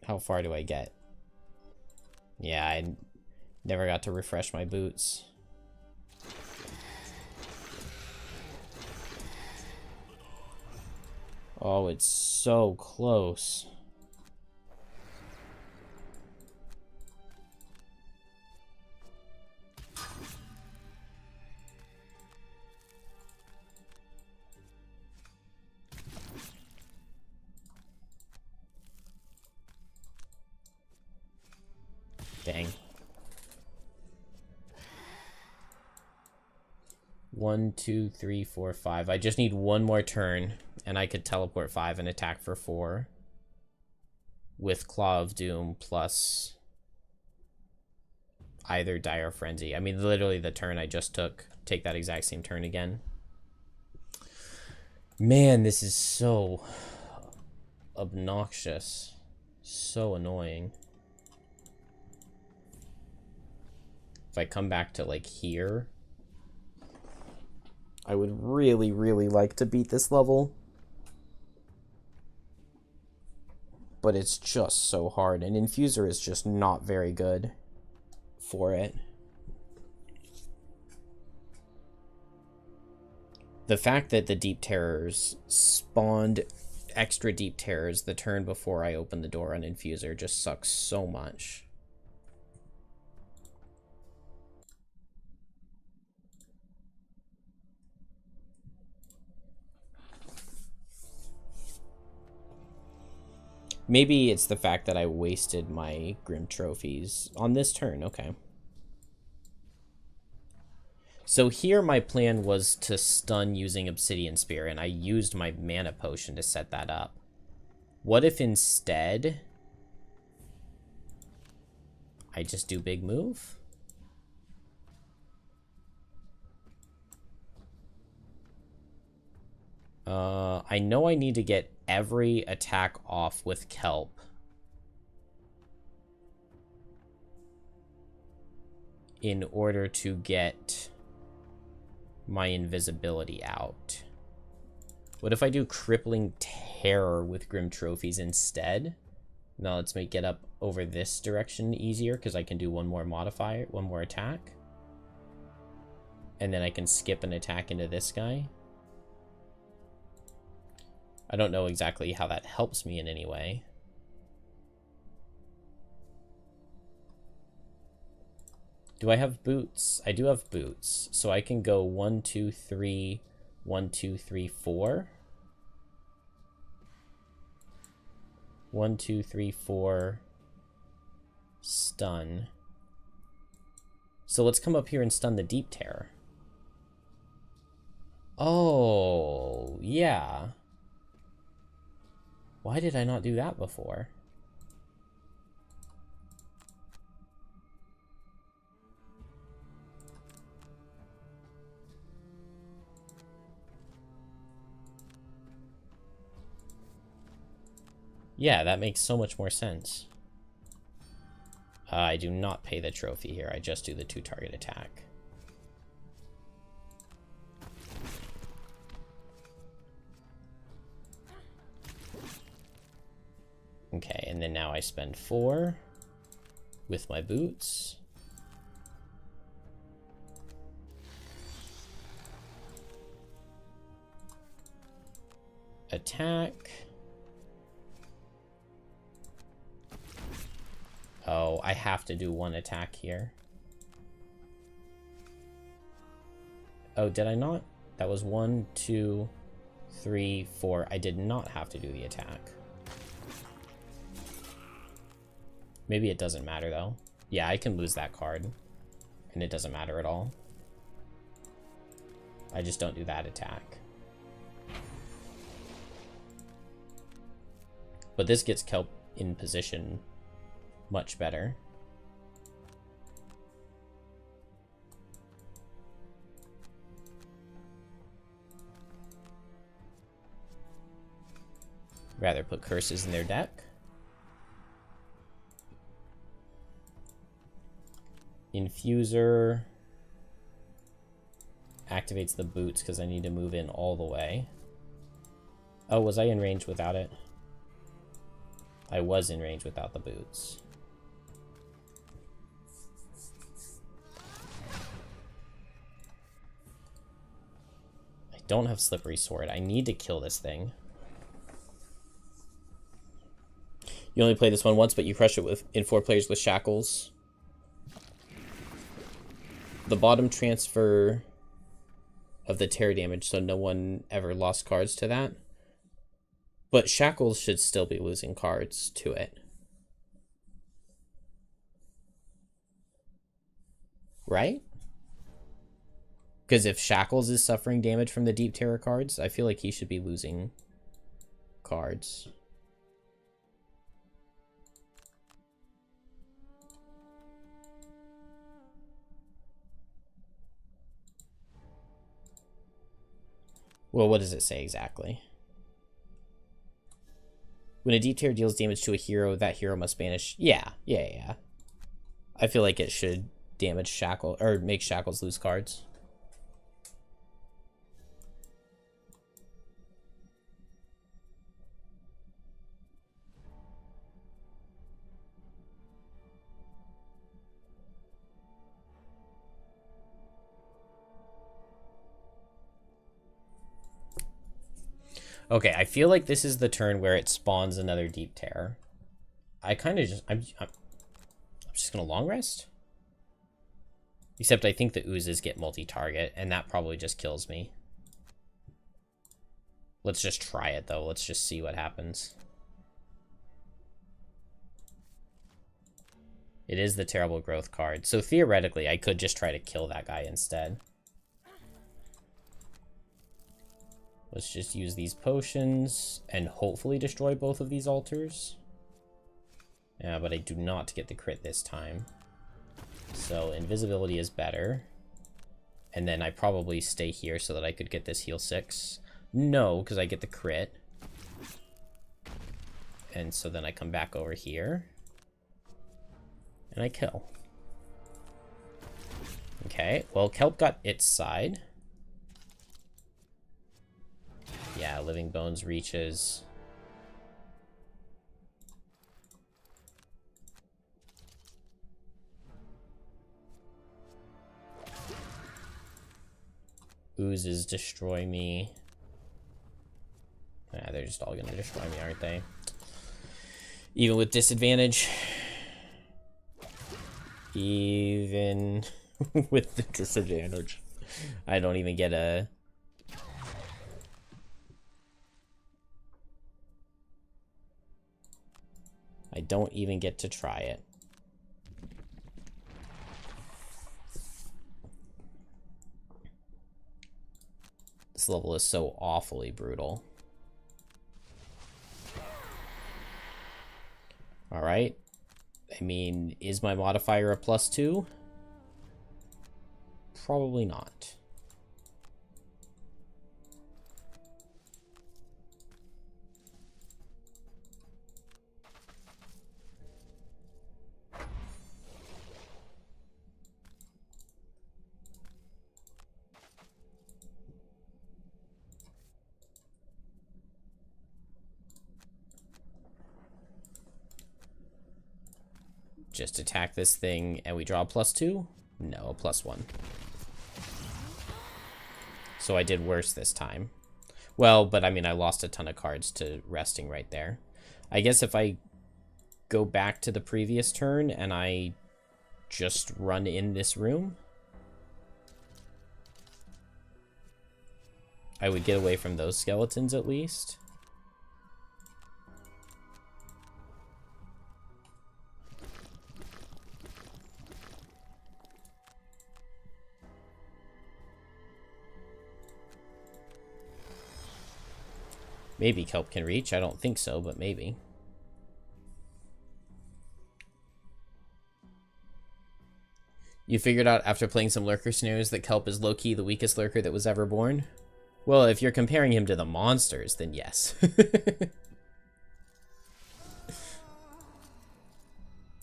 How far do I get? Yeah, I never got to refresh my boots. Oh, it's so close. Dang. 1, 2, 3, 4, 5. I just need one more turn, and I could teleport 5 and attack for 4. With Claw of Doom plus either Dire Frenzy. I mean, literally the turn I just took. Take that exact same turn again. Man, this is so obnoxious. So annoying. If I come back to, like, here, I would really, really like to beat this level. But it's just so hard, and Infuser is just not very good for it. The fact that the Deep Terrors spawned extra Deep Terrors the turn before I opened the door on Infuser just sucks so much. Maybe it's the fact that I wasted my Grim Trophies on this turn. Okay. So here my plan was to stun using Obsidian Spear, and I used my mana potion to set that up. What if instead I just do big move? I know I need to get every attack off with Kelp in order to get my invisibility out. What if I do Crippling Terror with Grim Trophies instead? Now let's make it up over this direction easier, because I can do one more modifier, one more attack. And then I can skip an attack into this guy. I don't know exactly how that helps me in any way. Do I have boots? I do have boots. So I can go 1, 2, 3, 1, 2, 3, 4. 1, 2, 3, 4. Stun. So let's come up here and stun the Deep Terror. Oh, yeah. Why did I not do that before? Yeah, that makes so much more sense. I do not pay the trophy here. I just do the 2-target attack. Okay, and then now I spend 4 with my boots. Attack. Oh, I have to do 1 attack here. Oh, did I not? That was 1, 2, 3, 4. I did not have to do the attack. Maybe it doesn't matter, though. Yeah, I can lose that card, and it doesn't matter at all. I just don't do that attack. But this gets Kelp in position much better. Rather put curses in their deck. Infuser activates the boots because I need to move in all the way. Oh, was I in range without it? I was in range without the boots. I don't have Slippery Sword. I need to kill this thing. You only play this one once, but you crush it in 4 players with Shackles. The bottom transfer of the terror damage, so no one ever lost cards to that. But Shackles should still be losing cards to it. Right? Because if Shackles is suffering damage from the Deep Terror cards, I feel like he should be losing cards. Well, what does it say exactly? When a Deep Terror deals damage to a hero, that hero must banish. Yeah. I feel like it should damage Shackle or make Shackles lose cards. Okay, I feel like this is the turn where it spawns another Deep Terror. I kind of just... I'm just going to long rest? Except I think the oozes get multi-target, and that probably just kills me. Let's just try it, though. Let's just see what happens. It is the Terrible Growth card. So theoretically, I could just try to kill that guy instead. Let's just use these potions and hopefully destroy both of these altars. Yeah, but I do not get the crit this time. So invisibility is better. And then I probably stay here so that I could get this heal 6. No, because I get the crit. And so then I come back over here. And I kill. Okay, well, Kelp got its side. Yeah, Living Bones reaches. Oozes destroy me. Yeah, they're just all gonna destroy me, aren't they? Even with disadvantage. Even with the disadvantage. I don't even get a... I don't even get to try it. This level is so awfully brutal. Alright. I mean, is my modifier a +2? Probably not. Just attack this thing and we draw a +2? No, a +1. So I did worse this time. Well, but I mean, I lost a ton of cards to resting right there. I guess if I go back to the previous turn and I just run in this room, I would get away from those skeletons at least. Maybe Kelp can reach. I don't think so, but maybe. You figured out after playing some lurker scenarios that Kelp is low-key the weakest lurker that was ever born? Well, if you're comparing him to the monsters, then yes.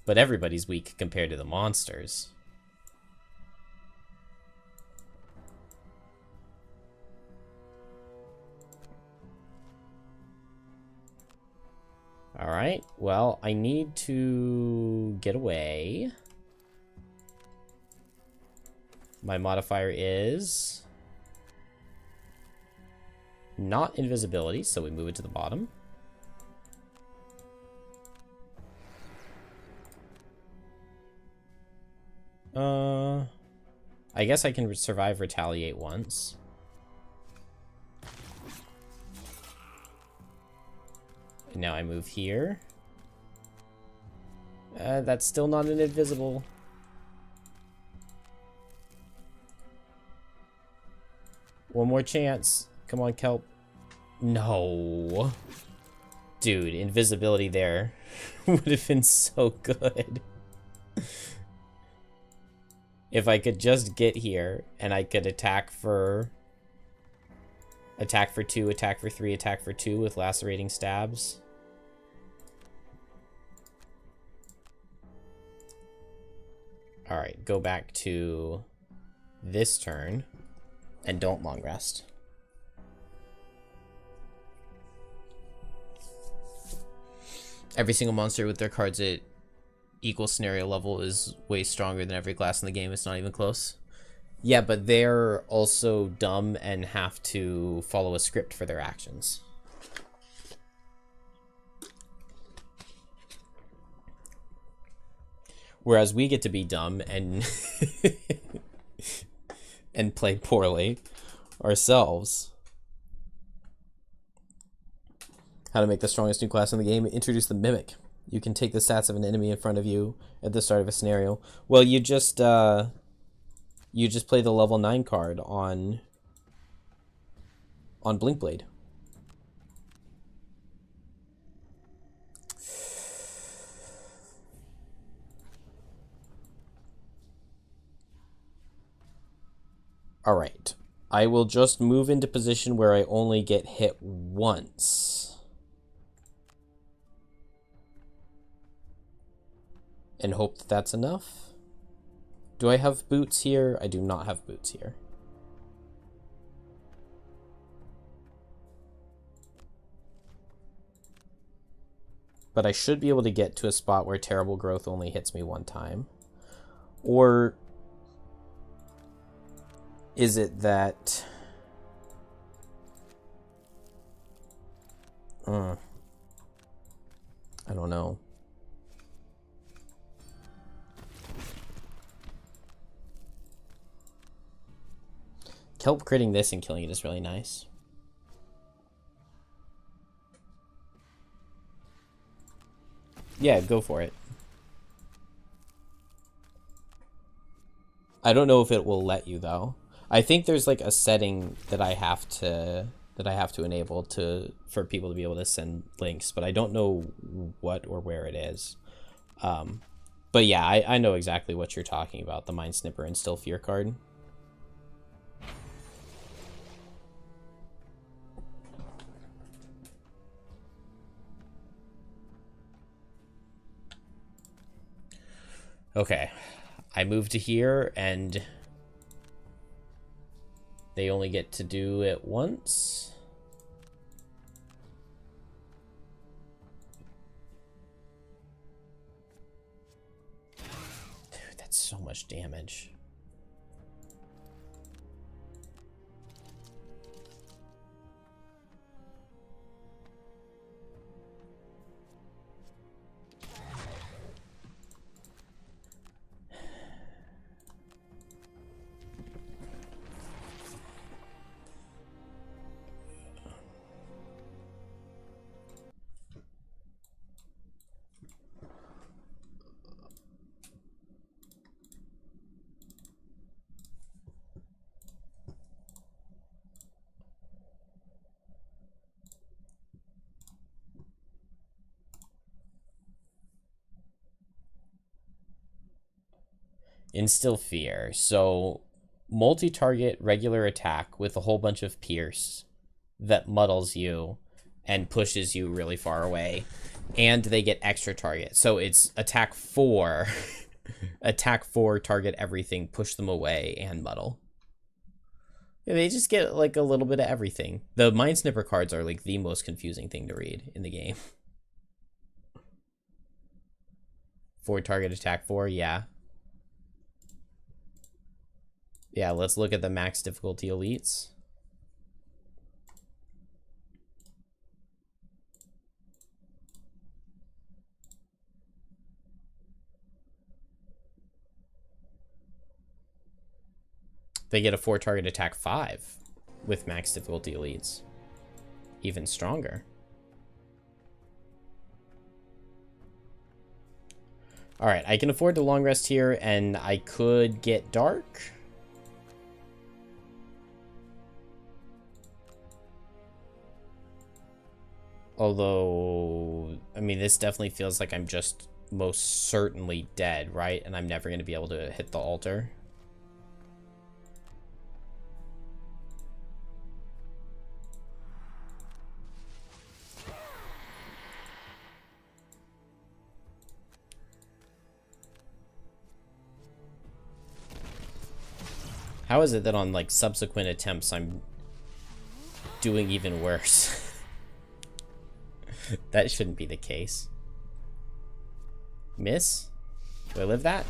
But everybody's weak compared to the monsters. Alright, well, I need to get away. My modifier is not invisibility, so we move it to the bottom. I guess I can survive retaliate once. Now I move here. That's still not an invisible. One more chance. Come on, Kelp. No. Dude, invisibility there would have been so good. If I could just get here and I could attack for 2, attack for 3, attack for 2 with lacerating stabs. Alright, go back to this turn and don't long rest. Every single monster with their cards at equal scenario level is way stronger than every class in the game. It's not even close. Yeah, but they're also dumb and have to follow a script for their actions. Whereas we get to be dumb and and play poorly ourselves. How to make the strongest new class in the game? Introduce the Mimic. You can take the stats of an enemy in front of you at the start of a scenario. Well, you just play the level 9 card on Blinkblade. Alright. I will just move into position where I only get hit once. And hope that that's enough. Do I have boots here? I do not have boots here. but I should be able to get to a spot where Terrible Growth only hits me one time. Or is it that... I don't know. Kelp critting this and killing it is really nice. Yeah, go for it. I don't know if it will let you though. I think there's like a setting that I have to enable for people to be able to send links, but I don't know what or where it is. But yeah, I know exactly what you're talking about, the Mind Snipper and Still Fear card. Okay, I moved to here, and they only get to do it once. Dude, that's so much damage. Instill Fear. So multi-target regular attack with a whole bunch of pierce that muddles you and pushes you really far away, and they get extra target. So it's attack 4 attack 4, target everything, push them away, and muddle. Yeah, they just get like a little bit of everything. The Mind Snipper cards are like the most confusing thing to read in the game. 4 target attack 4, yeah. Yeah, let's look at the max difficulty elites. They get a 4 target attack 5 with max difficulty elites. Even stronger. Alright, I can afford the long rest here, and I could get dark. Although, I mean, this definitely feels like I'm just most certainly dead, right? And I'm never going to be able to hit the altar. How is it that on, like, subsequent attempts I'm doing even worse? That shouldn't be the case. Miss? Do I live that?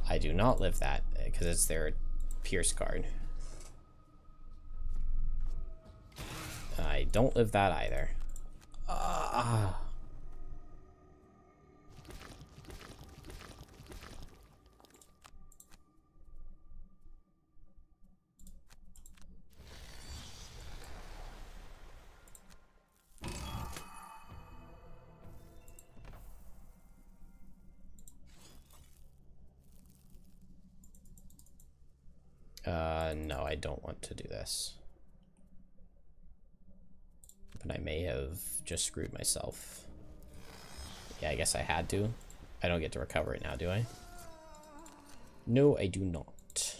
I do not live that, because it's their Pierce card. I don't live that either. No, I don't want to do this. But I may have just screwed myself. Yeah, I guess I had to. I don't get to recover it now, do I? No, I do not.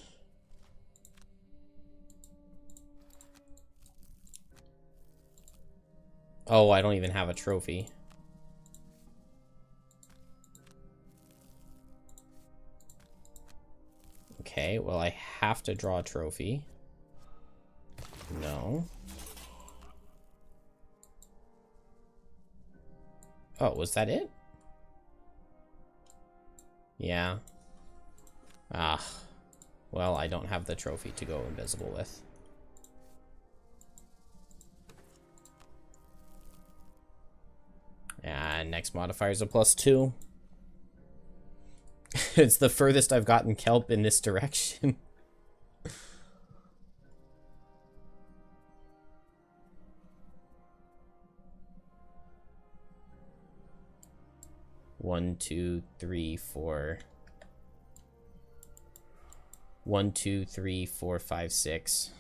Oh, I don't even have a trophy. Okay, well, I have to draw a trophy. No. Oh, was that it? Yeah. Ah. Well, I don't have the trophy to go invisible with. And next modifier is a +2. It's the furthest I've gotten kelp in this direction. One, two, three, four. 1, 2, 3, 4, 5, 6.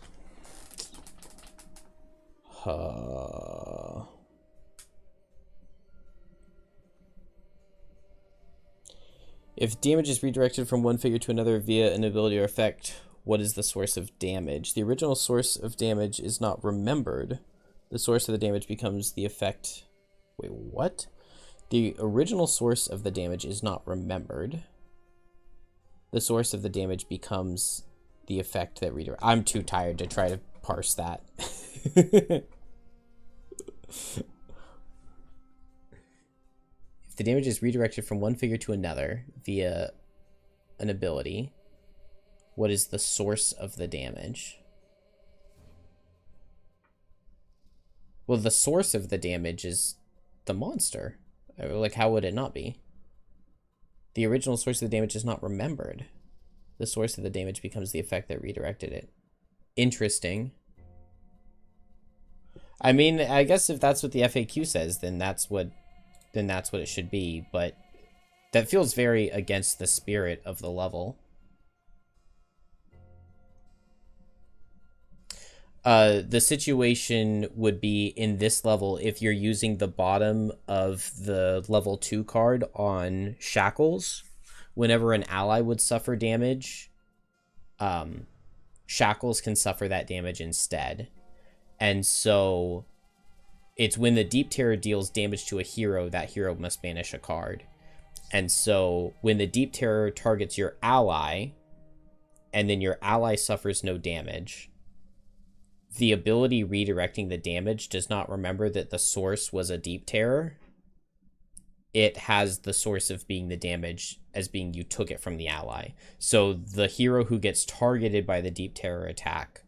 If damage is redirected from one figure to another via an ability or effect, what is the source of damage? The original source of damage is not remembered. The source of the damage becomes the effect. Wait, what? The original source of the damage is not remembered. The source of the damage becomes the effect that redirect. I'm too tired to try to parse that. If the damage is redirected from one figure to another via an ability, what is the source of the damage? Well, the source of the damage is the monster. Like, how would it not be? The original source of the damage is not remembered. The source of the damage becomes the effect that redirected it. Interesting. I mean, I guess if that's what the FAQ says, then that's what it should be, but that feels very against the spirit of the level. The situation would be in this level if you're using the bottom of the level 2 card on Shackles. Whenever an ally would suffer damage, Shackles can suffer that damage instead. And so it's when the Deep Terror deals damage to a hero, that hero must banish a card. And so when the Deep Terror targets your ally, and then your ally suffers no damage, the ability redirecting the damage does not remember that the source was a Deep Terror. It has the source of being the damage as being you took it from the ally. So the hero who gets targeted by the Deep Terror attack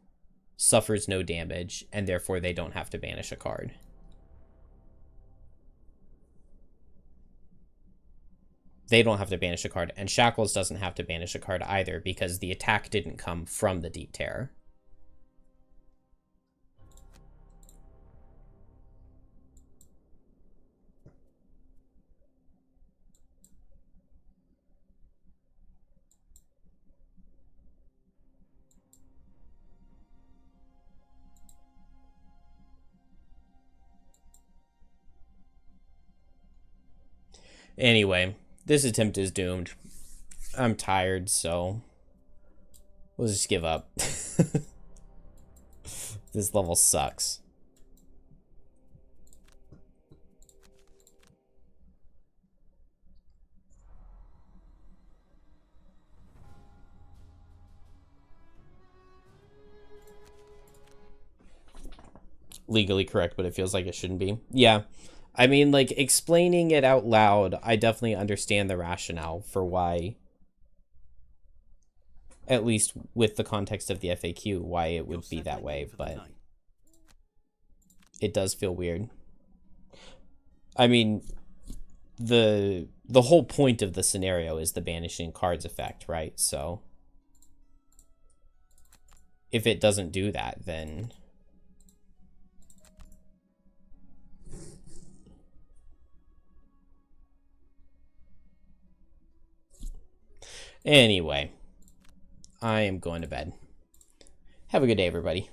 suffers no damage, and therefore they don't have to banish a card. They don't have to banish a card, and Shackles doesn't have to banish a card either, because the attack didn't come from the Deep Terror. Anyway, this attempt is doomed. I'm tired, so we'll just give up. This level sucks. Legally correct, but it feels like it shouldn't be. Yeah. I mean, like, explaining it out loud, I definitely understand the rationale for why, at least with the context of the FAQ, why it would be that way, but it does feel weird. I mean, the whole point of the scenario is the banishing cards effect, right? So if it doesn't do that, then anyway, I am going to bed. Have a good day, everybody.